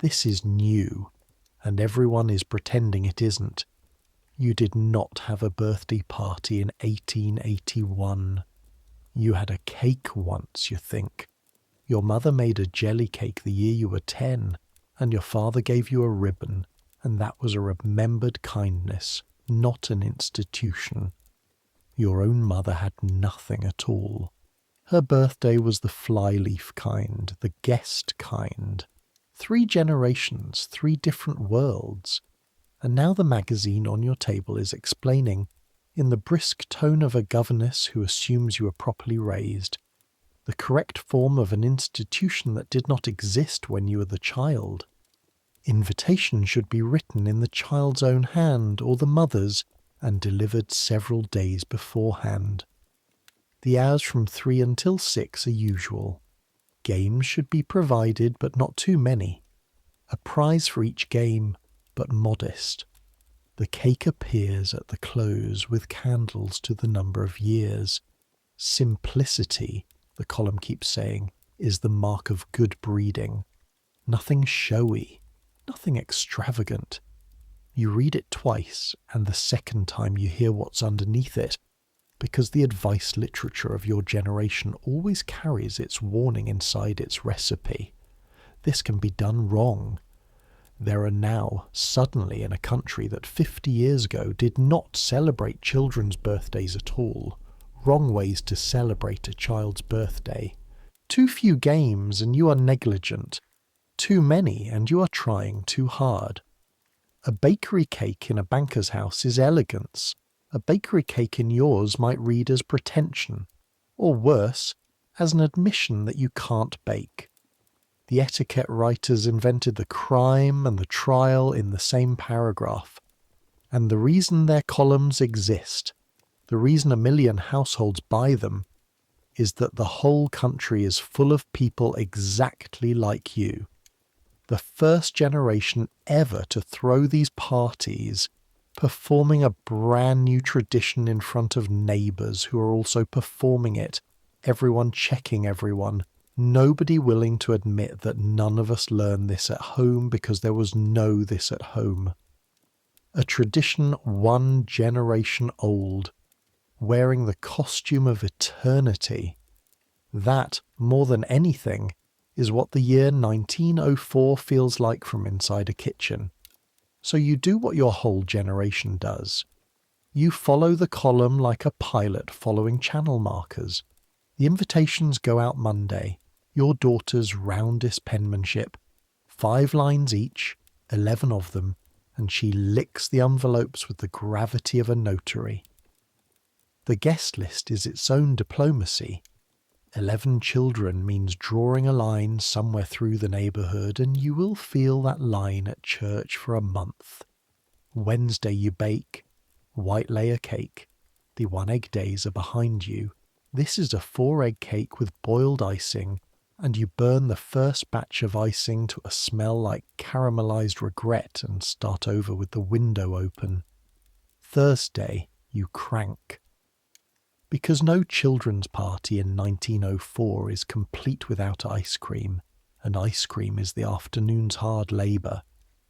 This is new, and everyone is pretending it isn't. You did not have a birthday party in 1881. You had a cake once, you think. Your mother made a jelly cake the year you were 10, and your father gave you a ribbon, and that was a remembered kindness, not an institution. Your own mother had nothing at all. Her birthday was the flyleaf kind, the guest kind. 3 generations, 3 different worlds. And now the magazine on your table is explaining, in the brisk tone of a governess who assumes you were properly raised, the correct form of an institution that did not exist when you were the child. Invitation should be written in the child's own hand or the mother's and delivered several days beforehand. The hours from 3 until 6 are usual. Games should be provided, but not too many. A prize for each game, but modest. The cake appears at the close with candles to the number of years. Simplicity, the column keeps saying, is the mark of good breeding. Nothing showy, nothing extravagant. You read it twice, and the second time you hear what's underneath it, because the advice literature of your generation always carries its warning inside its recipe. This can be done wrong. There are now, suddenly, in a country that 50 years ago did not celebrate children's birthdays at all, wrong ways to celebrate a child's birthday. Too few games and you are negligent. Too many and you are trying too hard. A bakery cake in a banker's house is elegance. A bakery cake in yours might read as pretension, or worse, as an admission that you can't bake. The etiquette writers invented the crime and the trial in the same paragraph. And the reason their columns exist, the reason 1 million households buy them, is that the whole country is full of people exactly like you. The first generation ever to throw these parties, performing a brand new tradition in front of neighbours who are also performing it, everyone checking everyone, nobody willing to admit that none of us learned this at home because there was no this at home. A tradition 1 generation old, wearing the costume of eternity. That, more than anything, is what the year 1904 feels like from inside a kitchen. So you do what your whole generation does. You follow the column like a pilot following channel markers. The invitations go out Monday, your daughter's roundest penmanship, 5 lines each, 11 of them, and she licks the envelopes with the gravity of a notary. The guest list is its own diplomacy. 11 children means drawing a line somewhere through the neighbourhood, and you will feel that line at church for a month. Wednesday you bake, white layer cake. The 1-egg days are behind you. This is a 4-egg cake with boiled icing, and you burn the first batch of icing to a smell like caramelised regret and start over with the window open. Thursday you crank. Because no children's party in 1904 is complete without ice cream, and ice cream is the afternoon's hard labour,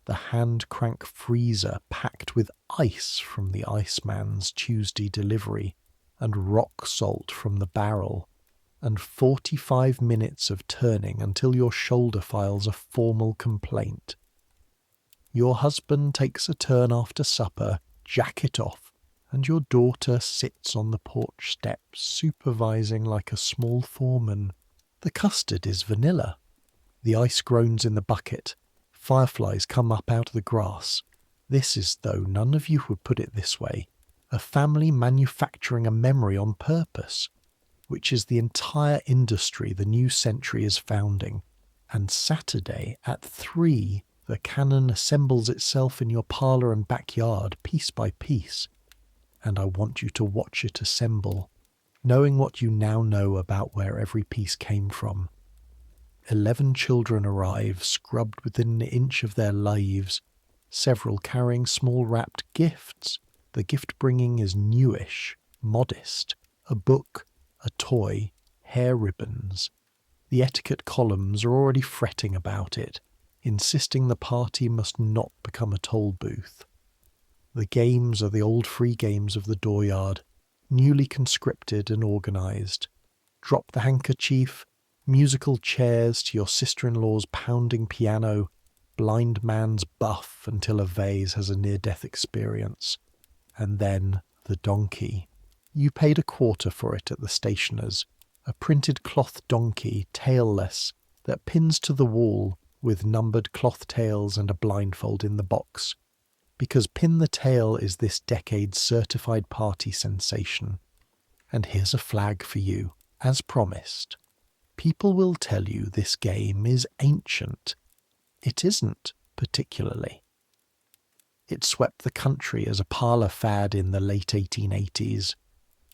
the hand-crank freezer packed with ice from the iceman's Tuesday delivery, and rock salt from the barrel, and 45 minutes of turning until your shoulder files a formal complaint. Your husband takes a turn after supper, jacket off, and your daughter sits on the porch steps, supervising like a small foreman. The custard is vanilla. The ice groans in the bucket. Fireflies come up out of the grass. This is, though none of you would put it this way, a family manufacturing a memory on purpose, which is the entire industry the new century is founding. And Saturday at 3, the cannon assembles itself in your parlour and backyard, piece by piece. And I want you to watch it assemble, knowing what you now know about where every piece came from. 11 children arrive, scrubbed within an inch of their lives, several carrying small wrapped gifts. The gift-bringing is newish, modest, a book, a toy, hair ribbons. The etiquette columns are already fretting about it, insisting the party must not become a toll booth. The games are the old free games of the dooryard, newly conscripted and organised. Drop the handkerchief, musical chairs to your sister-in-law's pounding piano, blind man's buff until a vase has a near-death experience. And then the donkey. You paid a quarter for it at the stationer's, a printed cloth donkey, tailless, that pins to the wall with numbered cloth tails and a blindfold in the box. Because Pin the Tail is this decade's certified party sensation. And here's a flag for you, as promised. People will tell you this game is ancient. It isn't, particularly. It swept the country as a parlour fad in the late 1880s.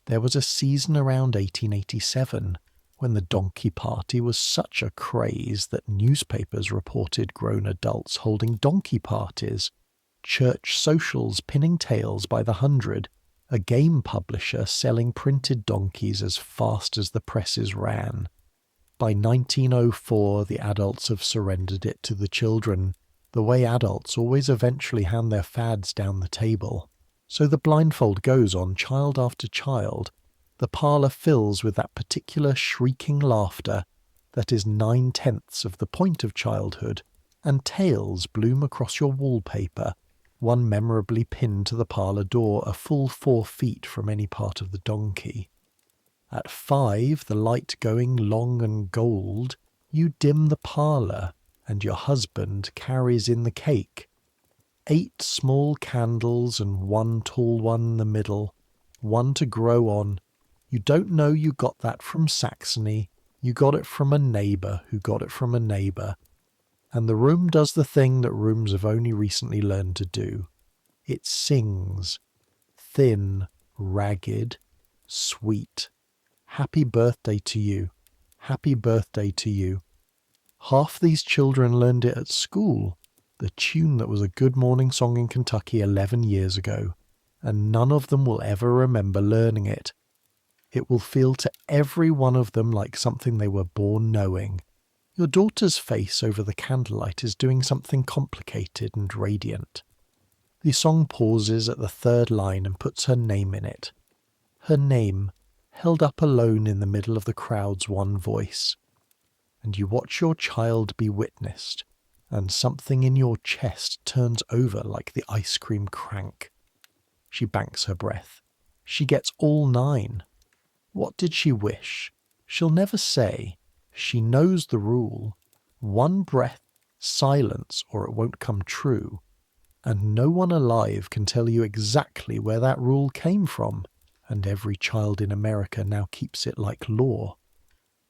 There was a season around 1887 when the donkey party was such a craze that newspapers reported grown adults holding donkey parties, church socials pinning tails by the 100, a game publisher selling printed donkeys as fast as the presses ran. By 1904, the adults have surrendered it to the children, the way adults always eventually hand their fads down the table. So the blindfold goes on child after child. The parlour fills with that particular shrieking laughter that is 9/10 of the point of childhood, and tails bloom across your wallpaper, one memorably pinned to the parlour door a full 4 feet from any part of the donkey. At 5, the light going long and gold, you dim the parlour, and your husband carries in the cake. 8 small candles and 1 tall one in the middle, one to grow on. You don't know you got that from Saxony, you got it from a neighbour who got it from a neighbour. And the room does the thing that rooms have only recently learned to do. It sings. Thin, ragged, sweet. Happy birthday to you. Happy birthday to you. Half these children learned it at school, the tune that was a Good Morning song in Kentucky 11 years ago, and none of them will ever remember learning it. It will feel to every one of them like something they were born knowing. Your daughter's face over the candlelight is doing something complicated and radiant. The song pauses at the 3rd line and puts her name in it. Her name, held up alone in the middle of the crowd's one voice. And you watch your child be witnessed, and something in your chest turns over like the ice cream crank. She banks her breath. She gets all 9. What did she wish? She'll never say. She knows the rule. 1 breath, silence, or it won't come true. And no one alive can tell you exactly where that rule came from, and every child in America now keeps it like law.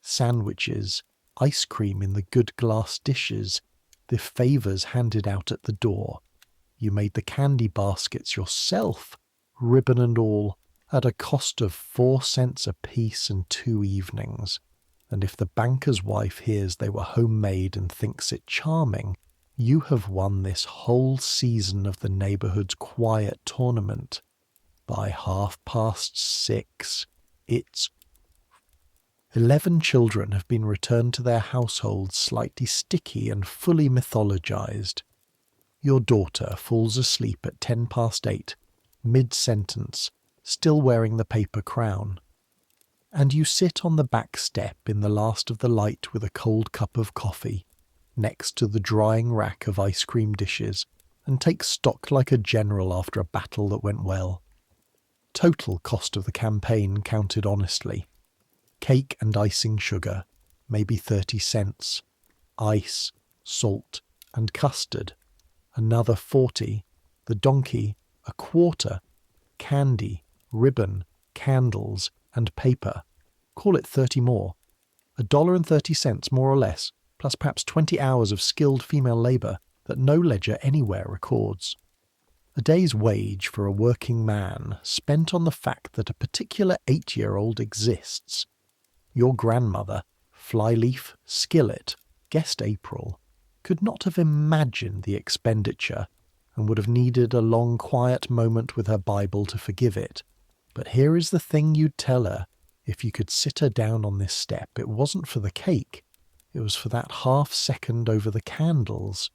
Sandwiches, ice cream in the good glass dishes, the favours handed out at the door. You made the candy baskets yourself, ribbon and all, at a cost of 4 cents apiece and 2 evenings. And if the banker's wife hears they were homemade and thinks it charming, you have won this whole season of the neighbourhood's quiet tournament. By 6:30, it's 11 children have been returned to their households slightly sticky and fully mythologized. Your daughter falls asleep at 8:10, mid-sentence, still wearing the paper crown. And you sit on the back step in the last of the light with a cold cup of coffee, next to the drying rack of ice cream dishes, and take stock like a general after a battle that went well. Total cost of the campaign counted honestly. Cake and icing sugar, maybe 30 cents. Ice, salt, and custard, another 40. The donkey, a quarter. Candy, ribbon, candles, and paper. Call it 30 more. $1.30 more or less, plus perhaps 20 hours of skilled female labour that no ledger anywhere records. A day's wage for a working man spent on the fact that a particular 8-year-old exists. Your grandmother, Flyleaf, Skillet, Guest April, could not have imagined the expenditure and would have needed a long quiet moment with her Bible to forgive it. But here is the thing you'd tell her if you could sit her down on this step. It wasn't for the cake. It was for that half second over the candles.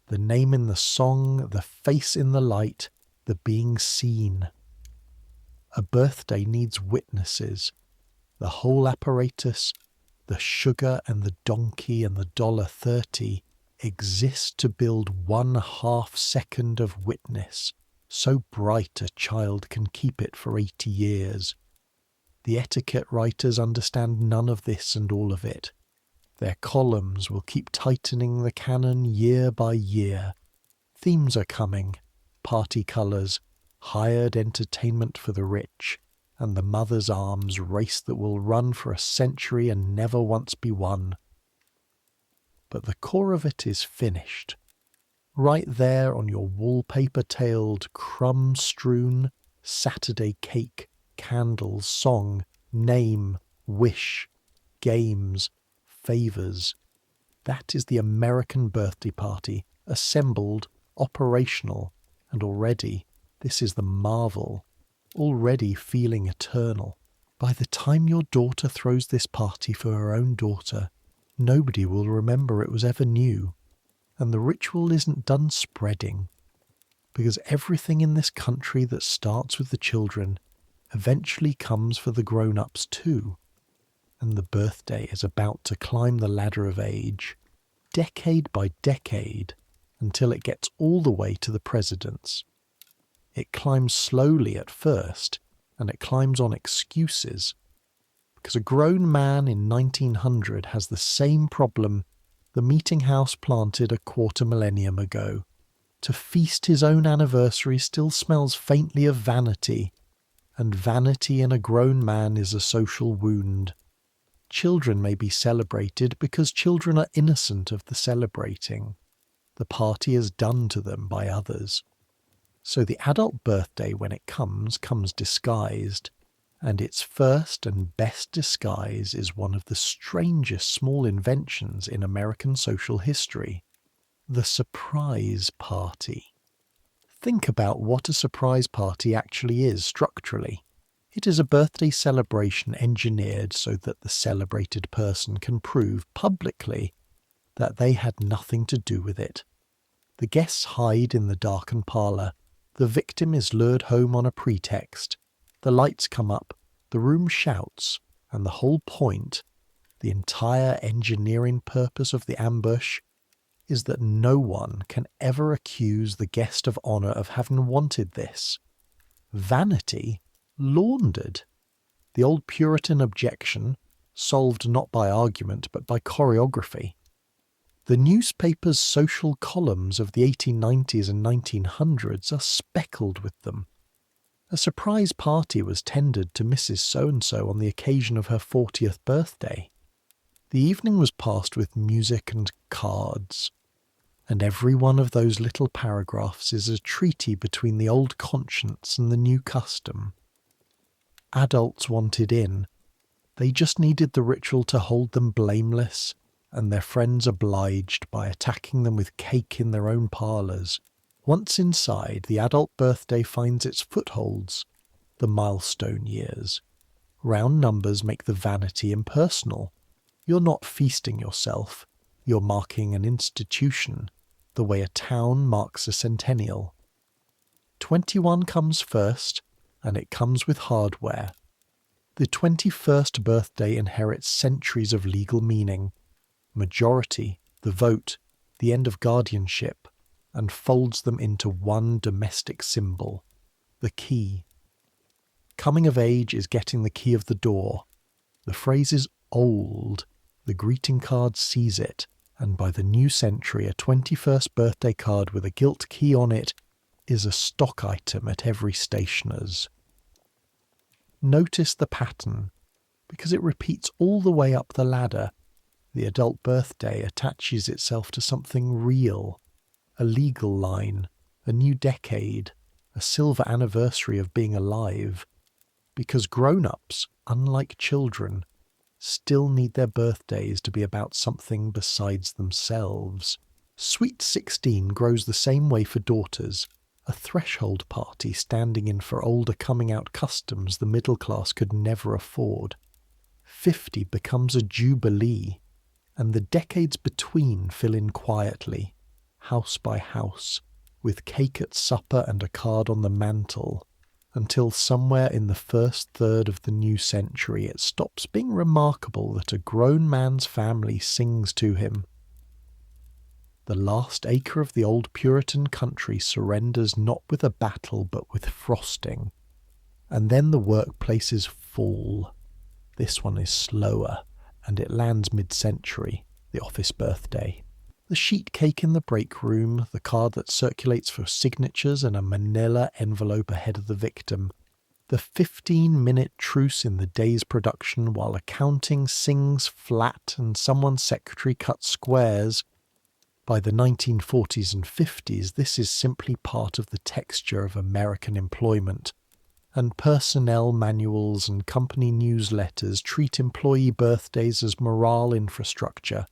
The name in the song, the face in the light, the being seen. A birthday needs witnesses. The whole apparatus, the sugar and the donkey and the $1.30 exist to build 1/2 second of witness, so bright a child can keep it for 80 years. The etiquette writers understand none of this and all of it. Their columns will keep tightening the canon year by year. Themes are coming, party colours, hired entertainment for the rich, and the mother's arms race that will run for a century and never once be won. But the core of it is finished. Right there on your wallpaper-tailed, crumb-strewn Saturday cake, candles, song, name, wish, games, favours. That is the American birthday party, assembled, operational, and already, this is the marvel, already feeling eternal. By the time your daughter throws this party for her own daughter, nobody will remember it was ever new. And the ritual isn't done spreading, because everything in this country that starts with the children eventually comes for the grown-ups too, and the birthday is about to climb the ladder of age. decade by decade, until it gets all the way to the presidents. It climbs slowly at first, and it climbs on excuses. Because a grown man in 1900 has the same problem the meeting house planted a quarter millennium ago. To feast his own anniversary still smells faintly of vanity, and vanity in a grown man is a social wound. Children may be celebrated because children are innocent of the celebrating. The party is done to them by others. So the adult birthday, when it comes disguised, and its first and best disguise is one of the strangest small inventions in American social history: the surprise party. Think about what a surprise party actually is structurally. It is a birthday celebration engineered so that the celebrated person can prove publicly that they had nothing to do with it. The guests hide in the darkened parlour. The victim is lured home on a pretext. The lights come up, the room shouts, and the whole point, the entire engineering purpose of the ambush, is that no one can ever accuse the guest of honour of having wanted this. Vanity laundered. The old Puritan objection, solved not by argument but by choreography. The newspaper's social columns of the 1890s and 1900s are speckled with them. A surprise party was tendered to Mrs. So-and-so on the occasion of her 40th birthday. The evening was passed with music and cards, and every one of those little paragraphs is a treaty between the old conscience and the new custom. Adults wanted in. They just needed the ritual to hold them blameless, and their friends obliged by attacking them with cake in their own parlours. Once inside, the adult birthday finds its footholds, the milestone years. Round numbers make the vanity impersonal. You're not feasting yourself, you're marking an institution, the way a town marks a centennial. 21 comes first, and it comes with hardware. The 21st birthday inherits centuries of legal meaning, majority, the vote, the end of guardianship, and folds them into one domestic symbol, the key. Coming of age is getting the key of the door. The phrase is old. The greeting card sees it, and by the new century a 21st birthday card with a gilt key on it is a stock item at every stationer's. Notice the pattern, because it repeats all the way up the ladder. The adult birthday attaches itself to something real, a legal line, a new decade, a silver anniversary of being alive, because grown-ups, unlike children, still need their birthdays to be about something besides themselves. Sweet 16 grows the same way for daughters, a threshold party standing in for older coming-out customs the middle class could never afford. 50 becomes a jubilee, and the decades between fill in quietly, house by house, with cake at supper and a card on the mantel, until somewhere in the first third of the new century it stops being remarkable that a grown man's family sings to him. The last acre of the old Puritan country surrenders not with a battle but with frosting. And then the workplace is full. This one is slower, and it lands mid-century, the office birthday. The sheet cake in the break room, the card that circulates for signatures and a manila envelope ahead of the victim. The 15-minute truce in the day's production while accounting sings flat and someone's secretary cuts squares. By the 1940s and 50s, this is simply part of the texture of American employment, and personnel manuals and company newsletters treat employee birthdays as morale infrastructure,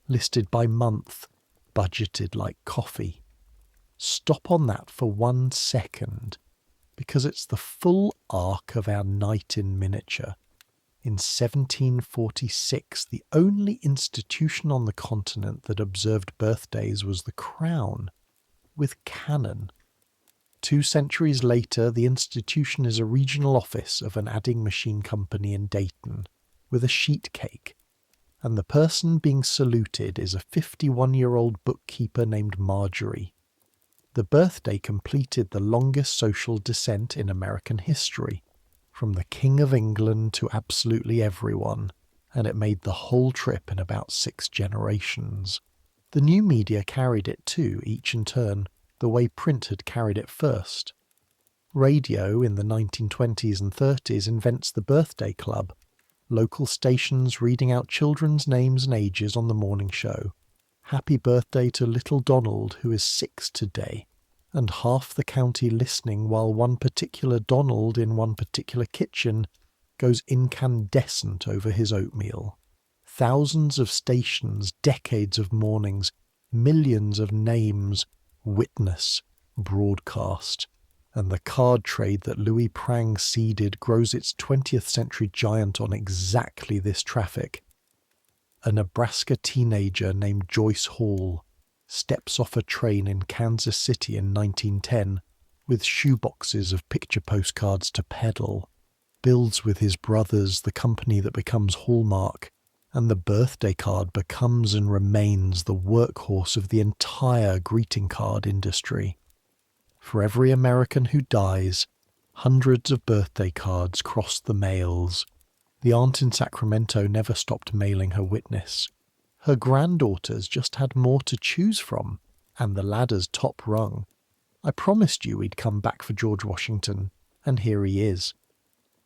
listed by month, budgeted like coffee. Stop on that for 1 second, because it's the full arc of our night in miniature. In 1746, the only institution on the continent that observed birthdays was the Crown, with cannon. 2 centuries later, the institution is a regional office of an adding machine company in Dayton, with a sheet cake. and the person being saluted is a 51-year-old bookkeeper named Marjorie. The birthday completed the longest social descent in American history, from the King of England to absolutely everyone, and it made the whole trip in about 6 generations. The new media carried it too, each in turn, the way print had carried it first. Radio in the 1920s and 30s invents the birthday club, local stations reading out children's names and ages on the morning show. Happy birthday to little Donald, who is 6 today, and half the county listening while one particular Donald in one particular kitchen goes incandescent over his oatmeal. Thousands of stations, decades of mornings, millions of names, witness, broadcast, and the card trade that Louis Prang seeded grows its 20th century giant on exactly this traffic. A Nebraska teenager named Joyce Hall steps off a train in Kansas City in 1910 with shoeboxes of picture postcards to peddle, builds with his brothers the company that becomes Hallmark, and the birthday card becomes and remains the workhorse of the entire greeting card industry. For every American who dies, hundreds of birthday cards cross the mails. The aunt in Sacramento never stopped mailing her witness. Her granddaughters just had more to choose from, and the ladder's top rung. I promised you we'd come back for George Washington, and here he is.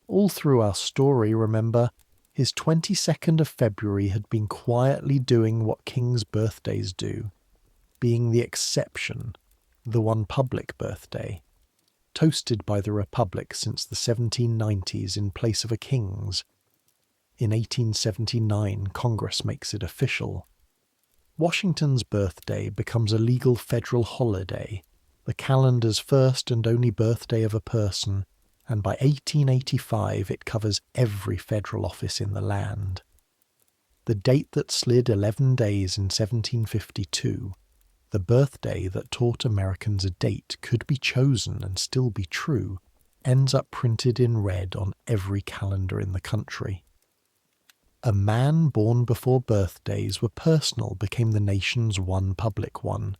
All through our story, remember, his 22nd of February had been quietly doing what kings' birthdays do, being the exception, the one public birthday, toasted by the Republic since the 1790s in place of a king's. In 1879, Congress makes it official. Washington's birthday becomes a legal federal holiday, the calendar's first and only birthday of a person, and by 1885 it covers every federal office in the land. The date that slid 11 days in 1752, the birthday that taught Americans a date could be chosen and still be true, ends up printed in red on every calendar in the country. A man born before birthdays were personal became the nation's one public one,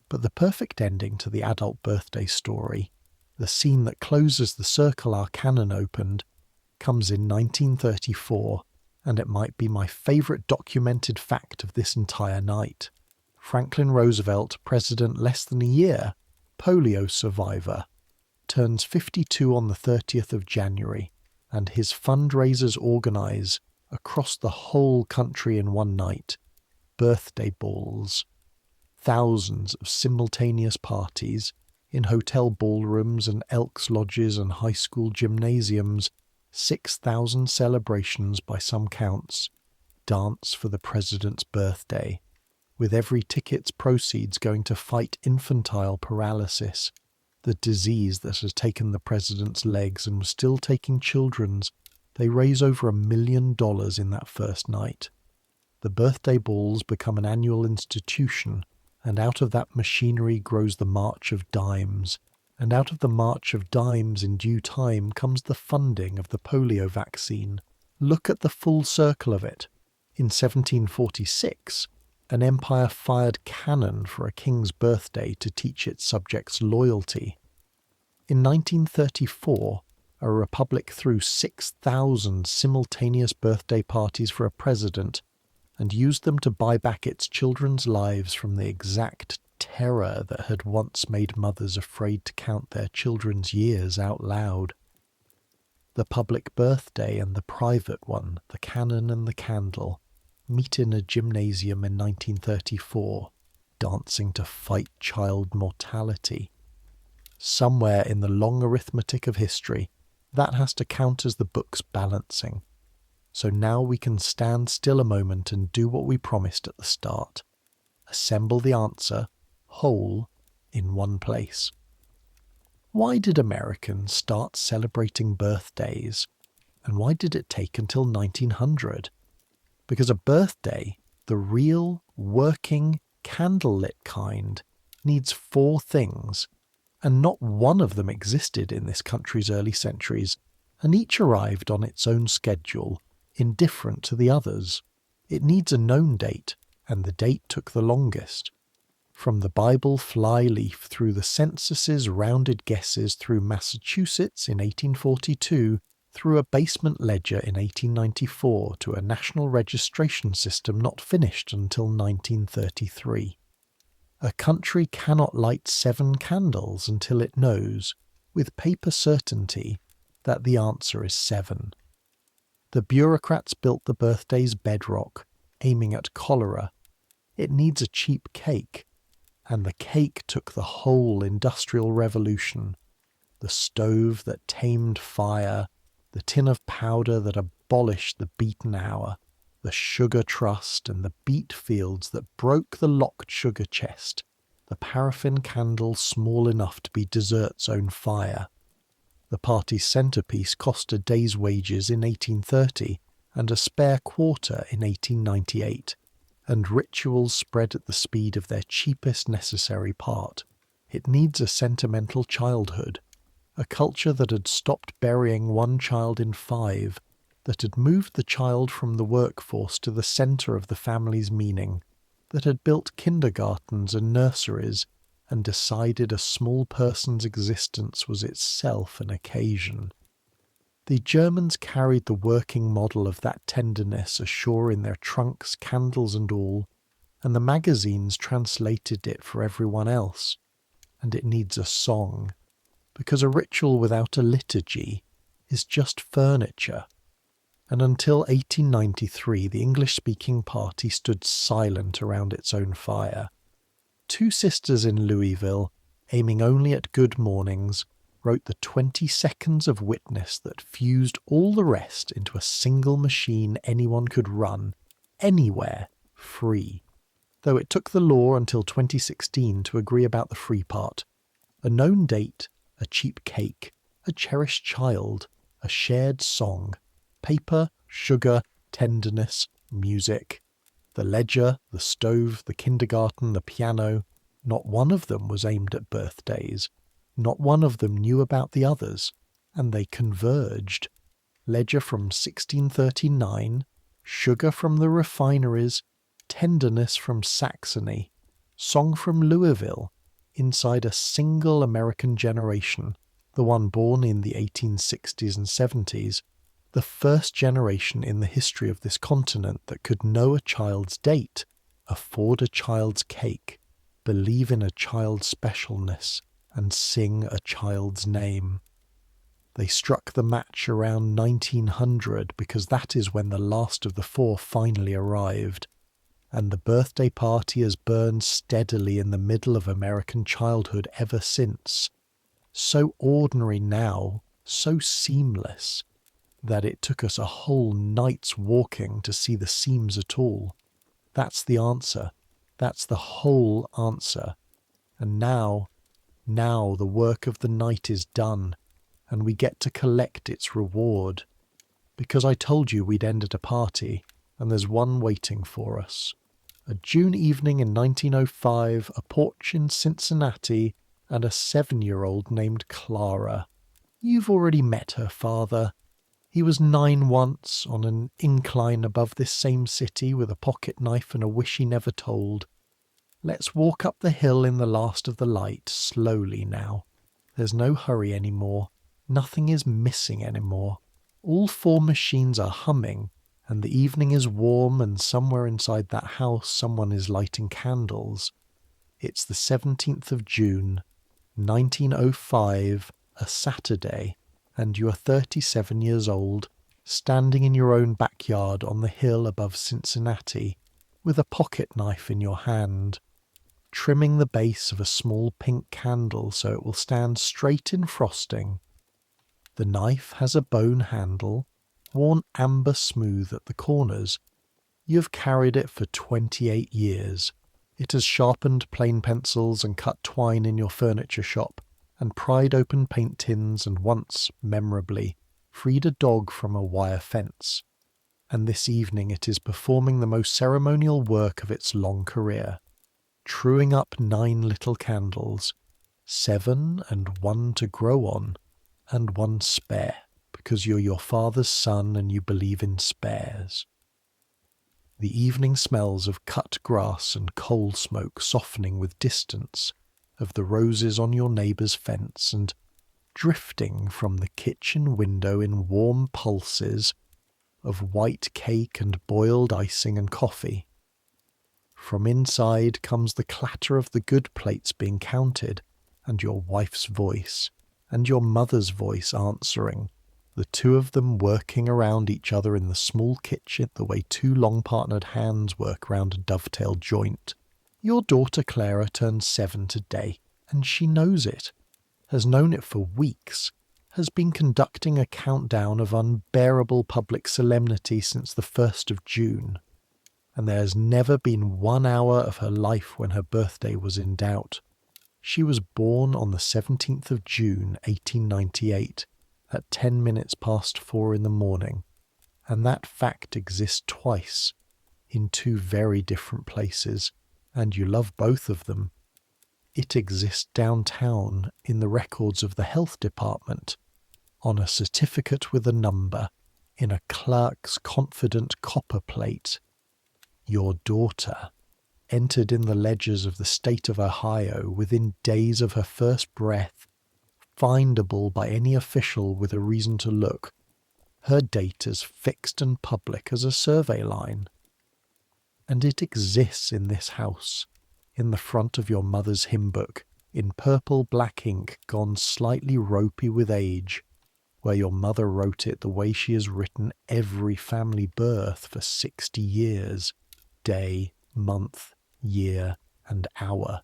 but the perfect ending to the adult birthday story, the scene that closes the circle our canon opened, comes in 1934, and it might be my favourite documented fact of this entire night. Franklin Roosevelt, president less than a year, polio survivor, turns 52 on the 30th of January, and his fundraisers organise, across the whole country in one night, birthday balls. Thousands of simultaneous parties, in hotel ballrooms and Elks Lodges and high school gymnasiums, 6,000 celebrations by some counts, dance for the president's birthday, with every ticket's proceeds going to fight infantile paralysis, the disease that has taken the president's legs and was still taking children's. They raise over $1 million in that first night. The birthday balls become an annual institution, and out of that machinery grows the March of Dimes, and out of the March of Dimes in due time comes the funding of the polio vaccine. Look at the full circle of it. In 1746, an empire fired cannon for a king's birthday to teach its subjects loyalty. In 1934, a republic threw 6,000 simultaneous birthday parties for a president and used them to buy back its children's lives from the exact terror that had once made mothers afraid to count their children's years out loud. The public birthday and the private one, the cannon and the candle, meet in a gymnasium in 1934, dancing to fight child mortality. Somewhere in the long arithmetic of history, that has to count as the book's balancing. So now we can stand still a moment and do what we promised at the start. Assemble the answer, whole, in one place. Why did Americans start celebrating birthdays? And why did it take until 1900? Because a birthday, the real, working, candlelit kind, needs 4 things, and not one of them existed in this country's early centuries, and each arrived on its own schedule, indifferent to the others. It needs a known date, and the date took the longest. From the Bible fly-leaf through the census's rounded guesses through Massachusetts in 1842, through a basement ledger in 1894 to a national registration system not finished until 1933. A country cannot light 7 candles until it knows, with paper certainty, that the answer is 7. The bureaucrats built the birthday's bedrock, aiming at cholera. It needs a cheap cake, and the cake took the whole industrial revolution. The stove that tamed fire, the tin of powder that abolished the beaten hour, the sugar trust and the beet fields that broke the locked sugar chest, the paraffin candle small enough to be dessert's own fire. The party's centrepiece cost a day's wages in 1830 and a spare quarter in 1898, and rituals spread at the speed of their cheapest necessary part. It needs a sentimental childhood, a culture that had stopped burying one child in 5, that had moved the child from the workforce to the centre of the family's meaning, that had built kindergartens and nurseries, and decided a small person's existence was itself an occasion. The Germans carried the working model of that tenderness ashore in their trunks, candles and all, and the magazines translated it for everyone else. And it needs a song, because a ritual without a liturgy is just furniture. And until 1893, the English-speaking party stood silent around its own fire. 2 sisters in Louisville, aiming only at good mornings, wrote the 20 seconds of witness that fused all the rest into a single machine anyone could run, anywhere, free. Though it took the law until 2016 to agree about the free part. A known date, a cheap cake, a cherished child, a shared song, paper, sugar, tenderness, music. The ledger, the stove, the kindergarten, the piano, not one of them was aimed at birthdays. Not one of them knew about the others, and they converged. Ledger from 1639, sugar from the refineries, tenderness from Saxony, song from Louisville, inside a single American generation, the one born in the 1860s and 70s, the first generation in the history of this continent that could know a child's date, afford a child's cake, believe in a child's specialness, and sing a child's name. They struck the match around 1900 because that is when the last of the 4 finally arrived, and the birthday party has burned steadily in the middle of American childhood ever since. So ordinary now, so seamless, that it took us a whole night's walking to see the seams at all. That's the answer. That's the whole answer. And now the work of the night is done, and we get to collect its reward. Because I told you we'd end at a party, and there's one waiting for us. A June evening in 1905, a porch in Cincinnati, and a 7-year-old named Clara. You've already met her father. He was 9 once, on an incline above this same city, with a pocket knife and a wish he never told. Let's walk up the hill in the last of the light, slowly now. There's no hurry anymore. Nothing is missing anymore. All 4 machines are humming, and the evening is warm, and somewhere inside that house someone is lighting candles. It's the 17th of June, 1905, a Saturday, and you are 37 years old, standing in your own backyard on the hill above Cincinnati, with a pocket knife in your hand, trimming the base of a small pink candle so it will stand straight in frosting. The knife has a bone handle, worn amber smooth at the corners. You have carried it for 28 years. It has sharpened plain pencils and cut twine in your furniture shop, and pried open paint tins, and once, memorably, freed a dog from a wire fence. And this evening it is performing the most ceremonial work of its long career, truing up 9 little candles, 7 and 1 to grow on, and 1 spare, because you're your father's son and you believe in spares. The evening smells of cut grass and coal smoke softening with distance, of the roses on your neighbour's fence, and drifting from the kitchen window in warm pulses of white cake and boiled icing and coffee. From inside comes the clatter of the good plates being counted, and your wife's voice, and your mother's voice answering, the two of them working around each other in the small kitchen the way two long-partnered hands work round a dovetail joint. Your daughter Clara turns 7 today, and she knows it, has known it for weeks, has been conducting a countdown of unbearable public solemnity since the 1st of June, and there has never been 1 hour of her life when her birthday was in doubt. She was born on the 17th of June, 1898, at 10 minutes past 4 in the morning, and that fact exists twice, in two very different places, and you love both of them. It exists downtown in the records of the health department, on a certificate with a number, in a clerk's confident copper plate. Your daughter, entered in the ledgers of the state of Ohio within days of her first breath, findable by any official with a reason to look, her date as fixed and public as a survey line. And it exists in this house, in the front of your mother's hymn book, in purple black ink gone slightly ropey with age, where your mother wrote it the way she has written every family birth for 60 years, day, month, year, and hour.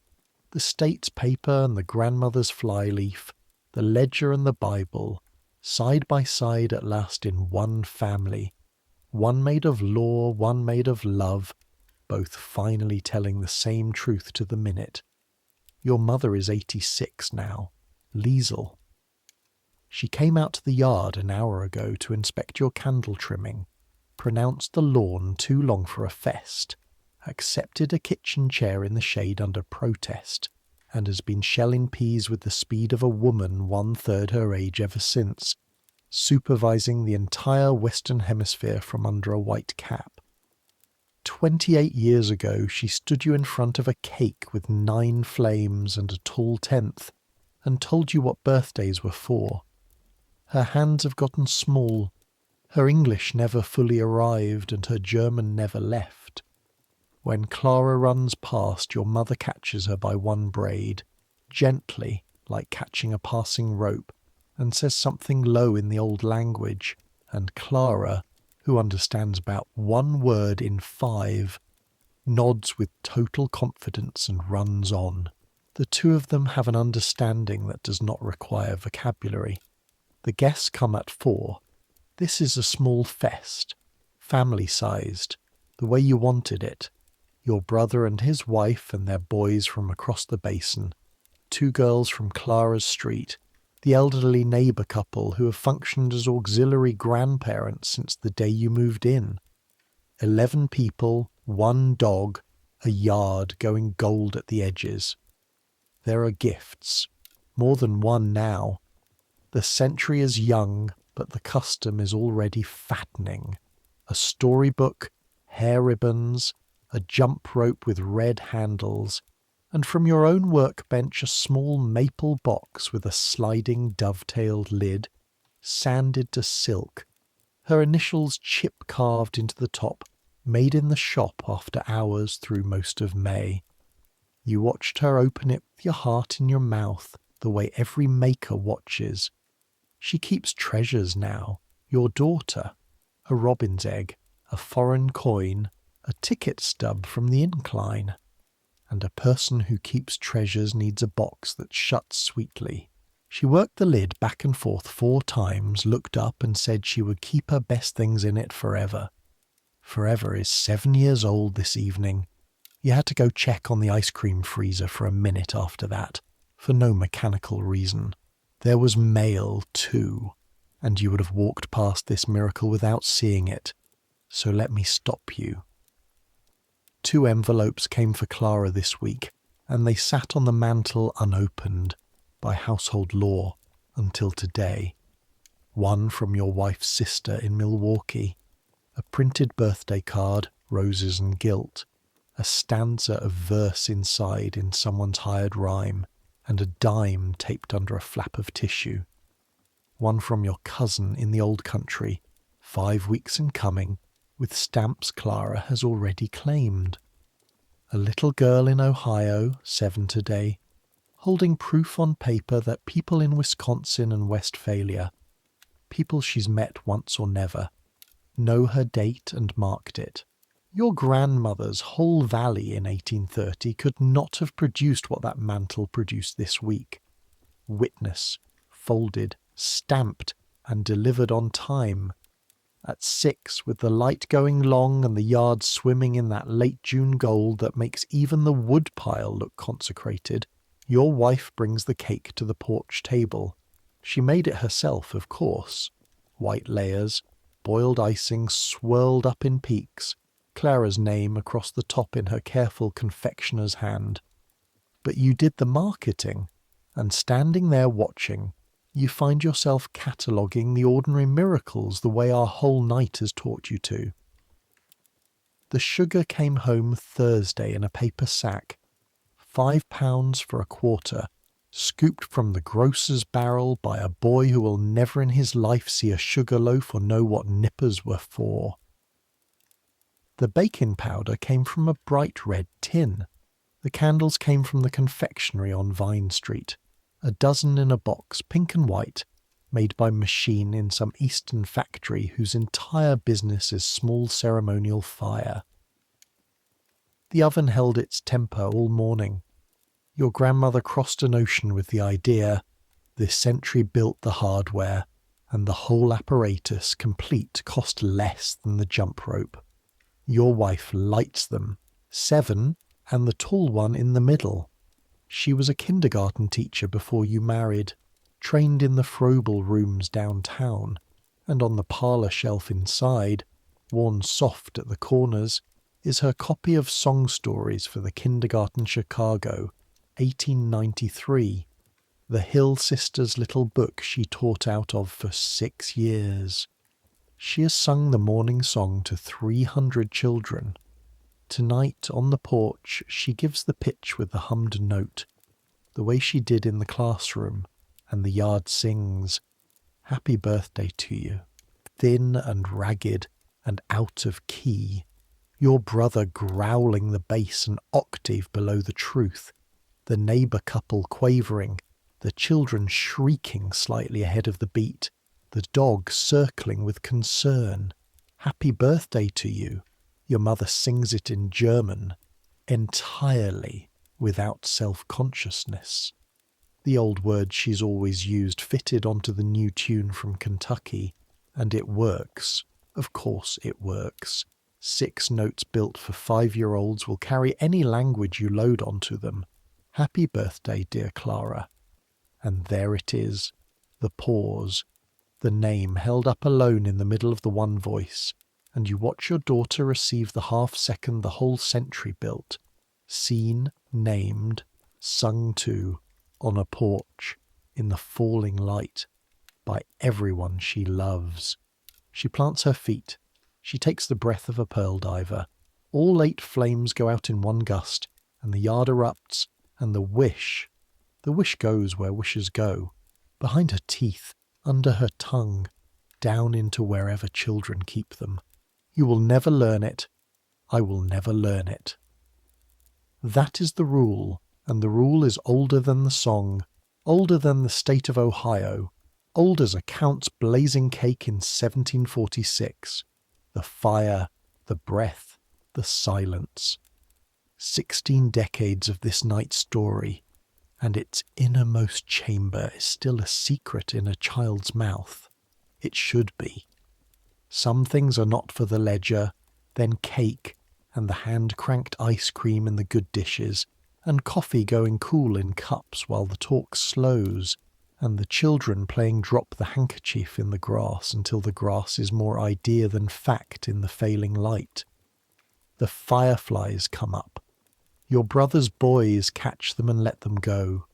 The state's paper and the grandmother's flyleaf, the ledger and the Bible, side by side at last in one family, one made of law, one made of love, both finally telling the same truth to the minute. Your mother is 86 now, Liesel. She came out to the yard an hour ago to inspect your candle trimming, pronounced the lawn too long for a fest, accepted a kitchen chair in the shade under protest, and has been shelling peas with the speed of a woman 1/3 her age ever since, supervising the entire Western Hemisphere from under a white cap. 28 years ago she stood you in front of a cake with 9 flames and a tall 10th, and told you what birthdays were for. Her hands have gotten small, her English never fully arrived, and her German never left. When Clara runs past, your mother catches her by one braid, gently, like catching a passing rope, and says something low in the old language, and Clara, who understands about 1 word in 5, nods with total confidence and runs on. The two of them have an understanding that does not require vocabulary. The guests come at 4. This is a small fest, family-sized, the way you wanted it. Your brother and his wife and their boys from across the basin, 2 girls from Clara's street, the elderly neighbour couple who have functioned as auxiliary grandparents since the day you moved in. 11 people, 1 dog, a yard going gold at the edges. There are gifts, more than 1 now. The century is young, but the custom is already fattening. A storybook, hair ribbons, a jump rope with red handles, and from your own workbench a small maple box with a sliding dovetailed lid, sanded to silk, her initials chip-carved into the top, made in the shop after hours through most of May. You watched her open it with your heart in your mouth, the way every maker watches. She keeps treasures now, your daughter, a robin's egg, a foreign coin, a ticket stub from the incline, and a person who keeps treasures needs a box that shuts sweetly. She worked the lid back and forth 4 times, looked up and said she would keep her best things in it forever. Forever is 7 years old this evening. You had to go check on the ice cream freezer for a minute after that, for no mechanical reason. There was mail, too, and you would have walked past this miracle without seeing it, so let me stop you. 2 envelopes came for Clara this week, and they sat on the mantel unopened, by household law, until today. 1 from your wife's sister in Milwaukee, a printed birthday card, roses and gilt, a stanza of verse inside in someone's hired rhyme, and a dime taped under a flap of tissue. One from your cousin in the old country, 5 weeks in coming, with stamps Clara has already claimed. A little girl in Ohio, 7 today, holding proof on paper that people in Wisconsin and Westphalia, people she's met once or never, know her date and marked it. Your grandmother's whole valley in 1830 could not have produced what that mantle produced this week. Witness, folded, stamped, and delivered on time. At 6, with the light going long and the yard swimming in that late June gold that makes even the woodpile look consecrated, your wife brings the cake to the porch table. She made it herself, of course. White layers, boiled icing swirled up in peaks, Clara's name across the top in her careful confectioner's hand. But you did the marketing, and standing there watching, you find yourself cataloguing the ordinary miracles the way our whole night has taught you to. The sugar came home Thursday in a paper sack, £5 for a quarter, scooped from the grocer's barrel by a boy who will never in his life see a sugar loaf or know what nippers were for. The baking powder came from a bright red tin. The candles came from the confectionery on Vine Street, a dozen in a box, pink and white, made by machine in some eastern factory whose entire business is small ceremonial fire. The oven held its temper all morning. Your grandmother crossed an ocean with the idea, this century built the hardware, and the whole apparatus complete cost less than the jump rope. Your wife lights them, 7, and the tall one in the middle. She was a kindergarten teacher before you married, trained in the Froebel rooms downtown, and on the parlour shelf inside, worn soft at the corners, is her copy of song stories for the Kindergarten Chicago, 1893, the Hill Sisters' little book she taught out of for 6 years. She has sung the morning song to 300 children. Tonight, on the porch, she gives the pitch with the hummed note, the way she did in the classroom, and the yard sings, "Happy birthday to you," thin and ragged and out of key, your brother growling the bass an octave below the truth, the neighbour couple quavering, the children shrieking slightly ahead of the beat, the dog circling with concern. "Happy birthday to you." Your mother sings it in German, entirely without self-consciousness. The old word she's always used fitted onto the new tune from Kentucky, and it works. Of course it works. 6 notes built for 5-year-olds will carry any language you load onto them. Happy birthday, dear Clara. And there it is, the pause, the name held up alone in the middle of the one voice, and you watch your daughter receive the half-second the whole century built, seen, named, sung to, on a porch, in the falling light, by everyone she loves. She plants her feet. She takes the breath of a pearl diver. All 8 flames go out in one gust, and the yard erupts, and the wish goes where wishes go, behind her teeth, under her tongue, down into wherever children keep them. You will never learn it. I will never learn it. That is the rule, and the rule is older than the song, older than the state of Ohio, old as a count's blazing cake in 1746. The fire, the breath, the silence. 16 decades of this night's story, and its innermost chamber is still a secret in a child's mouth. It should be. Some things are not for the ledger, then cake, and the hand-cranked ice cream in the good dishes, and coffee going cool in cups while the talk slows, and the children playing drop the handkerchief in the grass until the grass is more idea than fact in the failing light. The fireflies come up. Your brother's boys catch them and let them go.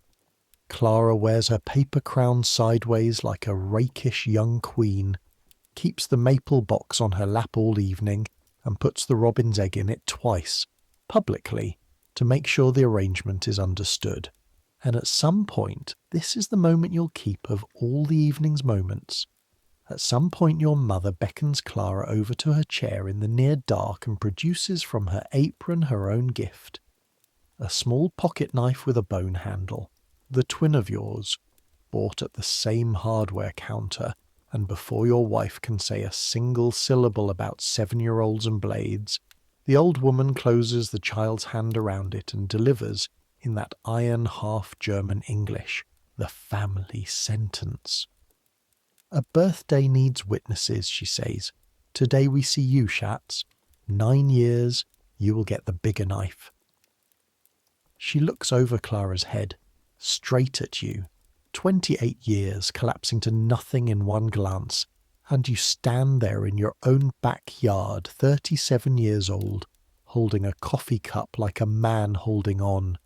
Clara wears her paper crown sideways like a rakish young queen, keeps the maple box on her lap all evening, and puts the robin's egg in it twice, publicly, to make sure the arrangement is understood. And at some point, this is the moment you'll keep of all the evening's moments. At some point your mother beckons Clara over to her chair in the near dark and produces from her apron her own gift. A small pocket knife with a bone handle, the twin of yours, bought at the same hardware counter, and before your wife can say a single syllable about 7-year-olds and blades, the old woman closes the child's hand around it and delivers, in that iron half-German English, the family sentence. A birthday needs witnesses, she says. Today we see you, Schatz. 9 years, you will get the bigger knife. She looks over Clara's head, straight at you. 28 years collapsing to nothing in one glance, and you stand there in your own backyard, 37 years old, holding a coffee cup like a man holding on.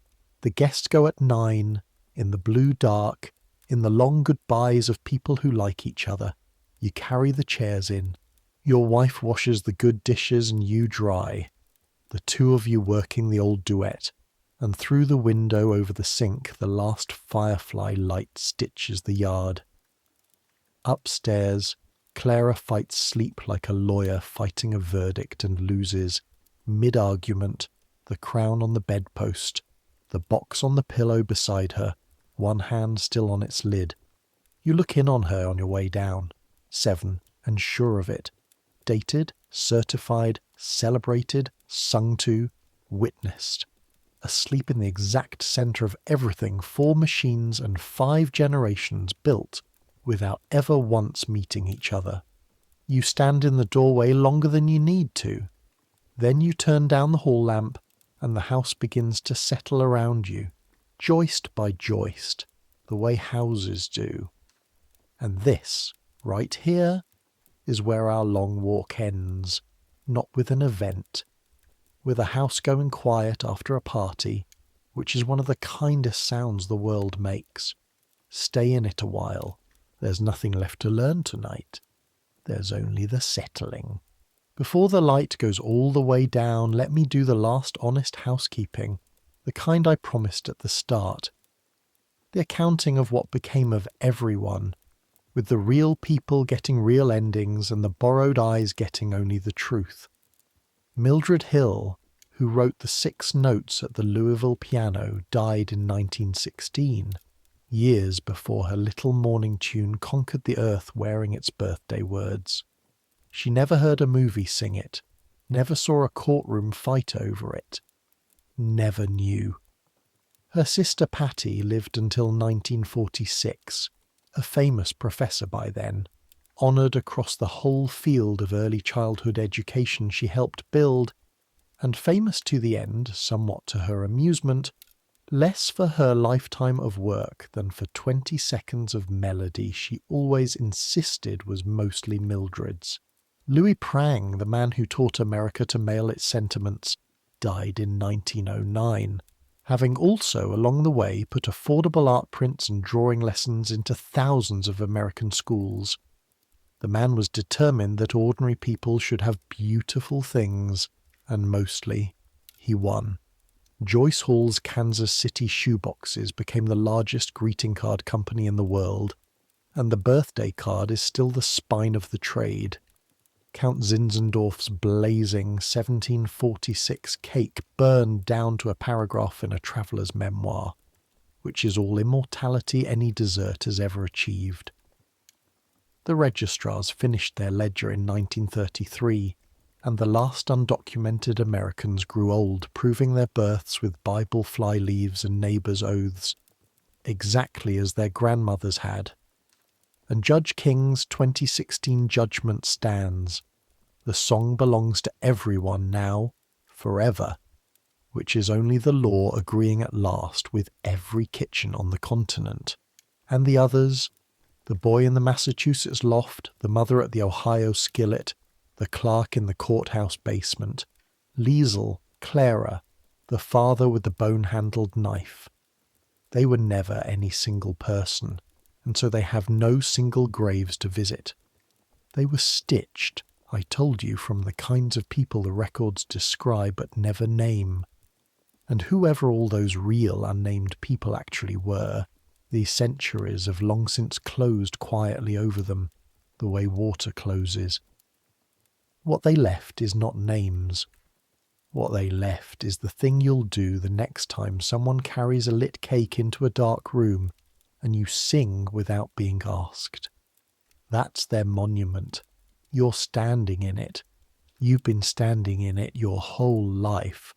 The guests go at 9, in the blue dark, in the long goodbyes of people who like each other. You carry the chairs in. Your wife washes the good dishes and you dry. The two of you working the old duet, and through the window over the sink the last firefly light stitches the yard. Upstairs, Clara fights sleep like a lawyer fighting a verdict and loses, mid-argument, the crown on the bedpost, the box on the pillow beside her, one hand still on its lid. You look in on her on your way down, 7, and sure of it. Dated, certified, celebrated, sung to, witnessed. Asleep in the exact centre of everything 4 machines and 5 generations built without ever once meeting each other. You stand in the doorway longer than you need to. Then you turn down the hall lamp and the house begins to settle around you, joist by joist, the way houses do. And this, right here, is where our long walk ends, not with an event, with a house going quiet after a party, which is one of the kindest sounds the world makes. Stay in it a while. There's nothing left to learn tonight. There's only the settling. Before the light goes all the way down, let me do the last honest housekeeping, the kind I promised at the start. The accounting of what became of everyone, with the real people getting real endings and the borrowed eyes getting only the truth. Mildred Hill, who wrote the 6 notes at the Louisville piano, died in 1916, years before her little morning tune conquered the earth wearing its birthday words. She never heard a movie sing it, never saw a courtroom fight over it, never knew. Her sister Patty lived until 1946, a famous professor by then, honoured across the whole field of early childhood education she helped build, and famous to the end, somewhat to her amusement, less for her lifetime of work than for 20 seconds of melody she always insisted was mostly Mildred's. Louis Prang, the man who taught America to mail its sentiments, died in 1909, having also along the way put affordable art prints and drawing lessons into thousands of American schools. The man was determined that ordinary people should have beautiful things, and mostly, he won. Joyce Hall's Kansas City shoeboxes became the largest greeting card company in the world, and the birthday card is still the spine of the trade. Count Zinzendorf's blazing 1746 cake burned down to a paragraph in a traveller's memoir, which is all immortality any dessert has ever achieved. The registrars finished their ledger in 1933, and the last undocumented Americans grew old, proving their births with Bible fly-leaves and neighbours' oaths, exactly as their grandmothers had. And Judge King's 2016 judgment stands. The song belongs to everyone now, forever, which is only the law agreeing at last with every kitchen on the continent. And the others, the boy in the Massachusetts loft, the mother at the Ohio skillet, the clerk in the courthouse basement, Liesel, Clara, the father with the bone-handled knife. They were never any single person, and so they have no single graves to visit. They were stitched I told you from the kinds of people the records describe but never name. And whoever all those real unnamed people actually were, these centuries have long since closed quietly over them, the way water closes. What they left is not names. What they left is the thing you'll do the next time someone carries a lit cake into a dark room and you sing without being asked. That's their monument. You're standing in it. You've been standing in it your whole life.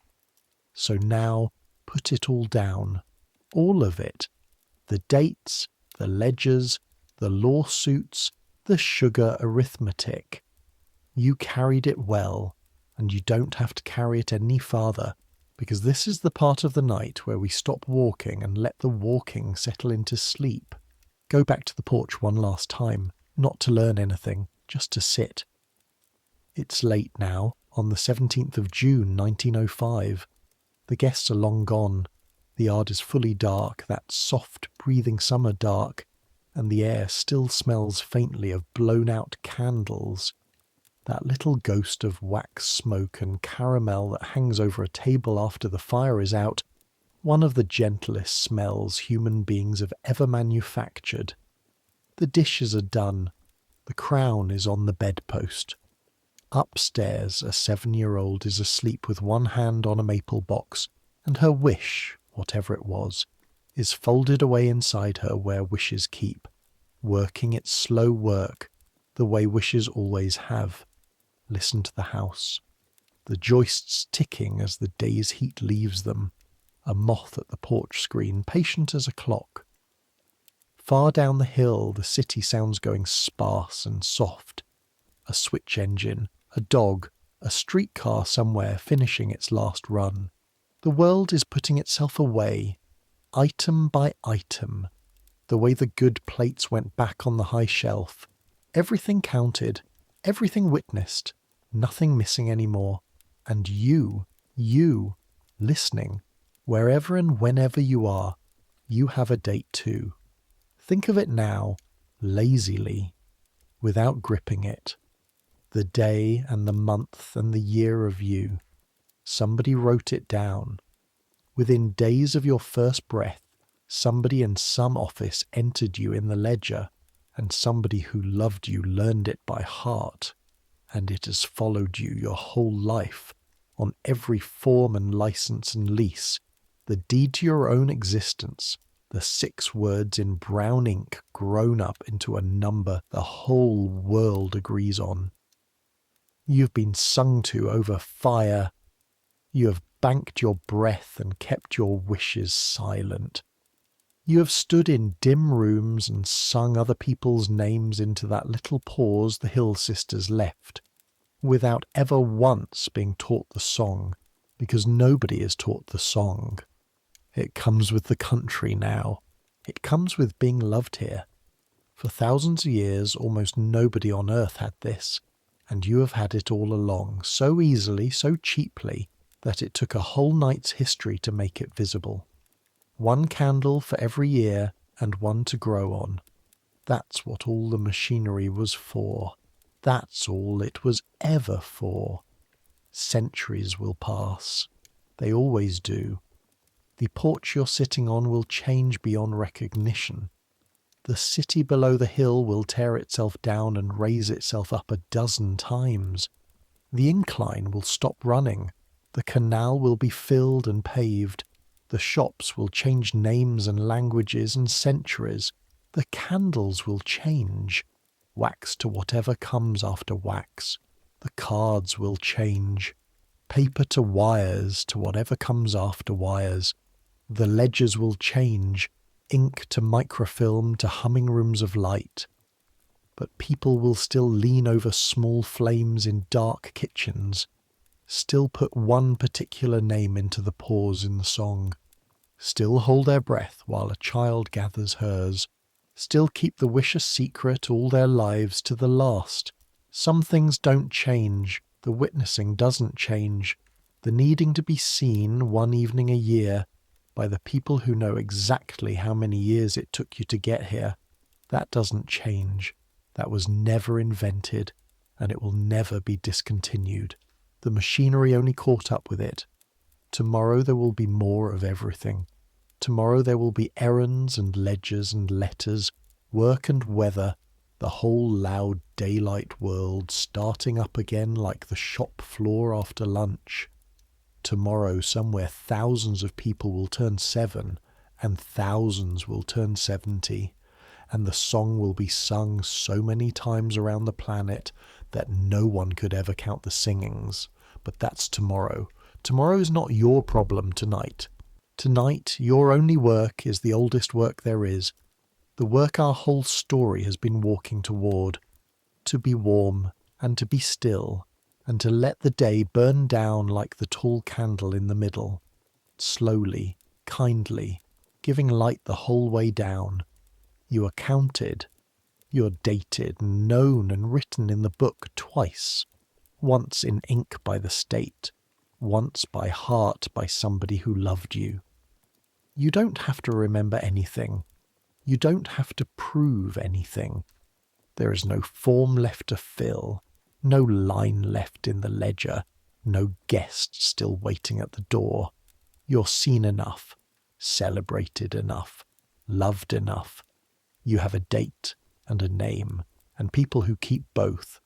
So now put it all down. All of it. The dates, the ledgers, the lawsuits, the sugar arithmetic. You carried it well, and you don't have to carry it any farther, because this is the part of the night where we stop walking and let the walking settle into sleep. Go back to the porch one last time, not to learn anything, just to sit. It's late now, on the 17th of June 1905. The guests are long gone. The yard is fully dark, that soft, breathing summer dark, and the air still smells faintly of blown-out candles. That little ghost of wax smoke and caramel that hangs over a table after the fire is out, one of the gentlest smells human beings have ever manufactured. The dishes are done. The crown is on the bedpost. Upstairs, a 7-year-old is asleep with one hand on a maple box, and her wish, whatever it was, is folded away inside her where wishes keep, working its slow work, the way wishes always have. Listen to the house. The joists ticking as the day's heat leaves them. A moth at the porch screen, patient as a clock. Far down the hill, the city sounds going sparse and soft. A switch engine, a dog, a streetcar somewhere finishing its last run. The world is putting itself away, item by item. The way the good plates went back on the high shelf. Everything counted, everything witnessed, nothing missing anymore. And you, listening, wherever and whenever you are, you have a date too. Think of it now, lazily, without gripping it. The day and the month and the year of you. Somebody wrote it down. Within days of your first breath, somebody in some office entered you in the ledger, and somebody who loved you learned it by heart, and it has followed you your whole life, on every form and license and lease, the deed to your own existence, the 6 words in brown ink grown up into a number the whole world agrees on. You've been sung to over fire. You have banked your breath and kept your wishes silent. You have stood in dim rooms and sung other people's names into that little pause the Hill Sisters left, without ever once being taught the song, because nobody is taught the song. It comes with the country now. It comes with being loved here. For thousands of years, almost nobody on earth had this, and you have had it all along, so easily, so cheaply, that it took a whole night's history to make it visible. 1 candle for every year, and 1 to grow on. That's what all the machinery was for. That's all it was ever for. Centuries will pass. They always do. The porch you're sitting on will change beyond recognition. The city below the hill will tear itself down and raise itself up a dozen times. The incline will stop running. The canal will be filled and paved. The shops will change names and languages and centuries. The candles will change. Wax to whatever comes after wax. The cards will change. Paper to wires to whatever comes after wires. The ledgers will change. Ink to microfilm to humming rooms of light. But people will still lean over small flames in dark kitchens. Still put one particular name into the pause in the song. Still hold their breath while a child gathers hers. Still keep the wish a secret all their lives to the last. Some things don't change. The witnessing doesn't change. The needing to be seen one evening a year by the people who know exactly how many years it took you to get here, that doesn't change. That was never invented. and it will never be discontinued. The machinery only caught up with it. Tomorrow there will be more of everything. Tomorrow there will be errands and ledgers and letters, work and weather, the whole loud daylight world starting up again like the shop floor after lunch. Tomorrow somewhere thousands of people will turn 7, and thousands will turn 70, and the song will be sung so many times around the planet that no one could ever count the singings. But that's tomorrow. Tomorrow is not your problem tonight. Tonight, your only work is the oldest work there is, the work our whole story has been walking toward, to be warm and to be still, and to let the day burn down like the tall candle in the middle, slowly, kindly, giving light the whole way down. You are counted. You're dated, known and written in the book twice, once in ink by the state, once by heart by somebody who loved you. You don't have to remember anything. You don't have to prove anything. There is no form left to fill, no line left in the ledger, no guest still waiting at the door. You're seen enough, celebrated enough, loved enough. You have a date and a name, and people who keep both,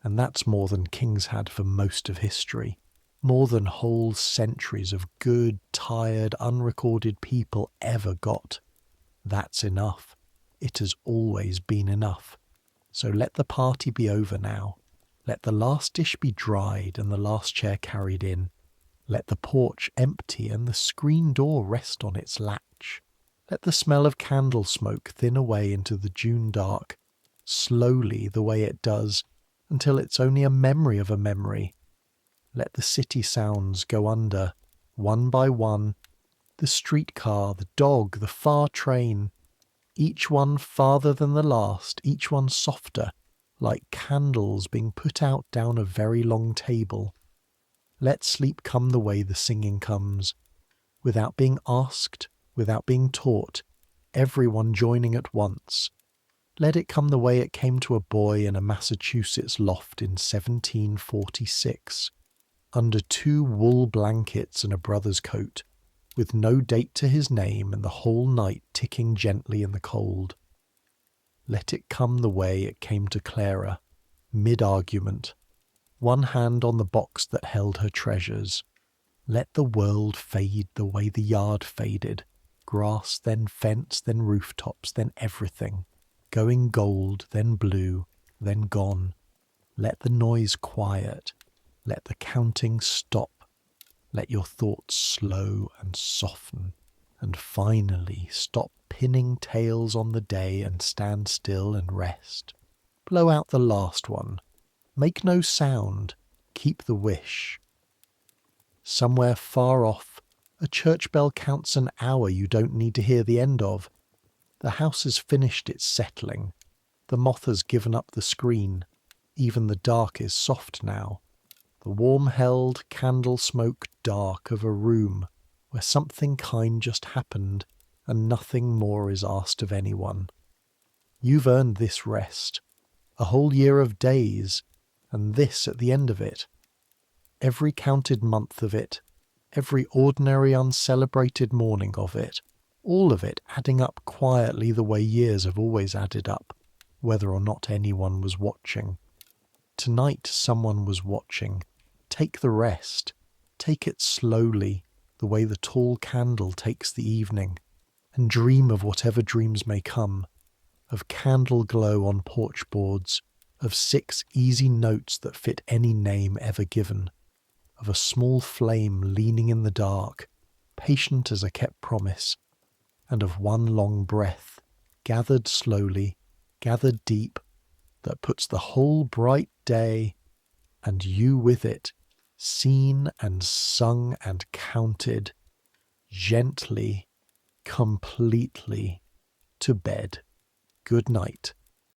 and that's more than kings had for most of history. More than whole centuries of good, tired, unrecorded people ever got. That's enough. It has always been enough. So let the party be over now. Let the last dish be dried and the last chair carried in. Let the porch empty and the screen door rest on its latch. Let the smell of candle smoke thin away into the June dark, slowly the way it does, until it's only a memory of a memory. Let the city sounds go under, one by one, the streetcar, the dog, the far train, each one farther than the last, each one softer, like candles being put out down a very long table. Let sleep come the way the singing comes, without being asked, without being taught, everyone joining at once. Let it come the way it came to a boy in a Massachusetts loft in 1746. Under 2 wool blankets and a brother's coat, with no date to his name and the whole night ticking gently in the cold. Let it come the way it came to Clara, mid-argument, one hand on the box that held her treasures. Let the world fade the way the yard faded, grass, then fence, then rooftops, then everything, going gold, then blue, then gone. Let the noise quiet. Let the counting stop. Let your thoughts slow and soften, and finally stop pinning tails on the day and stand still and rest. Blow out the last one. Make no sound. Keep the wish. Somewhere far off, a church bell counts an hour you don't need to hear the end of. The house has finished its settling. The moth has given up the screen. Even the dark is soft now. The warm-held candle-smoke dark of a room where something kind just happened and nothing more is asked of anyone. You've earned this rest, a whole year of days, and this at the end of it. Every counted month of it, every ordinary uncelebrated morning of it, all of it adding up quietly the way years have always added up, whether or not anyone was watching. Tonight someone was watching. Take the rest. Take it slowly, the way the tall candle takes the evening, and dream of whatever dreams may come, of candle glow on porch boards, of 6 easy notes that fit any name ever given, of a small flame leaning in the dark, patient as a kept promise, and of one long breath, gathered slowly, gathered deep, that puts the whole bright day, and you with it, seen and sung and counted, gently, completely, to bed. Good night.